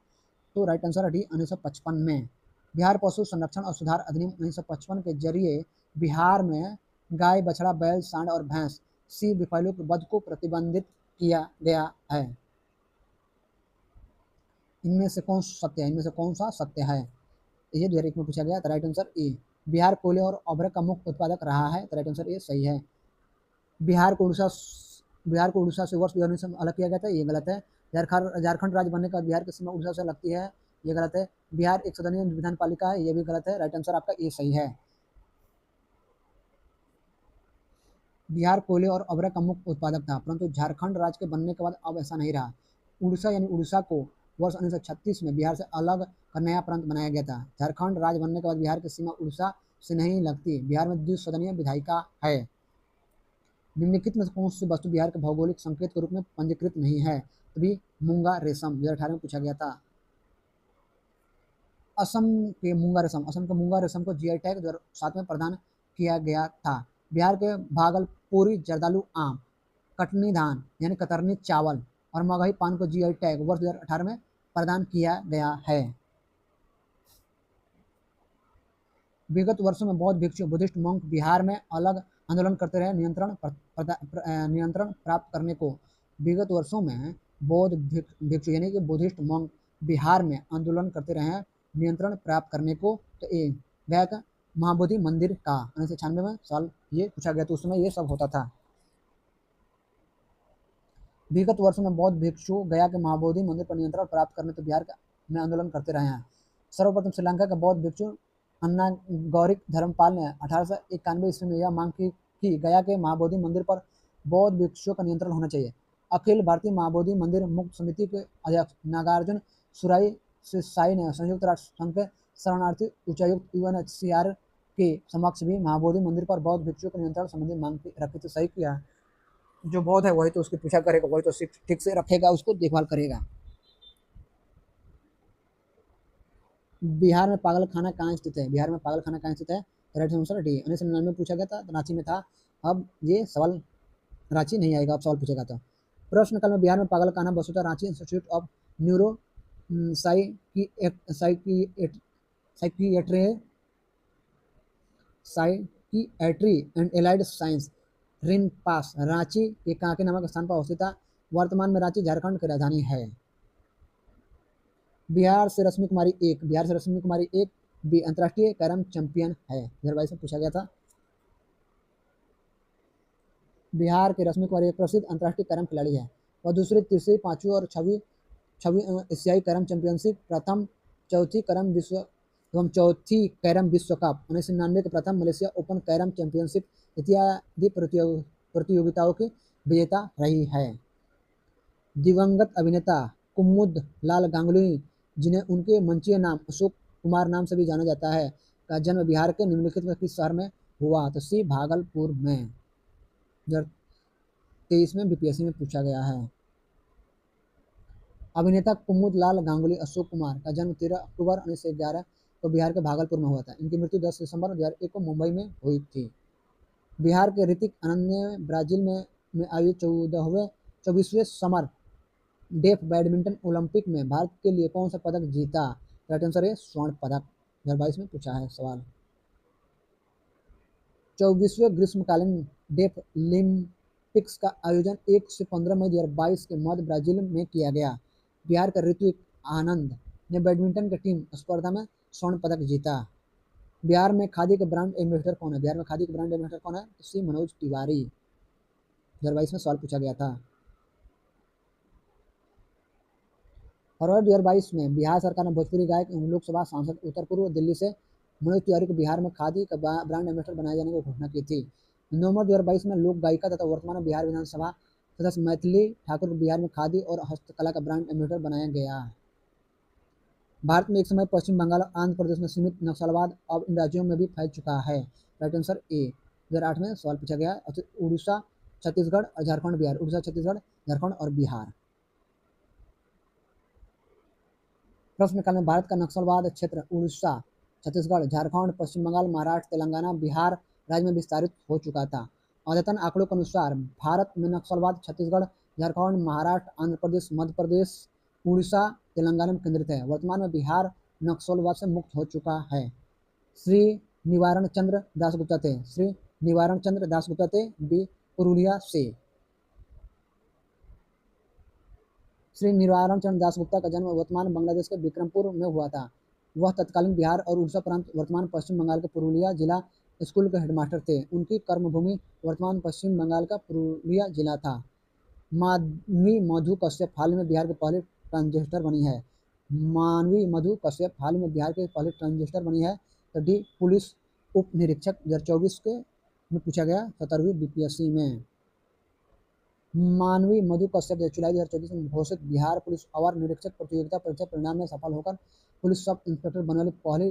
तो राइट आंसर डी, 1955 में। बिहार पशु संरक्षण और सुधार अधिनियम 1955 के जरिए बिहार में गाय, बछड़ा, बैल, सांड और भैंस सी बिफैलो के वध को प्रतिबंधित किया गया है। इनमें से कौन सत्य है? इनमें से कौन सा सत्य है? ये 2001 में पूछा गया, तो राइट आंसर ए। बिहार कोयले और अभ्रक का मुख्य उत्पादक रहा है, तो राइट आंसर ए सही है। बिहार को उड़ीसा से वर्ष 2019 में अलग किया गया था, ये गलत है। झारखंड राज्य बनने का बिहार की सीमा उड़ीसा से लगती है, ये गलत है। बिहार एक सदनीय विधान पालिका है, ये भी गलत है। राइट आंसर आपका ए सही है। बिहार कोयले और अभ्रक का मुख्य उत्पादक था, परंतु झारखंड राज्य के बनने के बाद अब ऐसा नहीं रहा। उड़ीसा को वर्ष 1936 में बिहार से अलग कर नया प्रांत बनाया गया था। झारखंड राज्य बनने के बाद बिहार की सीमा उड़ीसा से नहीं लगती। बिहार में द्विसदनीय विधायिका है। निम्नलिखित में कौन सी वस्तु बिहार के भौगोलिक संकेत के रूप में पंजीकृत नहीं है? तभी मूंगा रेशम 2018 में पूछा गया था। असम के मूंगा रेशम को जीआई टैग 2007 में प्रदान किया गया था। बिहार के भागलपुरी जर्दालू आम, कटनी धान यानी कतरनी चावल और मगही पान को जीआई टैग वर्ष 2018 में प्रदान किया गया है। विगत वर्षों में बौद्ध भिक्षु बुद्धिस्ट मॉन्क बिहार में अलग आंदोलन करते रहे, नियंत्रण प्राप्त करने को विगत वर्षों में बौद्ध भिक्षु यानी कि बुद्धिस्ट मॉन्क बिहार में आंदोलन करते रहे हैं नियंत्रण प्राप्त करने को। तो ये गया का महाबोधि मंदिर का 1996 में सवाल ये पूछा गया, तो उस समय ये सब होता था। विगत वर्षों में बौद्ध भिक्षु गया के महाबोधि मंदिर पर नियंत्रण प्राप्त करने तो बिहार में आंदोलन करते रहे हैं। सर्वप्रथम श्रीलंका के बौद्ध भिक्षु अन्ना गौरिक धर्मपाल ने 1891 ईस्वी में यह मांग की कि गया के महाबोधि मंदिर पर बौद्ध भिक्षुओं का नियंत्रण होना चाहिए। अखिल भारतीय महाबोधि मंदिर मुक्त समिति के अध्यक्ष नागार्जुन सुराई साई ने संयुक्त राष्ट्र संघ के शरणार्थी उच्चायुक्त UNHCR के समक्ष भी महाबोधि मंदिर पर बौद्ध भिक्षुओं के नियंत्रण संबंधी मांग रखी। तो सही किया, जो बौद्ध है वही तो उसकी पूछा करेगा, वही तो ठीक से रखेगा, उसको देखभाल करेगा। बिहार में पागल खाना कहाँ स्थित है? बिहार में पागल खाना कहाँ स्थित है? Right answer D. 1999 में पूछा गया था, रांची में था। अब ये सवाल रांची नहीं आएगा, अब सवाल पूछेगा। तो प्रश्न काल में बिहार में पागल खाना वसुधा Ranchi Institute of Neuro Psychiatry and Allied Science RINPAS Ranchi के कांके नामक स्थान पर अवस्थित था। वर्तमान में रांची झारखंड की राजधानी है। बिहार से रश्मि कुमारी एक भी अंतर्राष्ट्रीय कैरम चैंपियन है। 2022 में पूछा गया था। बिहार के रश्मि कुमारी एक प्रसिद्ध अंतर्राष्ट्रीय कैरम खिलाड़ी है। वह दूसरी, तीसरी, पांचवी और छवी एशियाई कैरम चैंपियनशिप, प्रथम चौथी कैरम विश्व कप, 1999 के प्रथम मलेशिया ओपन कैरम चैंपियनशिप इत्यादि प्रतियोगिताओं की विजेता रही है। दिवंगत अभिनेता कुमुद लाल गांगुली, जिन्हें उनके मंचीय नाम अशोक कुमार नाम से भी जाना जाता है, का जन्म बिहार के निम्नलिखित में किस शहर में हुआ? तो सी भागलपुर में। 2023 में BPSC में पूछा गया है। अभिनेता कुमुद लाल गांगुली अशोक कुमार का जन्म 13 अक्टूबर 1911 को बिहार के भागलपुर में हुआ था। इनकी मृत्यु 10 दिसंबर 2001 को मुंबई में हुई थी। बिहार के ऋतिक आनंद ने ब्राजील में आयोजित 24वें समर डेफ बैडमिंटन ओलंपिक में भारत के लिए कौन सा पदक जीता? राइट आंसर है स्वर्ण पदक। 2022 में पूछा है सवाल। 24वें ग्रीष्मकालीन डेफ ओलंपिक्स का आयोजन 1 से 15 मई 2022 के मध्य ब्राजील में किया गया। बिहार का ऋतिक आनंद ने बैडमिंटन की टीम स्पर्धा में स्वर्ण पदक जीता। बिहार में खादी के ब्रांड एम्बेसडर कौन है? बिहार में खादी के ब्रांड एम्बेसडर कौन है? सी मनोज तिवारी। 2022 में सवाल पूछा गया था। फरवरी 2022 में बिहार सरकार ने भोजपुरी गायक एवं लोकसभा सांसद उत्तर पूर्व दिल्ली से मनोज तिवारी को बिहार में खादी का ब्रांड एम्बेसडर बनाए जाने की घोषणा की थी। नवंबर 2022 में लोक गायिका तथा वर्तमान बिहार विधानसभा सदस्य मैथिली ठाकुर को बिहार में खादी और हस्तकला का ब्रांड एम्बेसडर बनाया गया। भारत में एक समय पश्चिम बंगाल और आंध्र प्रदेश में सीमित नक्सलवाद अब इन राज्यों में भी फैल चुका है। Right answer A. 2008 में सवाल पूछा गया। उड़ीसा, छत्तीसगढ़ और झारखंड बिहार। उड़ीसा, छत्तीसगढ़, झारखंड और बिहार। प्रश्न काल में भारत का नक्सलवाद क्षेत्र उड़ीसा, छत्तीसगढ़, झारखंड, पश्चिम बंगाल, महाराष्ट्र, तेलंगाना, बिहार राज्य में विस्तारित हो चुका था। अद्यतन आंकड़ों के अनुसार भारत में नक्सलवाद छत्तीसगढ़, झारखंड, महाराष्ट्र, आंध्र प्रदेश, मध्य प्रदेश, उड़ीसा, तेलंगाना में केंद्रित है। वर्तमान में बिहार नक्सलवाद से मुक्त हो चुका है। श्री निवारण चंद्र दासगुप्ता थे। श्री निवारण चंद्र दासगुप्ता थे, बी पुरुलिया से। श्री निवारण चंद्र दासगुप्ता का जन्म वर्तमान बांग्लादेश के विक्रमपुर में हुआ था। वह तत्कालीन बिहार और उड़ीसा प्रांत वर्तमान पश्चिम बंगाल के पुरुलिया जिला स्कूल के हेडमास्टर थे। उनकी कर्मभूमि वर्तमान पश्चिम बंगाल का पुरुलिया जिला था। मानवी मधु कश्यप हाल में बिहार के पहले ट्रांसजेंडर बनी है। मानवी मधु कश्यप हाल में बिहार के पहले ट्रांसजेंडर बनी है। तो डी पुलिस उप निरीक्षक 2024 के में पूछा गया 17वीं BPSC में। मानवी मधु कश्यप जुलाई 2024 में घोषित बिहार पुलिस अवर निरीक्षक प्रतियोगिता परीक्षा परिणाम में सफल होकर पुलिस सब इंस्पेक्टर बनने वाली पहली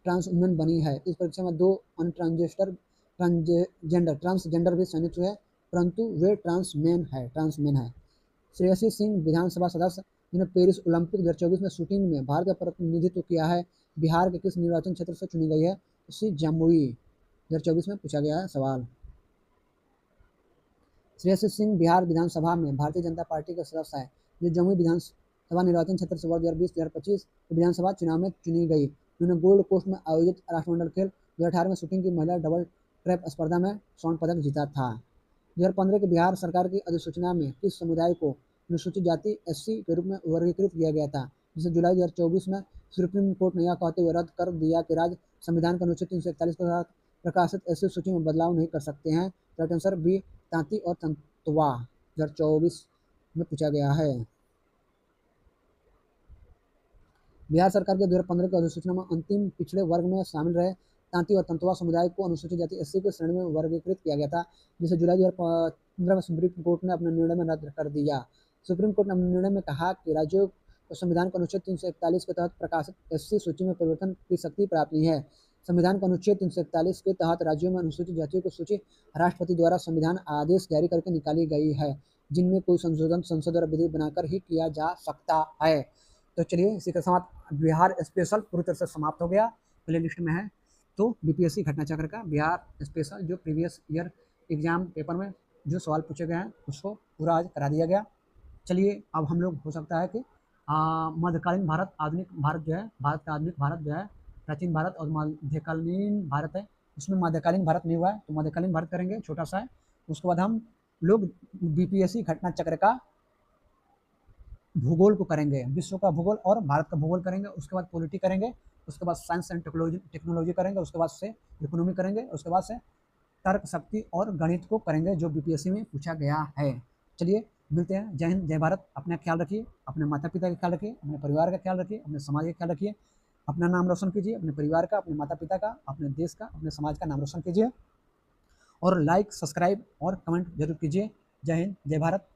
ट्रांस वुमेन बनी है। इस परीक्षा में 2 अन्य ट्रांसजेंडर भी चयनित हुए, परंतु वे ट्रांसमेन है। श्रेयसी सिंह विधानसभा सदस्य जिन्होंने पेरिस ओलंपिक 2024 में शूटिंग में भारत का प्रतिनिधित्व किया है, बिहार के किस निर्वाचन क्षेत्र से चुनी गई है? सी जमुई। 2024 में पूछा गया है सवाल। श्रेयसी सिंह बिहार विधानसभा में भारतीय जनता पार्टी के सदस्य है, जो जमुई विधानसभा निर्वाचन क्षेत्र से वर्ष 2020-2025 विधानसभा चुनाव में चुनी गई। उन्होंने गोल्ड कोस्ट में आयोजित राष्ट्रमंडल खेल 2018 में शूटिंग की महिला डबल ट्रैप स्पर्धा में स्वर्ण पदक जीता था। 2015 के बिहार सरकार की अधिसूचना में किस समुदाय को अनुसूचित जाति एससी के रूप में वर्गीकृत किया गया था, जिसे जुलाई 2024 में सुप्रीम कोर्ट ने यह कहते हुए रद्द कर दिया कि राज्य संविधान के अनुच्छेद 341 के तहत प्रकाशित एससी सूची में बदलाव नहीं कर सकते हैं। राइट आंसर बी तांती और तंतुआ 2024 में पूछा गया है। बिहार सरकार के 2015 की अधिसूचना में अंतिम पिछड़े वर्ग में शामिल रहे तांती और तंतुआ समुदाय को अनुसूचित जाति एससी की श्रेणी में वर्गीकृत किया गया था, जिसे जुलाई 2015 में सुप्रीम कोर्ट ने अपने निर्णय में रद्द कर दिया। सुप्रीम कोर्ट ने अपने निर्णय में कहा कि राज्यों को संविधान के अनुच्छेद 341 के तहत प्रकाशित एससी सूची में परिवर्तन की शक्ति प्राप्त नहीं है। संविधान के अनुच्छेद 341 के तहत राज्यों में अनुसूचित जातियों की सूची राष्ट्रपति द्वारा संविधान आदेश जारी करके निकाली गई है, जिनमें कोई संशोधन संसद द्वारा विधि बनाकर ही किया जा सकता है। तो चलिए इसी के साथ बिहार स्पेशल पूरी तरह से समाप्त हो गया। प्ले लिस्ट में है तो बीपीएससी घटना चक्र का बिहार स्पेशल जो प्रीवियस ईयर एग्जाम पेपर में जो सवाल पूछे गए हैं उसको पूरा आज करा दिया गया। चलिए अब हम लोग हो सकता है कि मध्यकालीन भारत आधुनिक भारत जो है, भारत का आधुनिक भारत जो है, प्राचीन भारत और मध्यकालीन भारत है, उसमें मध्यकालीन भारत नहीं हुआ है तो मध्यकालीन भारत करेंगे, छोटा सा है। उसके बाद हम लोग बीपीएससी घटना चक्र का भूगोल को करेंगे, विश्व का भूगोल और भारत का भूगोल करेंगे। उसके बाद पॉलिटी करेंगे, उसके बाद साइंस एंड टेक्नोलॉजी करेंगे, उसके बाद से इकोनॉमी करेंगे, उसके बाद से तर्क शक्ति और गणित को करेंगे जो बीपीएससी में पूछा गया है। चलिए मिलते हैं। जय हिंद, जय भारत। अपना ख्याल रखिए, अपने माता पिता का ख्याल रखिए, अपने परिवार का ख्याल रखिए, अपने समाज का ख्याल रखिए, अपना नाम रोशन कीजिए, अपने परिवार का, अपने माता पिता का, अपने देश का, अपने समाज का नाम रोशन कीजिए और लाइक, सब्सक्राइब और कमेंट जरूर कीजिए। जय हिंद, जय भारत।